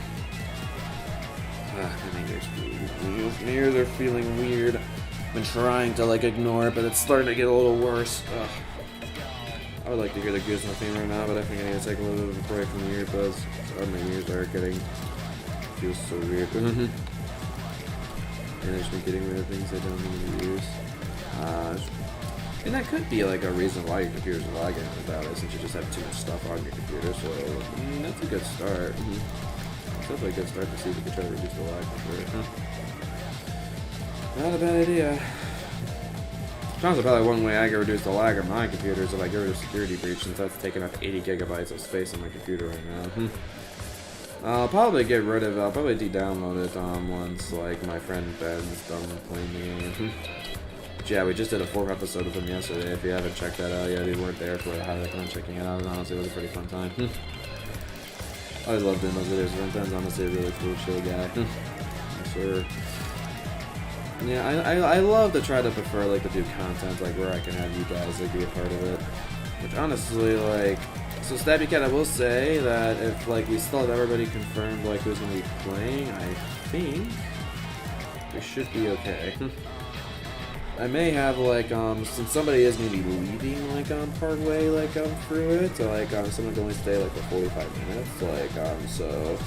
My ears are feeling weird. I've been trying to like ignore it, but it's starting to get a little worse. I would like to hear the Guzma theme right now, but I think I need to take a little bit of a break from the earbuds. My ears are getting feels so weird. And I just been getting rid of things I don't need to use. And that could be like a reason why your computer's lagging without it, since you just have too much stuff on your computer. So that's a good start. It's definitely a good start to see if we can try to reduce the lag for sure. Not a bad idea. Sounds probably one way I can reduce the lag on my computer is if I get rid of security breach, since that's taking up 80 gigabytes of space on my computer right now. I'll probably get rid of it. I'll probably de-download it once like my friend Ben's done playing the game. Yeah, we just did a 4th episode of him yesterday. If you haven't checked that out yet, you weren't there for it, I highly recommend checking it out. Honestly, it was a pretty fun time. I always loved doing those videos. Ben's honestly a really cool, chill guy. Sure. Yeah, I love to try to prefer like to do content like where I can have you guys like be a part of it. Which honestly, like, so Stabby Cat, I will say that if like we still have everybody confirmed like who's gonna be playing, I think we should be okay. I may have like since somebody is gonna be leaving like part way like through it, so like someone can only stay like for 45 minutes, like so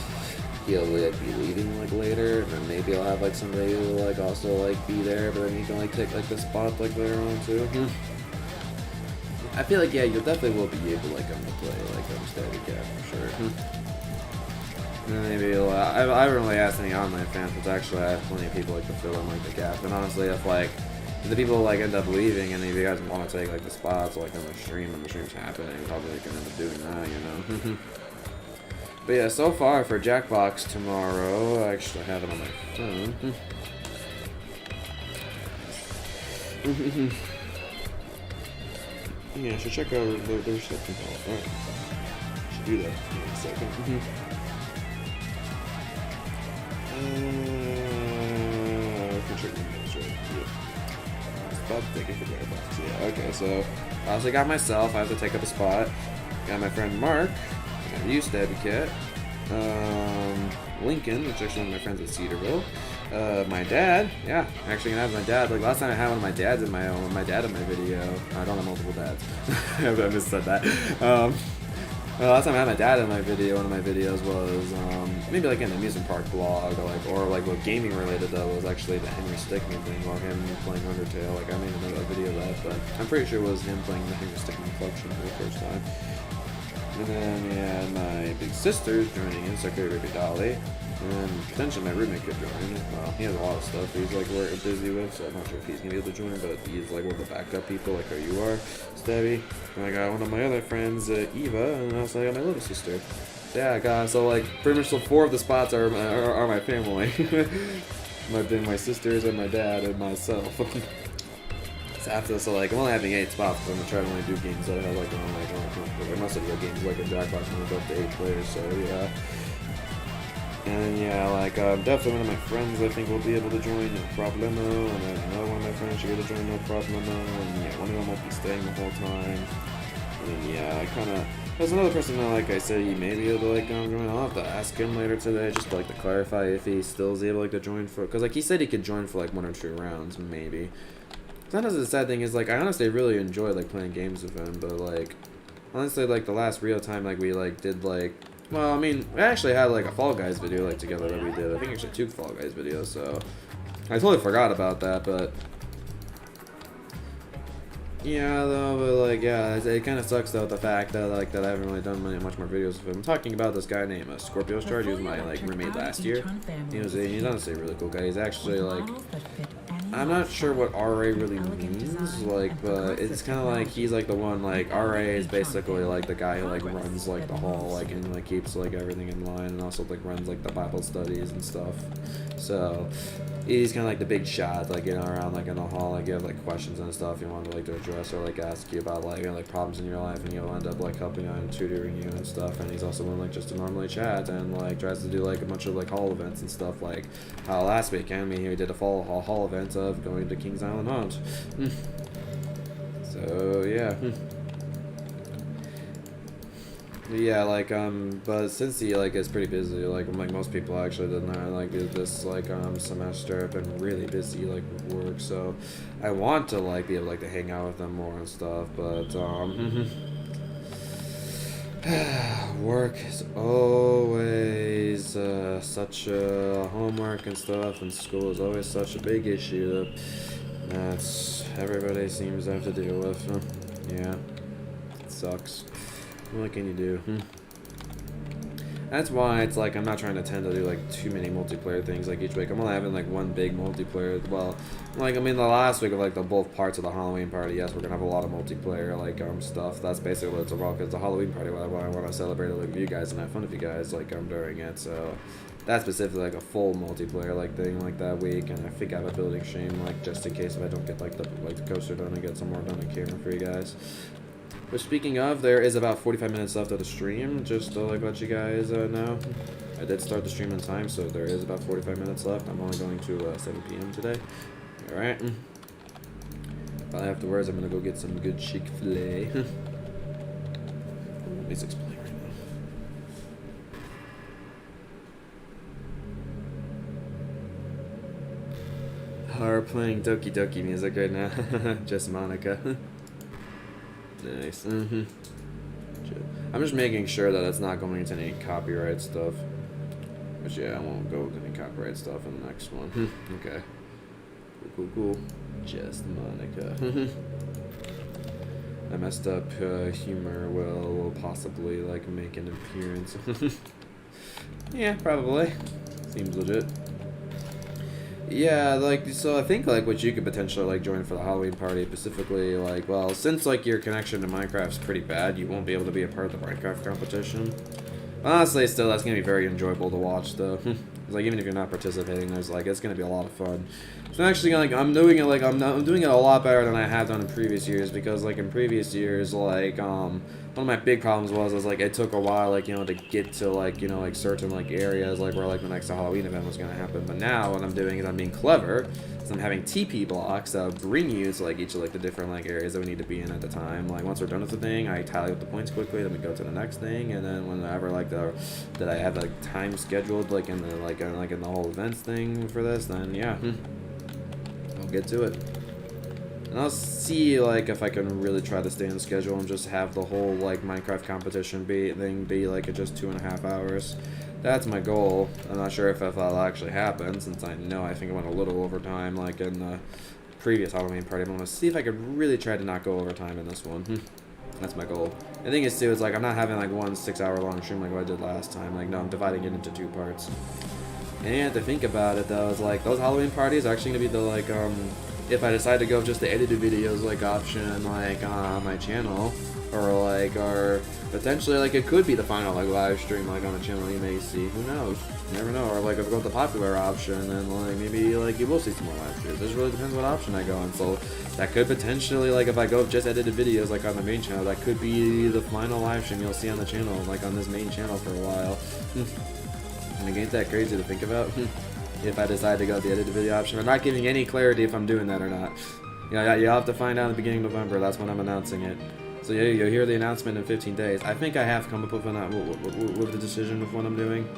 he'll like be leaving like later, and then maybe I'll have like somebody who will like also like be there, but then he can like take like the spot like later on too. I feel like, yeah, you'll definitely will be able like to play like Stabby Cat for sure. And then maybe I haven't really asked any online fans, but actually I have plenty of people like to fill in like the gap. And honestly, if like the people like end up leaving and if you guys want to take like the spots like on the stream and the stream's happening, probably can end up doing that, you know. But yeah, so far for Jackbox tomorrow, I actually have it on my phone. Yeah, I should check out their stuff involved. Alright. Should do that in a second. I can check my notes right. Yeah. Spot taking for Jackbox. Yeah, okay, so I also got myself, I have to take up a spot. Got my friend Mark. I got you, Stabby Cat. Lincoln, which is actually one of my friends at Cedarville. My dad, yeah, actually gonna have my dad. Like last time I had one of my dads in my video. I don't have multiple dads. I just said that. Last time I had my dad in my video, one of my videos was maybe like an amusement park vlog, or like what gaming related though was actually the Henry Stickmin thing, or him playing Undertale. Like I made another video of that, but I'm pretty sure it was him playing the Henry Stickmin collection for the first time. And then we had my big sisters joining in, so Baby Dolly. And potentially my roommate could join. Well, he has a lot of stuff he's like busy with, so I'm not sure if he's gonna be able to join, but he's like one of the backup people, like how you are, Stabby. And I got one of my other friends, Eva, and also I got my little sister. Yeah, guys, so like pretty much the 4 of the spots are my family. my sisters and my dad and myself. So like I'm only having 8 spots, but I'm gonna try to only do games that have like most of the games like a Jackbox and up to 8 players, so yeah. And yeah, like definitely one of my friends I think will be able to join, no problemo, and then another one of my friends should be able to join, no problemo, and yeah, one of them won't be staying the whole time. And yeah, I kinda there's another person that, like I said, he may be able to like join. I'll have to ask him later today just to, like to clarify if he still is able like to join for, because like he said he could join for like 1 or 2 rounds maybe. Sometimes the sad thing is like I honestly really enjoy like playing games with him, but like honestly like the last real time like we like did like, well, I mean, we actually had like a Fall Guys video like together that we did. I think actually 2 Fall Guys videos, so I totally forgot about that, but yeah, though, but like, yeah, it kind of sucks though the fact that like that I haven't really done much more videos with him. I'm talking about this guy named Scorpio's Charge. He was my like roommate last year. He's honestly a really cool guy. He's actually like, I'm not sure what RA really means, like, but it's kind of like he's like the one, like RA is basically like the guy who like runs like the hall, like, and like keeps like everything in line, and also like runs like the Bible studies and stuff. So he's kind of like the big shot, like, you know, around like in the hall, like you have like questions and stuff you want to like to address or like ask you about like, you know, like problems in your life, and he'll end up like helping out and tutoring you and stuff. And he's also one like just to normally chat and like tries to do like a bunch of like hall events and stuff, like last weekend we did a fall hall event of going to Kings Island Hunt. So yeah. Yeah, like but since he like is pretty busy, like most people actually did not like do this like semester, I've been really busy like with work, so I want to like be able like to hang out with them more and stuff, but work is always such a homework and stuff, and school is always such a big issue that everybody seems to have to deal with. Yeah, it sucks. What can you do? That's why it's like I'm not trying to tend to do like too many multiplayer things like each week. I'm only having like one big multiplayer. Well, like I mean the last week of like the both parts of the Halloween party, yes, we're gonna have a lot of multiplayer like stuff. That's basically what it's about, because the Halloween party, I want to celebrate it with you guys and have fun with you guys like during it. So that's specifically like a full multiplayer like thing like that week, and I think I have a building stream like just in case if I don't get like the coaster done and get some more done in camera for you guys. But speaking of, there is about 45 minutes left of the stream, just to like let you guys know. I did start the stream on time, so there is about 45 minutes left. I'm only going to 7 p.m. today. Alright. Probably afterwards, I'm going to go get some good Chick-fil-A. Music's playing right now. We're playing Doki Doki music right now. Just Monica. Nice. I'm just making sure that it's not going into any copyright stuff. But yeah, I won't go with any copyright stuff in the next one. Okay. Cool. Just Monica. I messed up humor will possibly like make an appearance. Yeah, probably. Seems legit. Yeah, like, so I think, like, what you could potentially, like, join for the Halloween party, specifically, like, well, since, like, your connection to Minecraft's pretty bad, you won't be able to be a part of the Minecraft competition. Honestly, still, that's gonna be very enjoyable to watch, though. Like, even if you're not participating, there's, like, it's gonna be a lot of fun. So actually, like, I'm doing it, like, I'm doing it a lot better than I have done in previous years, because, like, in previous years, like, one of my big problems was like, it took a while, like, you know, to get to, like, you know, like, certain, like, areas, like, where, like, the next Halloween event was gonna happen. But now, what I'm doing is I'm being clever, so I'm having TP blocks that bring you to, like, each of, like, the different, like, areas that we need to be in at the time. Like, once we're done with the thing, I tally up the points quickly, then we go to the next thing, and then whenever, like, that I have, like, time scheduled, like, in the, like, in the whole events thing for this, then, yeah, I'll get to it. And I'll see, like, if I can really try to stay on schedule and just have the whole, like, Minecraft competition be, like, at just 2.5 hours. That's my goal. I'm not sure if that'll actually happen, since I know I think I went a little overtime, like, in the previous Halloween party. I'm gonna see if I could really try to not go overtime in this one. That's my goal. The thing is, too, is, like, I'm not having, like, one 6-hour long stream like what I did last time. Like, no, I'm dividing it into 2 parts. And to think about it though, is like those Halloween parties are actually gonna be the like if I decide to go with just the edited videos like option like on my channel, or potentially like it could be the final like live stream like on the channel, you may see. Who knows? You never know. Or like if I go with the popular option, then like maybe like you will see some more live streams. This really depends what option I go on. So that could potentially, like if I go with just edited videos like on the main channel, that could be the final live stream you'll see on the channel, like on this main channel for a while. And ain't that crazy to think about? If I decide to go with the edited video option. I'm not giving any clarity if I'm doing that or not. Yeah, you'll have to find out in the beginning of November. That's when I'm announcing it. So yeah, you'll hear the announcement in 15 days. I think I have come up with the decision of what I'm doing.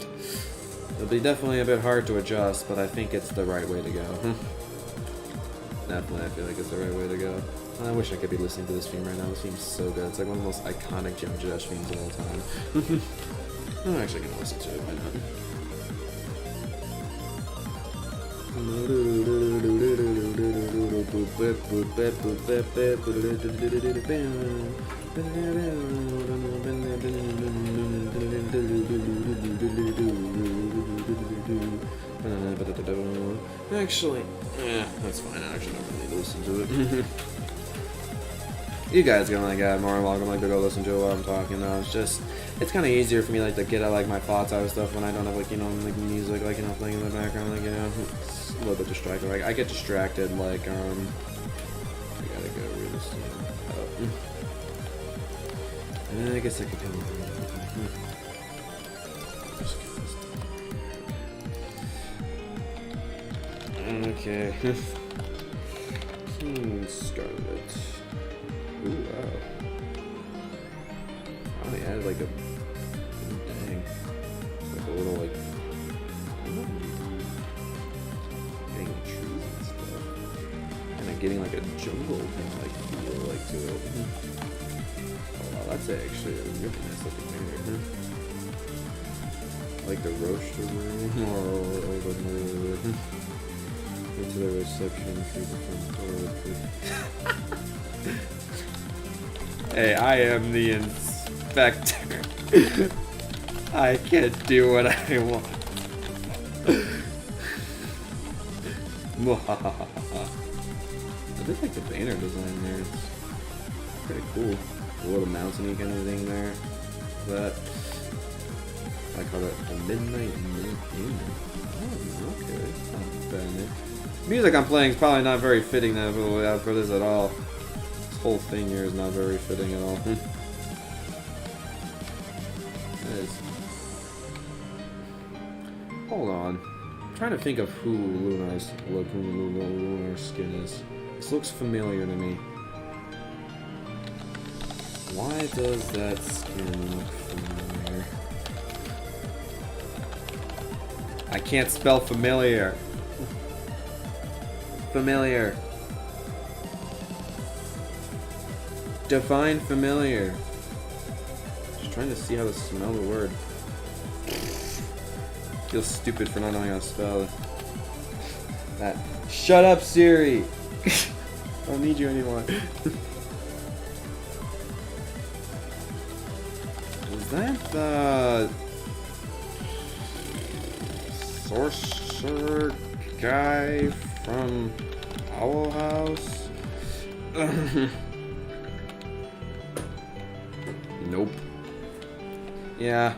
It'll be definitely a bit hard to adjust, but I think it's the right way to go. Definitely, I feel like it's the right way to go. I wish I could be listening to this theme right now. This theme's so good. It's like one of the most iconic Jim Josh themes of all time. I'm actually gonna listen to it. Why not? Actually, that's fine. I actually don't really need to listen to it. You guys gonna like more than welcome like to go listen to it while I'm talking though. It's kind of easier for me like to get out like my thoughts out of stuff when I don't have like like music like playing in the background, like it's a little bit distracting. Like I get distracted like I gotta go really soon. And I guess I could come okay. Scarlet. Ooh, wow. Oh, they added like a dang, like a little like getting trees and stuff, and I'm getting like a jungle kind of like feel like to it. Oh wow, that's actually a really nice looking banner. Like the roaster room or the into the reception through the front door. Hey, I am the inspector. I can do what I want. I did like the banner design there. It's pretty cool. A little mountainy kind of thing there. That I call it a midnight inn. Oh, okay. That's not bad. Music I'm playing is probably not very fitting for this at all. This whole thing here is not very fitting at all. Hold on. I'm trying to think of who Lunar's skin is. This looks familiar to me. Why does that skin look familiar? I can't spell familiar. Familiar. Define familiar. Just trying to see how to smell the word. Feel stupid for not knowing how to spell it. That. Shut up, Siri. I don't need you anymore. Is that the sorcerer guy from Owl House? Nope. Yeah,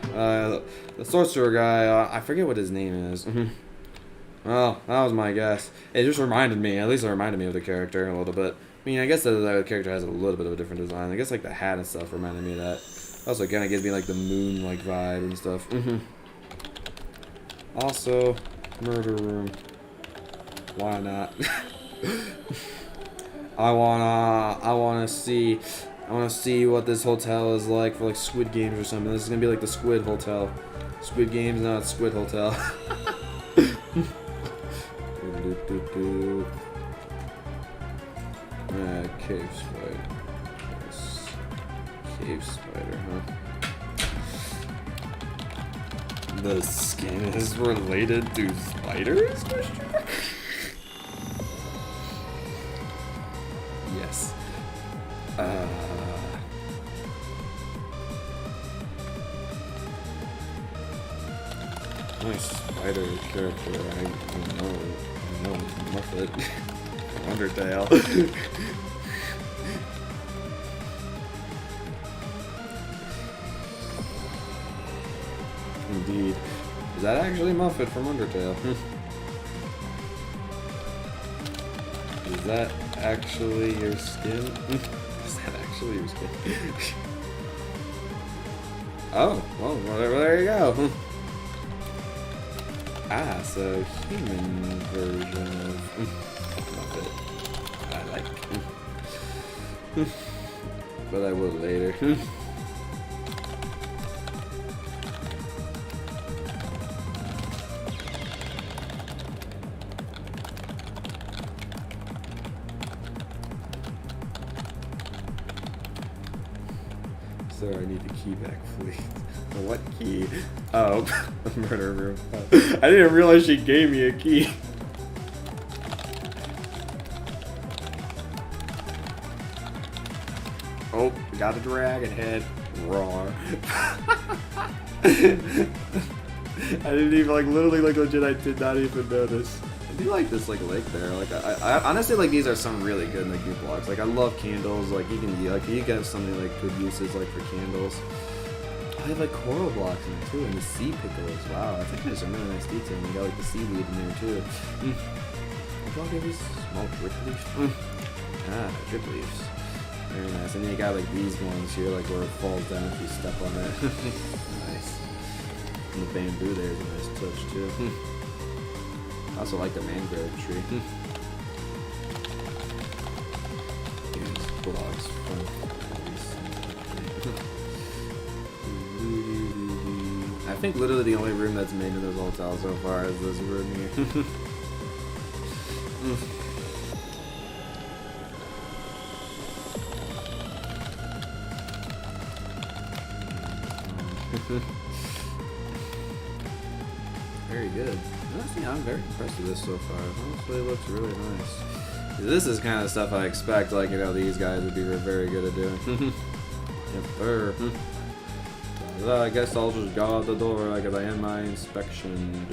the sorcerer guy, I forget what his name is. Well, that was my guess. It just reminded me, at least it reminded me of the character a little bit. I mean, I guess the character has a little bit of a different design. I guess like the hat and stuff reminded me of that. Also kind of gives me like the moon like vibe and stuff. Also, murder room. Why not? I wanna see what this hotel is like for like Squid Games or something. This is gonna be like the Squid Hotel. Squid Games, no, it's Squid Hotel. Cave spider. Yes. Cave spider, huh? The skin is related to spiders? Yes. Nice spider character. I know Muffet. Undertale. Indeed. Is that actually Muffet from Undertale? Is that actually your skin? Is that actually your skin? Oh, well, there you go. Ah, so human version of Muppet. I like. But I will later. So I need the key back, please. What key? Oh, murder room. I didn't realize she gave me a key. Oh, got a dragon head. Roar. I didn't even literally legit. I did not even notice. I do like this lake there. I honestly these are some really good new blocks. I love candles. You can you get some good uses for candles. I have coral blocks in it too, and the sea pickles. Wow, I think there's some really nice detail. You got the seaweed in there too. What block are these? Small drip leaves. Ah, drip leaves. Very nice. And then you got these ones here, where it falls down if you step on it. Nice. And the bamboo there is a nice touch too. I also like the mangrove tree. These blocks from I think literally the only room that's made in this hotel so far is this room here. Very good. Honestly, I'm very impressed with this so far. Honestly, it looks really nice. This is kind of stuff I expect, these guys would be very good at doing. Yes, sir. I guess I'll just go out the door as I end my inspection.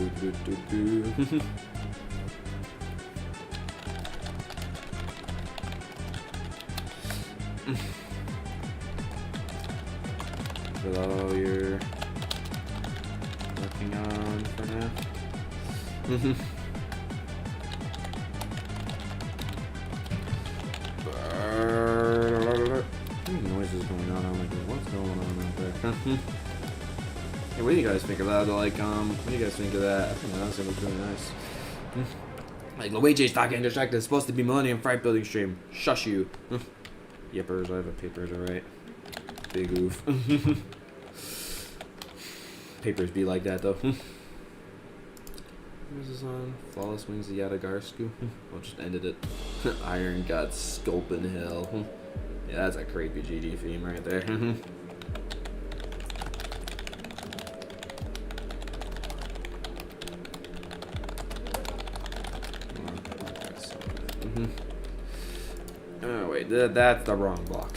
Is that all you're working on for now? Noises going on. I'm what's going on out there? Hey, what do you guys think of that? What do you guys think of that? I think that honestly looks really nice. Luigi's talking distracted. It's supposed to be Millennium FRIGHT building stream. Shush you. Yippers, I have a papers, alright. Big oof. Papers be like that though. Where's this on? Flawless Wings of Yadagarsku. I'll just ended it. Iron God Sculp in Hell. Yeah, that's a creepy GG theme right there. Oh wait, that's the wrong block.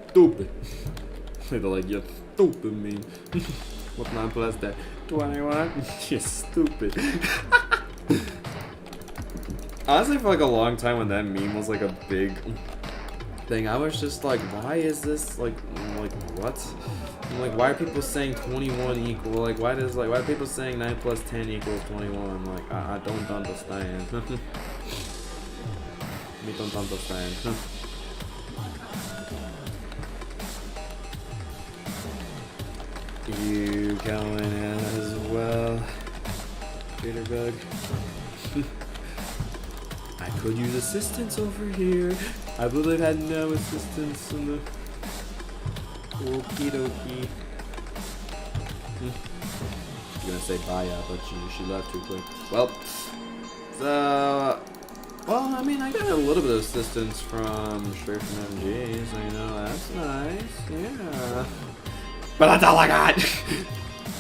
Stupid. They're you stupid meme. What 9 plus that? 21? You stupid. Honestly, for a long time when that meme was a big thing, I was just why is this what? I'm why are people saying 21 equal? Why are people saying 9 plus 10 equals 21? I don't understand. Me don't understand. You going in as well, Peterbug? I could use assistance over here. I would have had no assistance in the okie dokie. She's gonna say bye, but she left too quick. Well, so. Well, I mean, I got a little bit of assistance straight from MG, so that's nice, yeah. But that's all I got!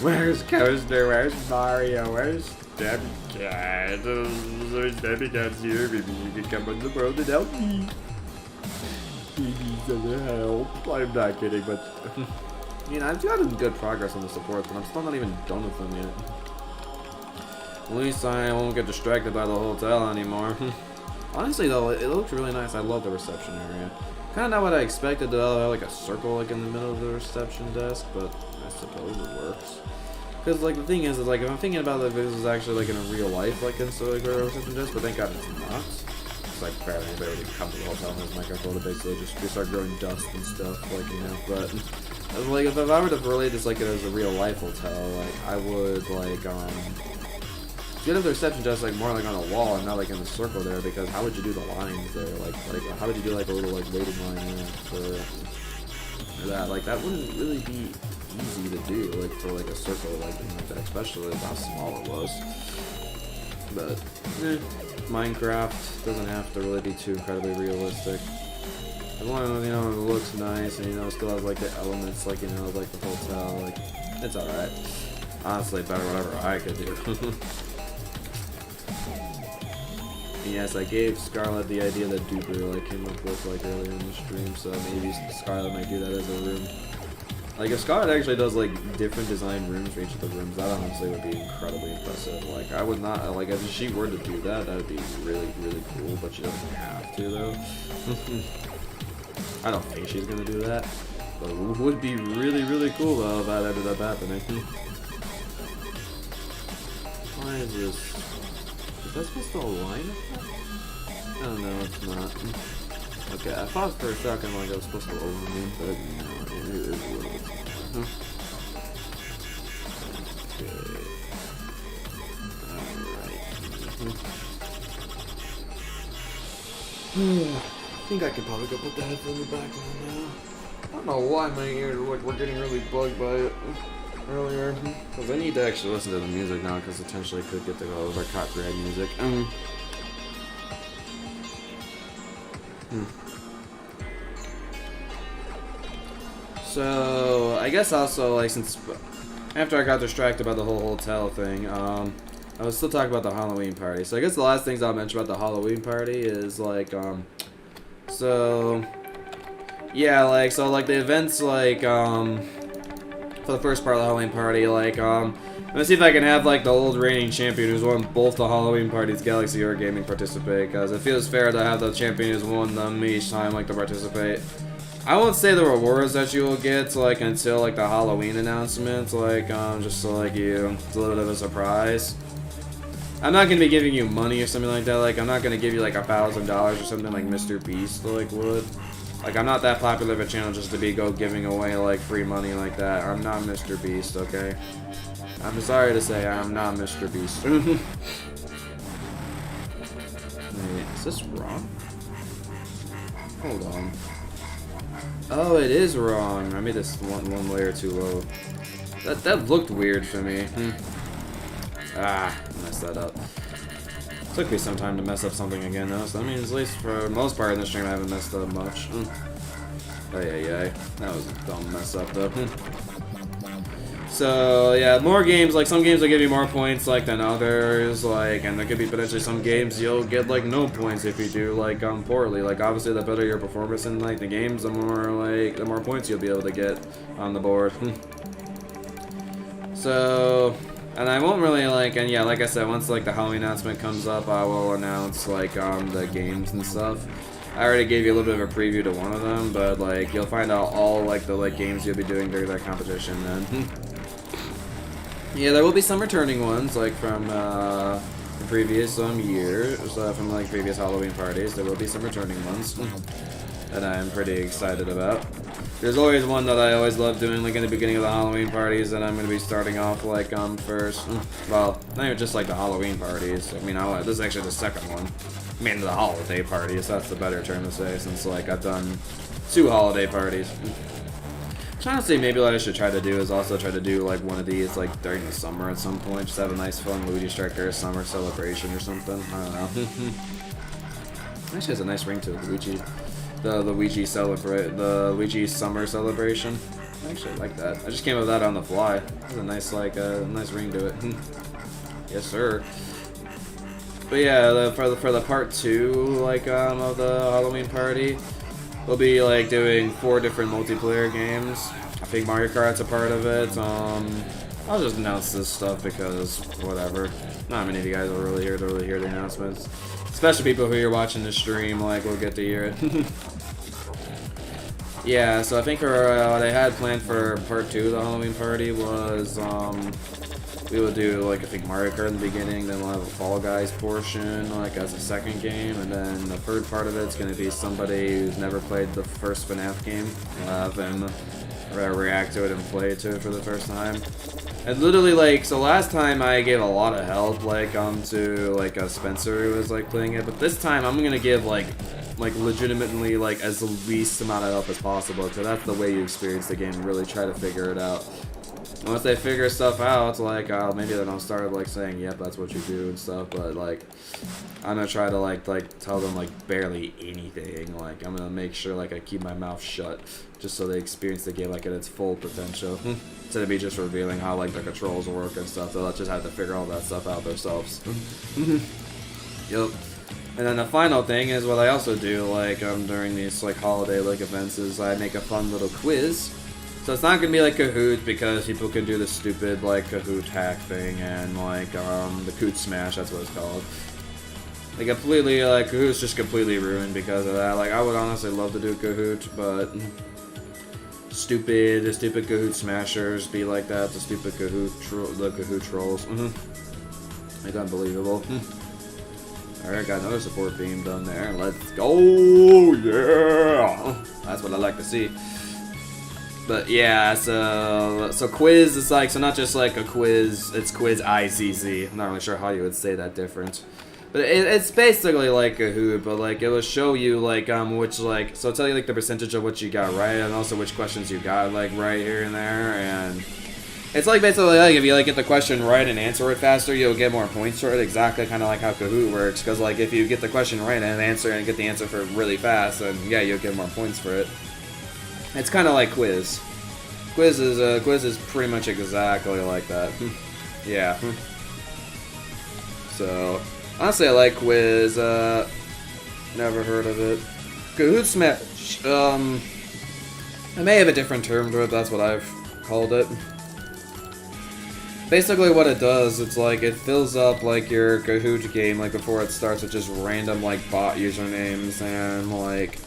Where's Coaster? Where's Mario? Where's Debbie Cat? There's Debbie Cat's here. Maybe you can come in the world and help me. He needs some help. I'm not kidding, but I've gotten good progress on the supports, but I'm still not even done with them yet. At least I won't get distracted by the hotel anymore. Honestly though, it looks really nice. I love the reception area. Kind of not what I expected to have like a circle like in the middle of the reception desk, but I suppose it works. Because like the thing is like if I'm thinking about it, if this is actually like in a real life like in so like a reception desk, but thank God it's not. It's like crap, anybody would come to the hotel and has microphone to basically just start growing dust and stuff, like, you know. But like if I were to relate this like as a real life hotel, like I would like get up the reception desk like more like on a wall and not like in the circle there, because how would you do the lines there? Like how would you do like a little like waiting line for that? Like that wouldn't really be easy to do like for like a circle like that, especially with how small it was. But Minecraft doesn't have to really be too incredibly realistic. As long as, you know, it looks nice and, you know, still has like the elements like, you know, like the hotel, like it's alright. Honestly, better whatever I could do. Yes, I gave Scarlett the idea that Duper like came up with like earlier in the stream, so maybe Scarlett might do that as a room. Like if Scarlett actually does like different design rooms for each of the rooms, that honestly would be incredibly impressive. Like I would not like if she were to do that, that would be really cool. But she doesn't have to though. I don't think she's gonna do that, but it would be really cool though if that ended up happening. Why is this? Is that supposed to align? Oh no, it's not. Okay, I thought for a second like I was supposed to overmove, but no, it is a little bit smaller. Okay. Alright. I think I can probably go put the headphones in the back on now. I don't know why my ears were getting really bugged by it earlier. Because I need to actually listen to the music now, because potentially I could get to go over copyright music. So, I guess also, like, since after I got distracted by the whole hotel thing, I was still talking about the Halloween party. So I guess the last things I'll mention about the Halloween party is, like, so, yeah, like, so, like, the events, like, for the first part of the Halloween party, like, let's see if I can have, like, the old reigning champion who's won both the Halloween parties, Galaxy or Gaming, participate, because it feels fair to have the champion who's won them each time, like, to participate. I won't say the rewards that you will get, like, until, like, the Halloween announcement, like, just so, like, it's a little bit of a surprise. I'm not gonna be giving you money or something like that, like, I'm not gonna give you, like, $1,000 or something like Mr. Beast, like, would. Like, I'm not that popular of a channel just to be giving away, like, free money like that. I'm not Mr. Beast, okay? I'm sorry to say, I'm not Mr. Beast. Wait, is this wrong? Hold on. Oh, it is wrong. I made this one layer too low. That looked weird for me. Ah, messed that up. Took me some time to mess up something again though, so that means at least for the most part in the stream I haven't messed up much. Oh yeah, that was a dumb mess up though. So yeah, more games, like some games will give you more points like than others, like, and there could be potentially some games you'll get like no points if you do like poorly. Like obviously the better your performance in like the games, the more points you'll be able to get on the board. So, and I won't really like, and yeah, like I said, once like the Halloween announcement comes up, I will announce like the games and stuff. I already gave you a little bit of a preview to one of them, but like you'll find out all like the games you'll be doing during that competition then. Yeah, there will be some returning ones, like from the previous years, from like previous Halloween parties. There will be some returning ones that I'm pretty excited about. There's always one that I always love doing, like in the beginning of the Halloween parties, that I'm going to be starting off like first. Well, not even just like the Halloween parties. I mean, this is actually the second one. I mean, the holiday parties. That's the better term to say, since like I've done 2 holiday parties. Trying to say maybe what I should try to do is also try to do like one of these like during the summer at some point. Just have a nice fun Luigi Striker summer celebration or something. I don't know. Actually has a nice ring to it, Luigi. The Luigi Luigi summer celebration. I actually like that. I just came up with that on the fly. It's a nice nice ring to it. Yes sir. But yeah, for the part 2 like of the Halloween party, we'll be like doing 4 different multiplayer games. I think Mario Kart's a part of it. I'll just announce this stuff because whatever. Not many of you guys are really here to hear the announcements. Especially people who are watching the stream, like, will get to hear it. Yeah, so I think what I had planned for part 2 of the Halloween party was, we will do, like, I think Mario Kart in the beginning, then we'll have a Fall Guys portion, like, as a second game, and then the third part of it's gonna be somebody who's never played the first FNAF game. We'll have them react to it and play it to it for the first time. And literally, like, so last time I gave a lot of help, like, to, like, Spencer who was, like, playing it, but this time I'm gonna give, like legitimately, like, as the least amount of help as possible, because that's the way you experience the game, really try to figure it out. Once they figure stuff out, like, maybe they don't start, like, saying, yep, that's what you do and stuff, but, like, I'm gonna try to, like tell them, like, barely anything. Like, I'm gonna make sure, like, I keep my mouth shut, just so they experience the game, like, at its full potential. Instead of me just revealing how, like, the controls work and stuff, they'll just have to figure all that stuff out themselves. Yup. And then the final thing is what I also do, like, during these, like, holiday, like, events, is I make a fun little quiz. So it's not gonna be like Kahoot, because people can do the stupid, like, Kahoot hack thing, and, like, the Kahoot Smash, that's what it's called. They completely, like, Kahoot's just completely ruined because of that. Like, I would honestly love to do Kahoot, but the stupid Kahoot Smashers be like that, the stupid Kahoot trolls. Like, unbelievable. Alright, got another support beam done there. Let's go! Yeah! That's what I like to see. But yeah, so quiz is like, so not just like a quiz, it's quiz ICZ. I'm not really sure how you would say that difference. But it's basically like Kahoot, but like it will show you like which, like, so it'll tell you like the percentage of what you got right, and also which questions you got like right here and there, and it's like basically like if you like get the question right and answer it faster, you'll get more points for it. Exactly, kind of like how Kahoot works. Because like if you get the question right and answer and get the answer for really fast, then yeah, you'll get more points for it. It's kind of like quiz. Quiz is pretty much exactly like that. Yeah. So honestly, I like quiz. Never heard of it. Kahoot Smash. I may have a different term to it. That's what I've called it. Basically what it does, it's like it fills up like your Kahoot game like before it starts with just random like bot usernames, and like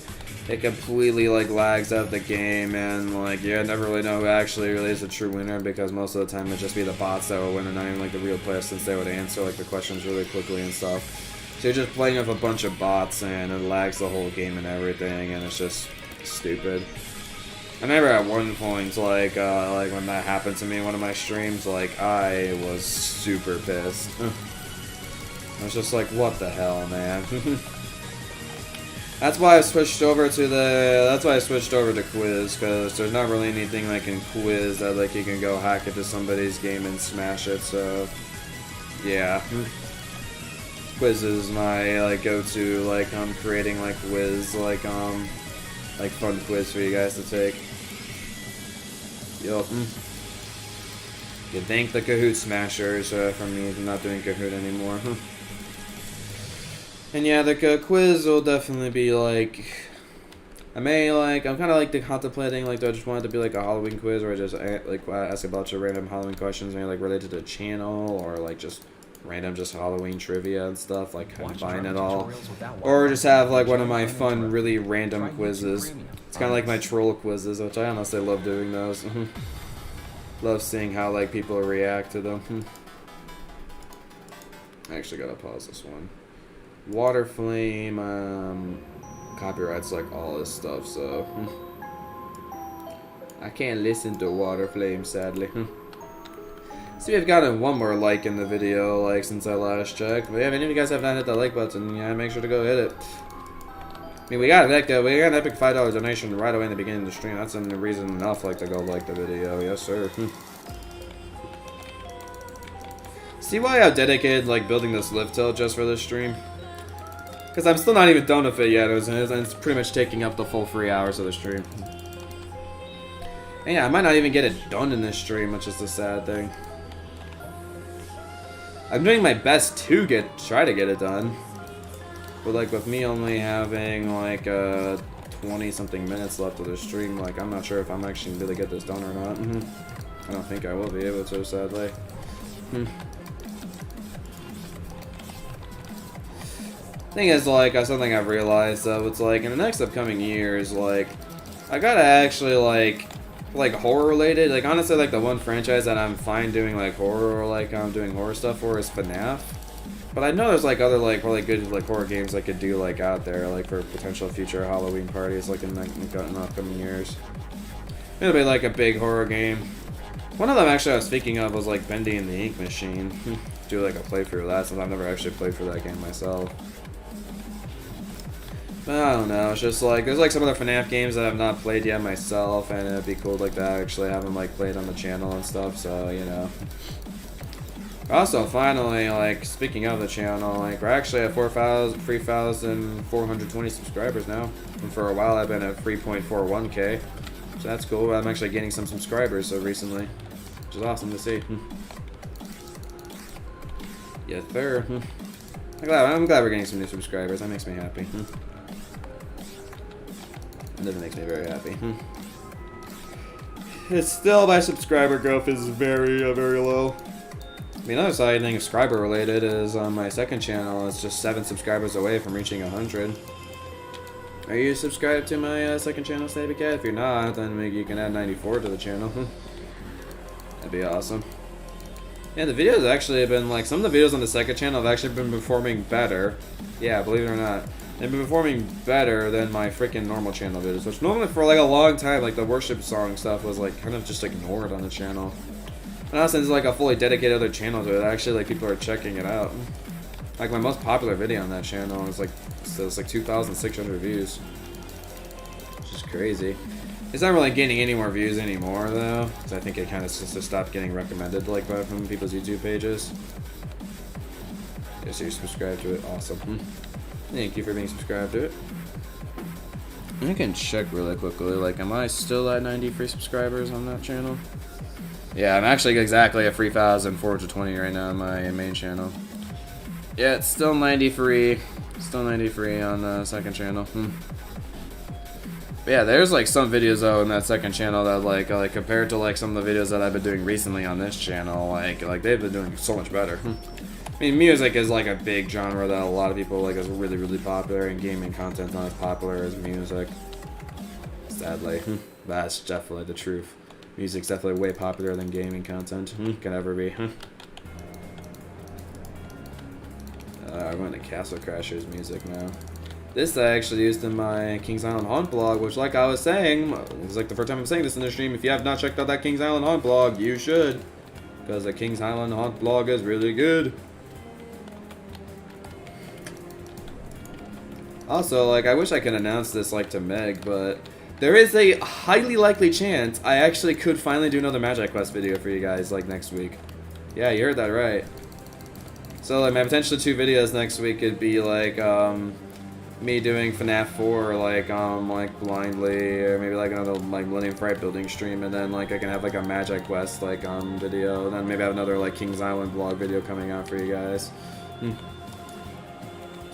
it completely like lags out the game, and like you never really know who actually really is the true winner, because most of the time it'd just be the bots that will win and not even like the real players, since they would answer like the questions really quickly and stuff. So you're just playing with a bunch of bots and it lags the whole game and everything, and it's just stupid. I remember at one point, like when that happened to me in one of my streams, like, I was super pissed. I was just like, what the hell, man? That's why I switched over to quiz, because there's not really anything like in quiz that like you can go hack into somebody's game and smash it, so yeah. Quiz is my like go-to, like creating like quiz, like fun quiz for you guys to take. Yup. You thank the Kahoot Smashers for me not doing Kahoot anymore. And yeah, the quiz will definitely be like, I'm kind of like contemplating, like, do I just want it to be like a Halloween quiz, or just like ask a bunch of random Halloween questions, maybe like related to the channel, or like just random just Halloween trivia and stuff, like combine it all, or just have like one of my fun, really random quizzes. It's kind of like my troll quizzes, which I honestly love doing those. Love seeing how like people react to them. I actually gotta pause this one. Water flame, copyrights like all this stuff, so I can't listen to water flame, sadly. See, we've gotten one more like in the video, like, since I last checked. But yeah, if any of you guys have not hit that like button, yeah, make sure to go hit it. I mean, we got an epic $5 donation right away in the beginning of the stream. That's a reason enough, like, to go like the video. Yes, sir. See why I dedicated, like, building this lift hill just for this stream? Because I'm still not even done with it yet. It's pretty much taking up the full 3 hours of the stream. And yeah, I might not even get it done in this stream, which is the sad thing. I'm doing my best to try to get it done. But like with me only having like 20 something minutes left of the stream, like I'm not sure if I'm actually gonna get this done or not. I don't think I will be able to, sadly. Thing is, like, something I've realized, though, it's like, in the next upcoming years, like, I gotta actually, like horror related, like, honestly, like, the one franchise that I'm fine doing, like, horror, or, like, I'm doing horror stuff for is FNAF. But I know there's, like, other, like, really good, like, horror games I could do, like, out there, like, for potential future Halloween parties, like, in the upcoming years. It'll be, like, a big horror game. One of them, actually, I was speaking of was, like, Bendy and the Ink Machine. Do, like, a playthrough of that, since I've never actually played through that game myself. I don't know, it's just like, there's like some other FNAF games that I've not played yet myself, and it'd be cool like that, actually have them like played on the channel and stuff, so, you know. Also, finally, like, speaking of the channel, like, we're actually at 3,420 subscribers now, and for a while I've been at 3.41k, so that's cool. I'm actually getting some subscribers so recently, which is awesome to see. Yes, sir. I'm glad we're getting some new subscribers, that makes me happy. That makes me very happy. It's still, my subscriber growth is very, very low. The other side thing, subscriber related, is on my second channel. It's just 7 subscribers away from reaching 100. Are you subscribed to my second channel, Stabby Cat? If you're not, then maybe you can add 94 to the channel. That'd be awesome. Yeah, the videos actually have been, like, some of the videos on the second channel have actually been performing better. Yeah, believe it or not. They've been performing better than my freaking normal channel videos, which normally for like a long time, like the worship song stuff was like kind of just ignored on the channel. And now since it's like a fully dedicated other channel to it, actually like people are checking it out. Like my most popular video on that channel is like, so it's like 2,600 views, which is crazy. It's not really getting any more views anymore though, because I think it kind of just stopped getting recommended like from people's YouTube pages. Yeah, so you're subscribed to it, awesome. Thank you for being subscribed to it. I can check really quickly, like, am I still at 93 subscribers on that channel? Yeah, I'm actually exactly at 3,420 right now on my main channel. Yeah, it's still 93. Still 93 on the second channel. But yeah, there's like some videos though in that second channel that like compared to like some of the videos that I've been doing recently on this channel, like they've been doing so much better. I mean, music is like a big genre that a lot of people like is really, really popular, and gaming content's not as popular as music. Sadly, that's definitely the truth. Music's definitely way popular than gaming content can ever be. I'm going to Castle Crashers music now. This I actually used in my Kings Island Haunt blog, which, like I was saying, it's like the first time I'm saying this in the stream. If you have not checked out that Kings Island Haunt blog, you should, because the Kings Island Haunt blog is really good. Also, like, I wish I could announce this, like, to Meg, but there is a highly likely chance I actually could finally do another Magic Quest video for you guys, like, next week. Yeah, you heard that right. So, like, my potential 2 videos next week could be, like, me doing FNAF 4, like blindly, or maybe, like, another, like, Millennium FRIGHT building stream, and then, like, I can have, like, a Magic Quest, like, video, and then maybe have another, like, Kings Island vlog video coming out for you guys.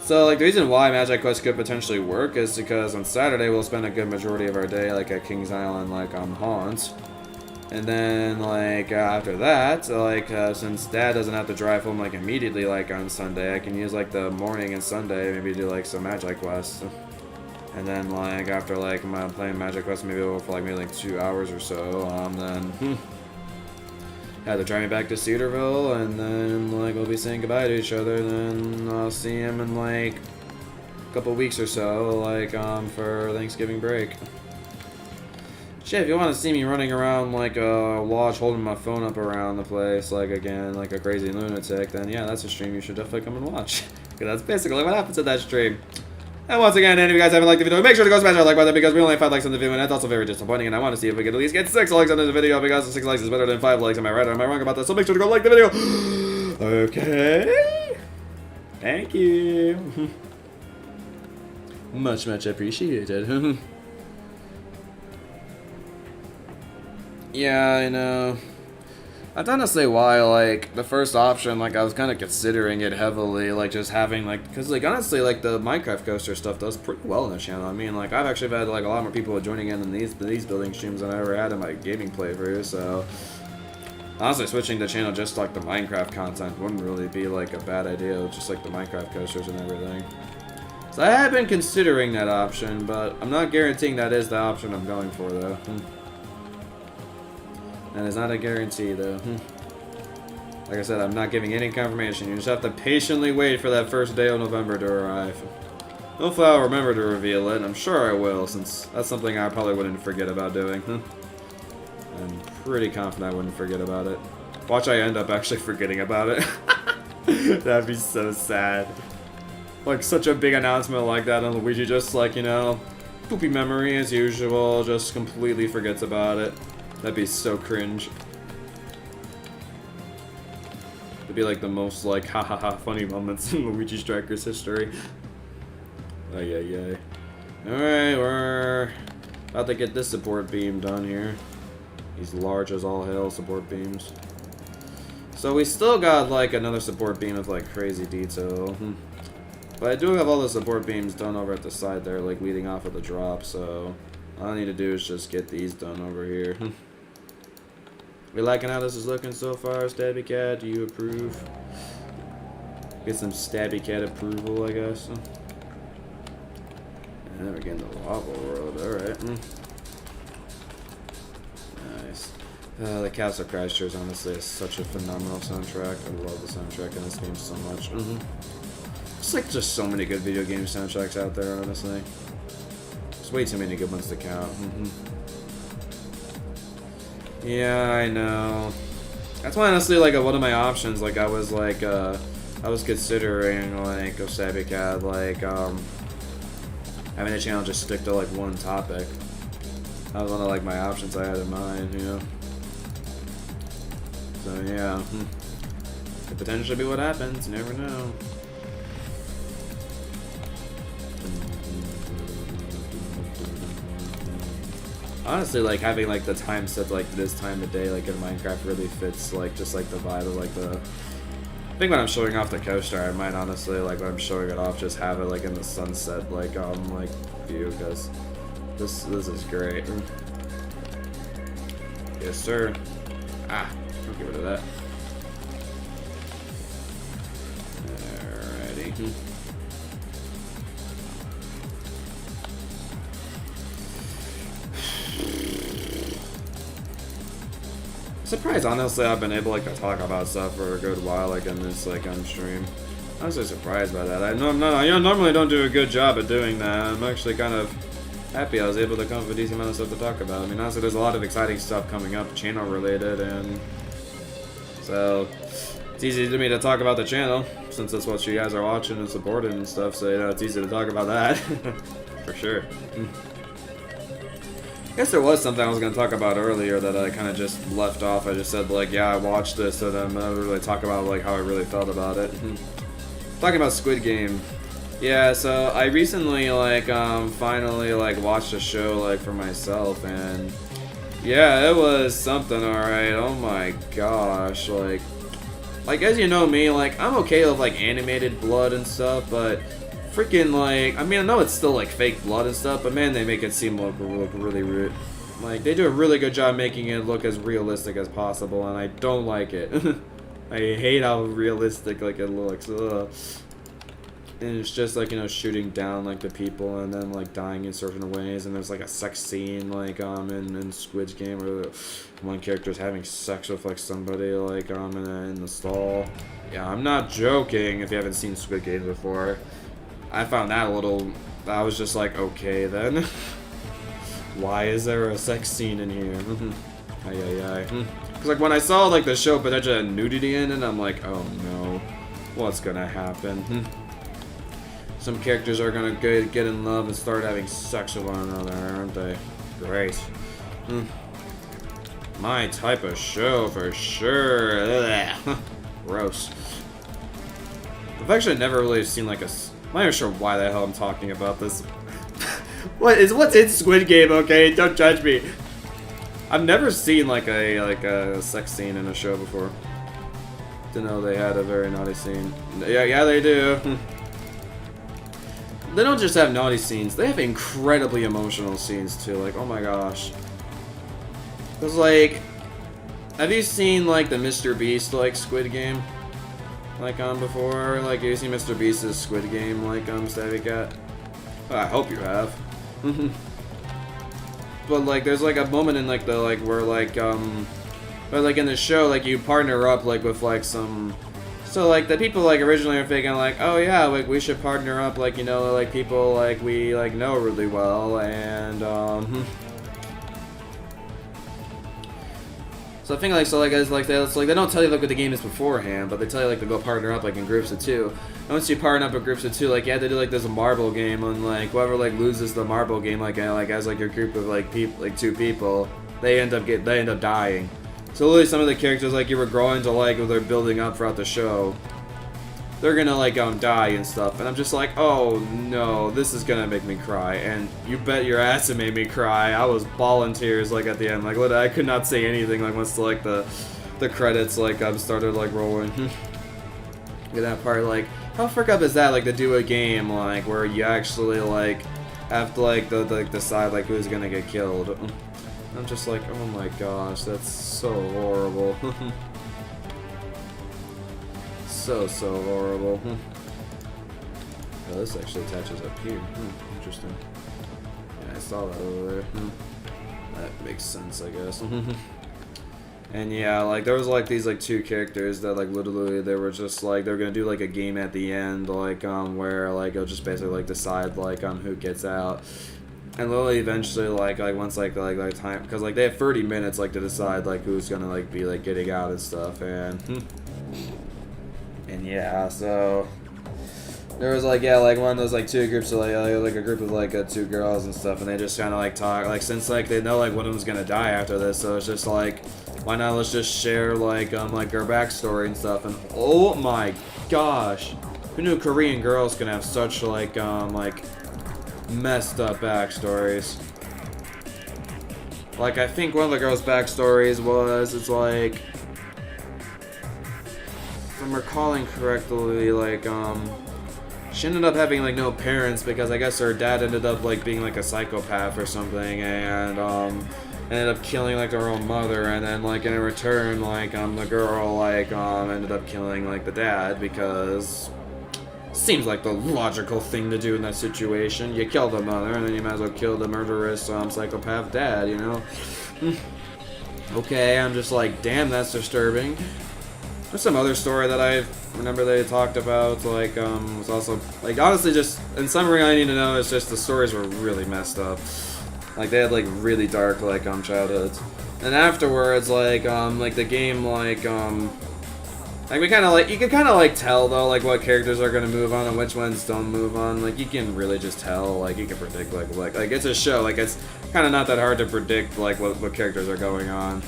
So, like, the reason why Magic Quest could potentially work is because on Saturday we'll spend a good majority of our day, like, at Kings Island, like, Haunt. And then, like, after that, like, since Dad doesn't have to drive home, like, immediately, like, on Sunday, I can use, like, the morning and Sunday, maybe do, like, some Magic Quest. And then, like, after, like, playing Magic Quest, maybe over for, like, maybe, like, 2 hours or so, then, had to drive me back to Cedarville, and then, like, we'll be saying goodbye to each other, and then I'll see him in, like, a couple weeks or so, like, for Thanksgiving break. Shit, if you want to see me running around like a lodge holding my phone up around the place, like, again, like a crazy lunatic, then yeah, that's a stream you should definitely come and watch. Because that's basically what happens at that stream. And once again, if you guys haven't liked the video, make sure to go smash that like button, because we only have 5 likes on the video, and that's also very disappointing, and I want to see if we can at least get 6 likes on this video, because 6 likes is better than 5 likes. Am I right or am I wrong about that? So make sure to go like the video. Okay. Thank you. Much, much appreciated. Yeah, I know. I've honestly why, like, the first option, like, I was kind of considering it heavily, like, just having, like, because, like, honestly, like, the Minecraft coaster stuff does pretty well on the channel. I mean, like, I've actually had, like, a lot more people joining in these building streams than I ever had in my gaming playthrough, so, Honestly, switching the channel just like the Minecraft content wouldn't really be like a bad idea, just like the Minecraft coasters and everything. So I have been considering that option, but I'm not guaranteeing that is the option I'm going for, though. That is not a guarantee, though. Like I said, I'm not giving any confirmation. You just have to patiently wait for that first day of November to arrive. Hopefully I'll remember to reveal it, and I'm sure I will, since that's something I probably wouldn't forget about doing. I'm pretty confident I wouldn't forget about it. Watch I end up actually forgetting about it. That'd be so sad. Like, such a big announcement like that, and Luigi just, like, you know, poopy memory as usual, just completely forgets about it. That'd be so cringe. It'd be like the most, like, ha ha ha funny moments in Luigi Striker's history. Ay ay ay. Alright, we're about to get this support beam done here. These large as all hell support beams. So we still got, like, another support beam with, like, crazy detail. But I do have all the support beams done over at the side there, like, leading off of the drop, so all I need to do is just get these done over here. We liking how this is looking so far, Stabby Cat? Do you approve? Get some Stabby Cat approval, I guess. And we're getting the lava world, alright. Nice. The Castle Crashers, honestly, is such a phenomenal soundtrack. I love the soundtrack in this game so much. There's like just so many good video game soundtracks out there, honestly. There's way too many good ones to count. Yeah, I know. That's why, honestly, like, one of my options, like, I was considering, like, Stabby Cat, like, having the channel just stick to, like, one topic. That was one of, like, my options I had in mind, you know? So, yeah. Could potentially be what happens, you never know. Honestly, like, having, like, the time set, like, this time of day, like, in Minecraft really fits, like, just, like, the vibe of, like, the... I think when I'm showing off the coaster, I might honestly, like, when I'm showing it off, just have it, like, in the sunset, like, view, because this is great. Yes, sir. Ah, don't get rid of that. Alrighty. Surprised, honestly, I've been able, like, to talk about stuff for a good while, like, in this, like, on stream. I'm honestly surprised by that. I normally don't do a good job at doing that. I'm actually kind of happy I was able to come up with a decent amount of stuff to talk about. I mean, honestly, there's a lot of exciting stuff coming up, channel related, and so it's easy to me to talk about the channel, since that's what you guys are watching and supporting and stuff, so, you know, it's easy to talk about that. For sure. I guess there was something I was going to talk about earlier that I kind of just left off. I just said, like, yeah, I watched this, and I'm going to really talk about, like, how I really felt about it. Talking about Squid Game. Yeah, so I recently, like, finally, like, watched a show, like, for myself, and yeah, it was something, alright. Oh my gosh, like, as you know me, like, I'm okay with, like, animated blood and stuff, but freaking, like, I mean, I know it's still, like, fake blood and stuff, but man, they make it seem look really like, they do a really good job making it look as realistic as possible, and I don't like it. I hate how realistic, like, it looks. Ugh. And it's just, like, you know, shooting down, like, the people and then, like, dying in certain ways, and there's, like, a sex scene, like, in Squid Game where one character's having sex with, like, somebody, like, in the stall. Yeah, I'm not joking if you haven't seen Squid Game before. I found that a little... I was just like, okay, then. Why is there a sex scene in here? Because, like, when I saw, like, the show potentially had nudity in it, I'm like, oh, no. What's gonna happen? Some characters are gonna get in love and start having sex with one another, aren't they? Great. My type of show, for sure. Gross. I've actually never really seen, like, I'm not even sure why the hell I'm talking about this. What's in Squid Game, okay? Don't judge me. I've never seen like a sex scene in a show before. Didn't know they had a very naughty scene. Yeah, they do. They don't just have naughty scenes, they have incredibly emotional scenes too. Like, oh my gosh. Cause like, have you seen like the Mr. Beast like Squid Game? Like before? Like have you seen Mr. Beast's Squid Game like Stabby Cat? Oh, I hope you have. But like there's like a moment in like the like where like but like in the show like you partner up like with like some, so like the people like originally are thinking like, oh yeah, like we should partner up like, you know, like people like we like know really well, and so I think like, so like guys like that, like they don't tell you like what the game is beforehand, but they tell you like to go partner up like in groups of 2. And once you partner up in groups of 2, like you have to do like there's a marble game, and like whoever like loses the marble game like as like your group of like people, like 2 people, they end up dying. So literally some of the characters like you were growing to like, or they're building up throughout the show, they're gonna like die and stuff, and I'm just like, oh no, this is gonna make me cry, and you bet your ass it made me cry. I was bawling tears like at the end, like I could not say anything like once like the credits like started like rolling. Look at that part, like how fucked up is that, like to do a game like where you actually like have to like decide like who's gonna get killed. I'm just like, oh my gosh, that's so horrible. So horrible. Oh, this actually attaches up here. Interesting. Yeah, I saw that over there. That makes sense, I guess. And yeah, like there was like these like 2 characters that like literally they were just like they were gonna do like a game at the end, like where like it'll just basically like decide like who gets out. And literally eventually like once like time, because like they have 30 minutes like to decide like who's gonna like be like getting out and stuff, and yeah, so there was like, yeah, like one of those like 2 groups of like a group of like 2 girls and stuff, and they just kind of like talk like, since like they know like one of them's gonna die after this, so it's just like, why not let's just share like her backstory and stuff. And oh my gosh, who knew Korean girls can have such like messed up backstories. Like I think one of the girls' backstories was, it's like, if I'm recalling correctly, like she ended up having like no parents because I guess her dad ended up like being like a psychopath or something, and ended up killing like her own mother, and then like in return like the girl like ended up killing like the dad, because seems like the logical thing to do in that situation. You kill the mother, and then you might as well kill the murderous psychopath dad, you know? Okay, I'm just like, damn, that's disturbing. There's some other story that I remember they talked about, like, was also, like, honestly, just, in summary, I need to know, it's just the stories were really messed up. Like, they had, like, really dark, like, childhoods. And afterwards, like the game, like we kind of like, you can kind of like tell though like what characters are gonna move on and which ones don't move on. Like you can really just tell, like you can predict like it's a show, like it's kind of not that hard to predict like what characters are going on.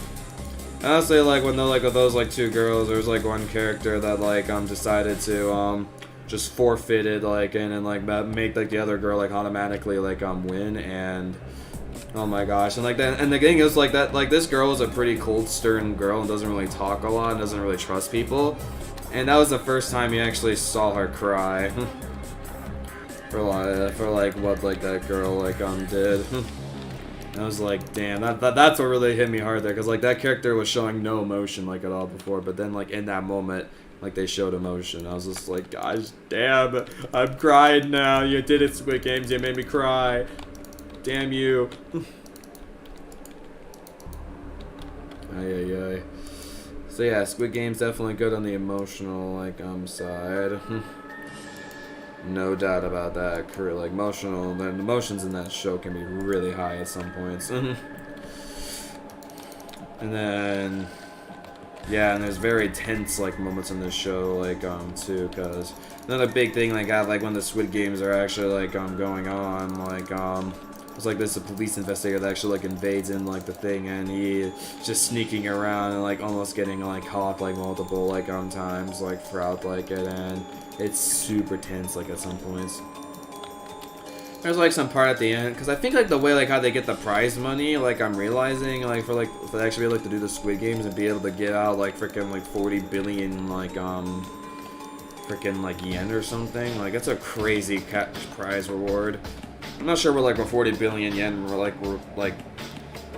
Honestly, like when they're like with those like 2 girls, there was like one character that like decided to just forfeited like and like make like the other girl like automatically like win, and oh my gosh, and like that, and the thing is like that, like this girl is a pretty cold, stern girl and doesn't really talk a lot and doesn't really trust people, and that was the first time you actually saw her cry for like what like that girl like did. And I was like, damn, that's what really hit me hard there, because like that character was showing no emotion like at all before, but then like in that moment like they showed emotion. I was just like, gosh damn, I'm crying now. You did it, Squid Games, you made me cry. Damn you. Ay. So yeah, Squid Game's definitely good on the emotional like side. No doubt about that. Like the emotions in that show can be really high at some points. And then yeah, and there's very tense like moments in this show like too, cause another big thing like when the Squid Games are actually like going on, like it's like there's a police investigator that actually like invades in like the thing, and he's just sneaking around and like almost getting like caught like multiple like times like throughout like it, and it's super tense like at some points. There's like some part at the end, because I think like the way like how they get the prize money, like I'm realizing like for like if they actually be able like to do the Squid Games and be able to get out like freaking like 40 billion like freaking like yen or something, like it's a crazy prize reward. I'm not sure what like 40 billion yen we're like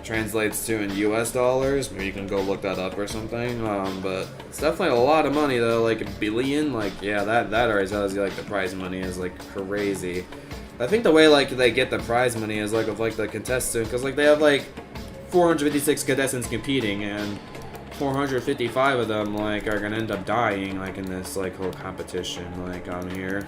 translates to in US dollars. Maybe you can go look that up or something. But it's definitely a lot of money though, like $1 billion. Like yeah, that already tells you like the prize money is like crazy. I think the way like they get the prize money is like with like the contestant, because like they have like 456 contestants competing, and 455 of them like are gonna end up dying like in this like whole competition like on here.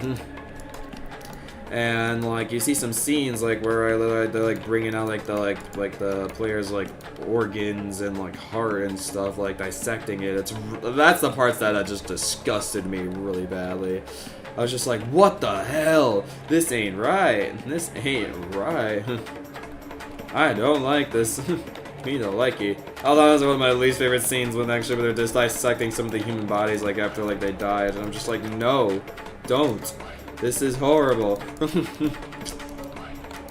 And like you see some scenes like where they're like bringing out like the players like organs and like heart and stuff, like dissecting it. That's the parts that just disgusted me really badly. I was just like, what the hell? This ain't right. This ain't right. I don't like this. Me don't like it. Although that was one of my least favorite scenes when actually they're just dissecting some of the human bodies like after like they died, and I'm just like, no, don't. This is horrible.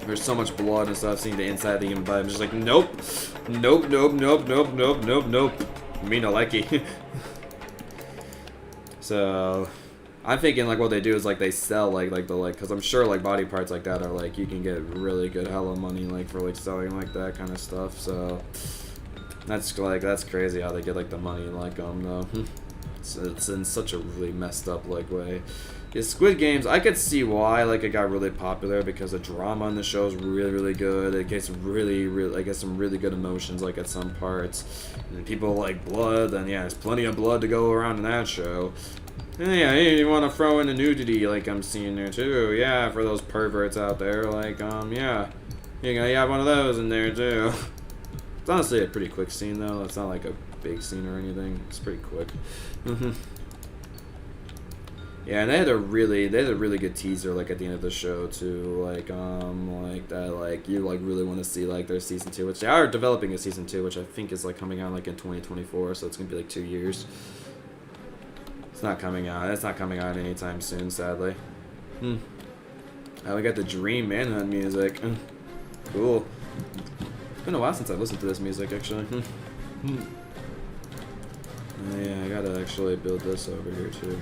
There's so much blood and stuff seeing the inside of the human body. I'm just like, nope. Nope, nope, nope, nope, nope, nope, nope. Me no like it. So I'm thinking like what they do is like they sell like because I'm sure like body parts like that are like you can get really good hella money like for like selling like that kind of stuff. So that's crazy how they get like the money like though. It's in such a really messed up like way. Yeah, Squid Games, I could see why like it got really popular, because the drama on the show is really good. It gets really I guess some really good emotions like at some parts, and people like blood, and yeah, there's plenty of blood to go around in that show. And yeah, you want to throw in the nudity like I'm seeing there too. Yeah, for those perverts out there, like yeah, you have one of those in there too. It's honestly a pretty quick scene though. It's not like a big scene or anything. It's pretty quick. Yeah, and they had a really good teaser like at the end of the show too, like that like you like really want to see like their season 2, which they are developing a season 2, which I think is like coming out like in 2024, so it's gonna be like 2 years. It's not coming out. It's not coming out anytime soon, sadly. Oh, we got the Dream Manhunt music. Cool. It's been a while since I've listened to this music actually. Yeah, I gotta actually build this over here too.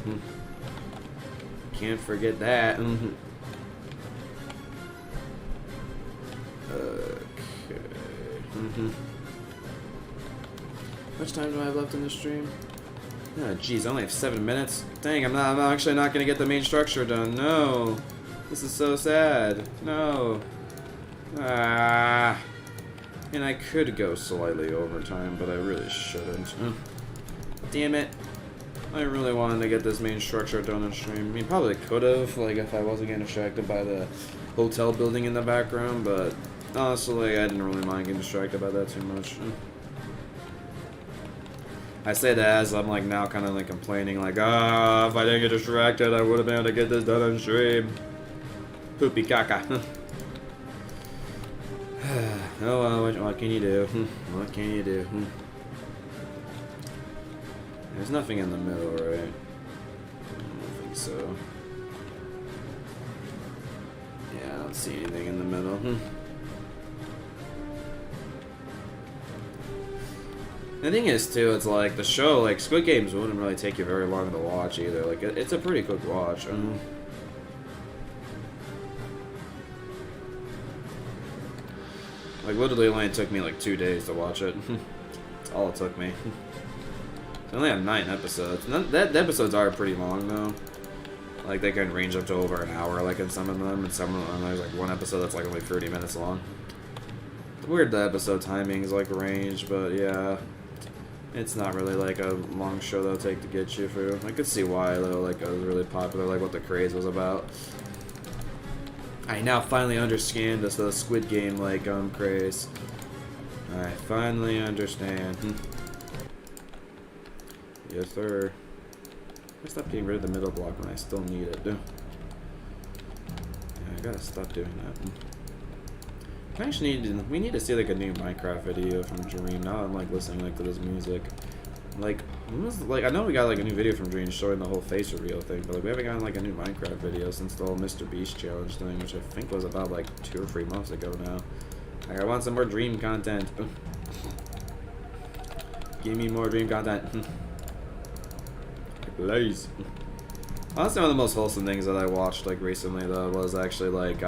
Can't forget that. Okay. How much time do I have left in the stream? Oh, geez, I only have 7 minutes. Dang, I'm actually not gonna get the main structure done. No, this is so sad. No. And I could go slightly over time, but I really shouldn't. Damn it. I really wanted to get this main structure done on stream. I mean, probably could have, like, if I wasn't getting distracted by the hotel building in the background, but honestly, I didn't really mind getting distracted by that too much. I say that as I'm, like, now kind of, like, complaining, like, if I didn't get distracted, I would have been able to get this done on stream. Poopy caca. Oh, well, what can you do? What can you do? There's nothing in the middle, right? I don't think so. Yeah, I don't see anything in the middle. The thing is, too, it's like the show, like Squid Games wouldn't really take you very long to watch either. Like, it's a pretty quick watch. Like, literally only took me like 2 days to watch it. That's all it took me. They only have 9 episodes. The episodes are pretty long, though. Like, they can range up to over an hour, like, in some of them. And some of them, there's, like, one episode that's, like, only 30 minutes long. It's weird the episode timings, like, range, but, yeah. It's not really, like, a long show that'll take to get you through. I could see why, though, like, it was really popular, like, what the craze was about. I now finally understand this Squid Game, like, craze. I finally understand. Yes, sir. I stop getting rid of the middle block when I still need it. Yeah, I gotta stop doing that. I actually we need to see like a new Minecraft video from Dream. Now I'm like listening like to this music. Like, I know we got like a new video from Dream showing the whole face reveal thing, but like we haven't gotten like a new Minecraft video since the whole Mr. Beast challenge thing, which I think was about like 2 or 3 months ago now. Like, I want some more Dream content. Give me more Dream content. Please. Honestly, one of the most wholesome things that I watched like recently though was actually like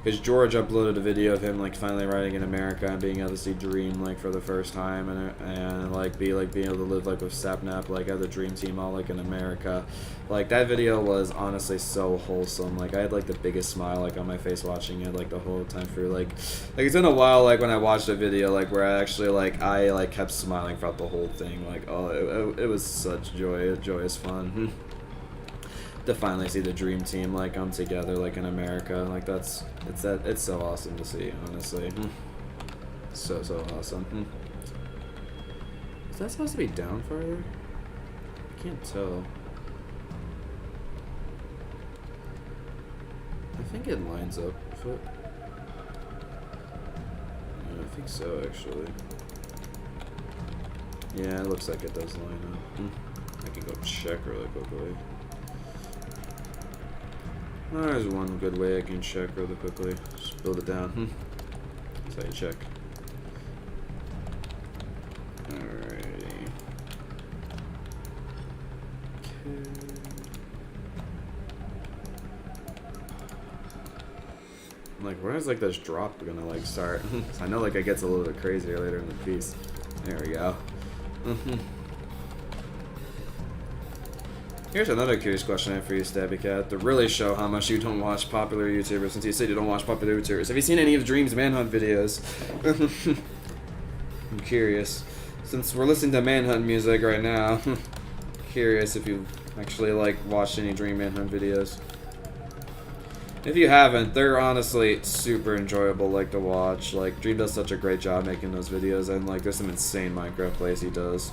because George uploaded a video of him like finally riding in America and being able to see Dream like for the first time and being able to live like with Sapnap like at the Dream Team all like in America. Like that video was honestly so wholesome. Like I had like the biggest smile like on my face watching it like the whole time through. Like it's been a while like when I watched a video like where I actually I kept smiling throughout the whole thing. Like it was such joyous fun. To finally see the Dream Team like come together like in America, like it's so awesome to see, honestly. So awesome. Is that supposed to be down farther? I can't tell. I think it lines up with it. Yeah, I think so actually. Yeah, it looks like it does line up. I can go check really quickly. There's one good way I can check really quickly. Just build it down. That's how you check. Alrighty. Okay. Like, where's like this drop gonna like start? I know like it gets a little bit crazier later in the piece. There we go. Here's another curious question I have for you, Stabby Cat, to really show how much you don't watch popular YouTubers, since you said you don't watch popular YouTubers. Have you seen any of Dream's Manhunt videos? I'm curious. Since we're listening to Manhunt music right now, curious if you actually like watched any Dream Manhunt videos. If you haven't, they're honestly super enjoyable like to watch. Like Dream does such a great job making those videos, and like there's some insane Minecraft plays he does.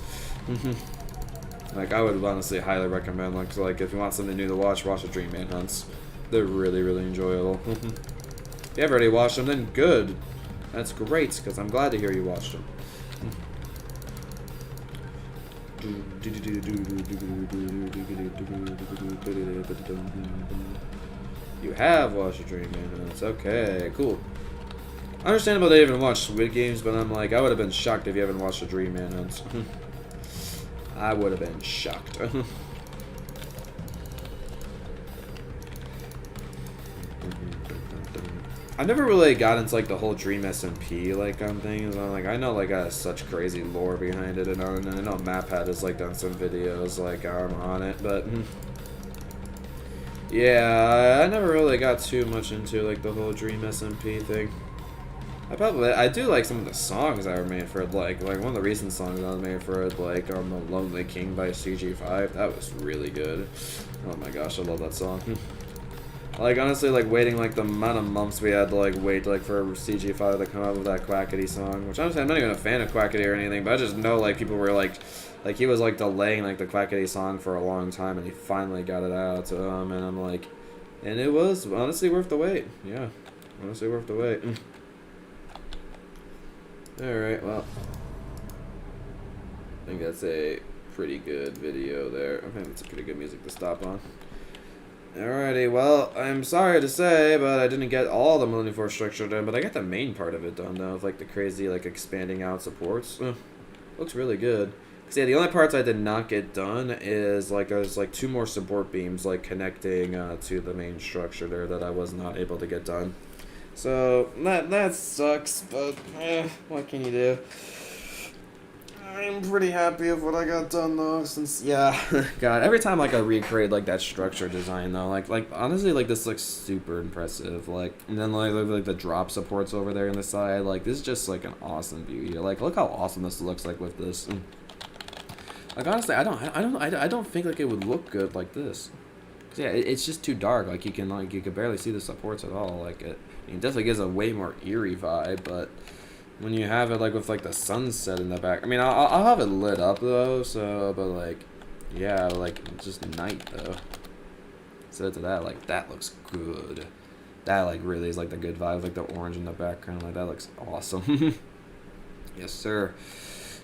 Like I would honestly highly recommend like if you want something new to watch the Dream Manhunts. They're really enjoyable. If you have already watched them, then good. That's great, because I'm glad to hear you watched them. You have watched the Dream Manhunts. Okay, cool. Understandable they even watch Squid Games, but I'm like, I would have been shocked if you haven't watched the Dream Manhunts. I would have been shocked. I never really got into like the whole Dream SMP things. I'm like, I know like such crazy lore behind it, and I know MapHat has like done some videos like on it, but yeah, I never really got too much into like the whole Dream SMP thing. I do like some of the songs that were made for it, like one of the recent songs that was made for it, like The Lonely King by CG5. That was really good. Oh my gosh, I love that song. Like honestly, like waiting like the amount of months we had to like wait like for CG5 to come out with that Quackity song, which honestly I'm not even a fan of Quackity or anything, but I just know like people were like he was like delaying like the Quackity song for a long time, and he finally got it out. And I'm like, and it was honestly worth the wait. Yeah, honestly worth the wait. Alright, well, I think that's a pretty good video there. I think it's pretty good music to stop on. Alrighty, well, I'm sorry to say, but I didn't get all the Millennium Force structure done, but I got the main part of it done, though, with, like, the crazy, like, expanding out supports. Looks really good. So, yeah, the only parts I did not get done is, like, there's, like, 2 more support beams, like, connecting to the main structure there that I was not able to get done. So, that sucks, but, what can you do? I'm pretty happy with what I got done, though, since, yeah, God, every time, like, I recreate, like, that structure design, though, like, honestly, like, this looks super impressive, like, and then, like, the drop supports over there on the side, like, this is just, like, an awesome view here, like, look how awesome this looks like with this. Like, honestly, I don't think, like, it would look good like this. Yeah, it's just too dark. Like you can barely see the supports at all. Like it definitely gives a way more eerie vibe. But when you have it like with like the sunset in the back, I mean, I'll have it lit up though. So, but like, yeah, like it's just night though. So to that, like that looks good. That like really is like the good vibe, like the orange in the background. Like that looks awesome. Yes, sir.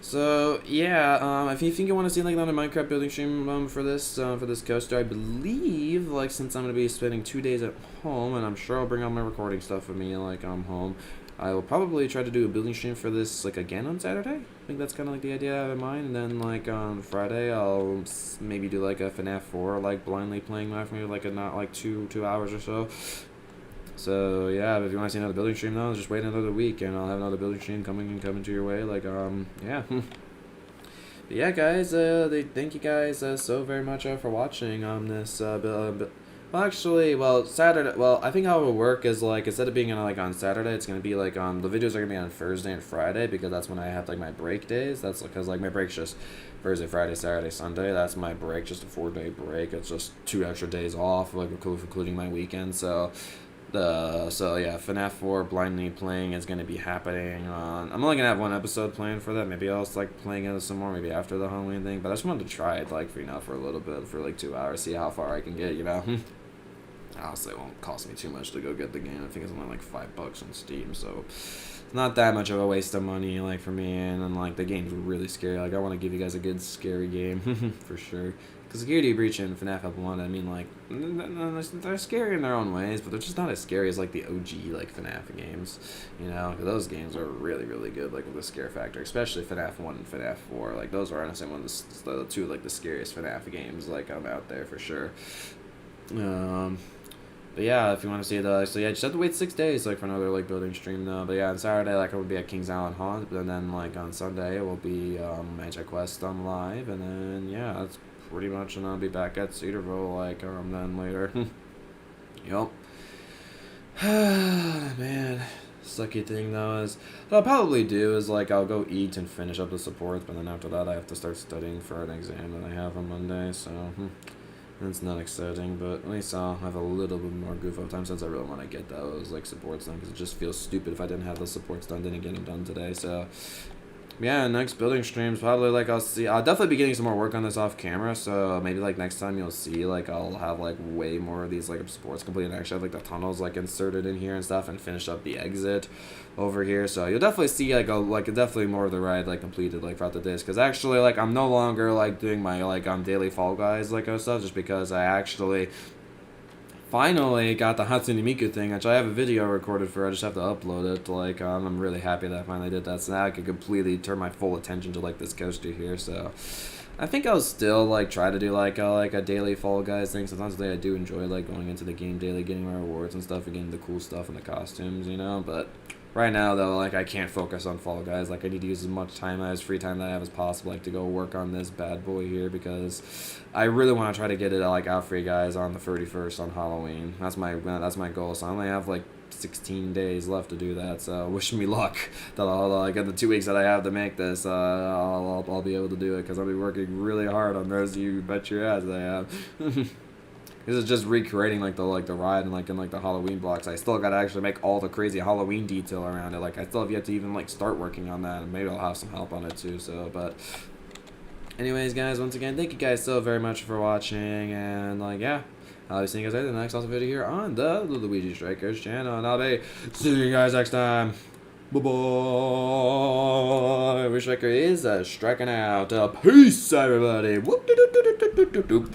So yeah, if you think you want to see like another Minecraft building stream for this coaster, I believe like since I'm gonna be spending 2 days at home, and I'm sure I'll bring all my recording stuff with me like I'm home. I will probably try to do a building stream for this like again on Saturday. I think that's kind of like the idea I have in mind. And then like on Friday, I'll maybe do like a FNAF 4 like blindly playing live for maybe like a not like 2 hours or so. So yeah, if you want to see another building stream though, just wait another week and I'll have another building stream coming to your way. Like yeah. But yeah, guys, thank you guys so very much for watching on this well, actually, Saturday, I think how it will work is, like, instead of being like on Saturday, it's going to be, like, the videos are going to be on Thursday and Friday, because that's when I have, like, my break days. That's because, like, my break's just Thursday, Friday, Saturday, Sunday. That's my break, just a 4-day break. It's just 2 extra days off, like, including my weekend, so yeah, FNAF 4 blindly playing is going to be happening on, I'm only going to have 1 episode planned for that. Maybe I'll like playing it some more, maybe after the Halloween thing, but I just wanted to try it, like, for a little bit, for, like, 2 hours, see how far I can get, you know? Honestly, it won't cost me too much to go get the game. I think it's only like $5 on Steam, so it's not that much of a waste of money, like, for me. And then, like, the game's really scary. Like, I want to give you guys a good scary game for sure. Because Security Breach and FNAF 1, I mean, like, they're scary in their own ways, but they're just not as scary as like the OG like FNAF games, you know. Because those games are really, really good, like with the scare factor, especially FNAF 1 and FNAF 4. Like, those are honestly one of the two like the scariest FNAF games like out there for sure. But yeah, if you want to see the, so yeah, just have to wait 6 days, like, for another, like, building stream, though. But yeah, on Saturday, like, I will be at Kings Island Haunt, but then, like, on Sunday, it will be, Magic Quest live, and then, yeah, that's pretty much, and I'll be back at Cedarville, like, then later. Yup. Man, sucky thing, though, is, what I'll probably do is, like, I'll go eat and finish up the supports, but then after that, I have to start studying for an exam that I have on Monday, so, It's not exciting, but at least I'll have a little bit more goof up time since I really want to get those, like, supports done, because it just feels stupid if I didn't have those supports done, didn't get them done today, so yeah, next building streams, probably, like, I'll definitely be getting some more work on this off camera, so maybe, like, next time you'll see, like, I'll have, like, way more of these, like, supports completed, and actually have, like, the tunnels, like, inserted in here and stuff, and finish up the exit over here, so you'll definitely see, like, definitely more of the ride, like, completed, like, throughout the days, because actually, like, I'm no longer, like, doing my, like, daily Fall Guys, like, stuff, just because I actually finally got the Hatsune Miku thing, which I have a video recorded for. I just have to upload it. Like, I'm really happy that I finally did that. So now I can completely turn my full attention to, like, this coaster here. So I think I'll still, like, try to do, like a daily Fall Guys thing. Sometimes I do enjoy, like, going into the game daily, getting my rewards and stuff, and getting the cool stuff and the costumes, you know. But right now, though, like, I can't focus on Fall Guys. Like, I need to use as much time as free time that I have as possible, like, to go work on this bad boy here, because I really want to try to get it, like, out for you guys on the 31st on Halloween. That's my goal. So I only have, like, 16 days left to do that. So wish me luck that I'll, like, in the 2 weeks that I have to make this, I'll be able to do it, because I'll be working really hard on those. You bet your ass I have. This is just recreating, like, the ride and, like, in, like, the Halloween blocks. I still gotta actually make all the crazy Halloween detail around it. Like, I still have yet to even, like, start working on that, and maybe I'll have some help on it too. So, but anyways, guys, once again, thank you guys so very much for watching, and, like, yeah, I'll be seeing you guys later in the next awesome video here on the Luigi Strikers channel, and I'll be seeing you guys next time. Bye-bye. Luigi Striker is striking out. Peace, everybody. Whoop-de-doop-de-doop-de-doop-de-doop.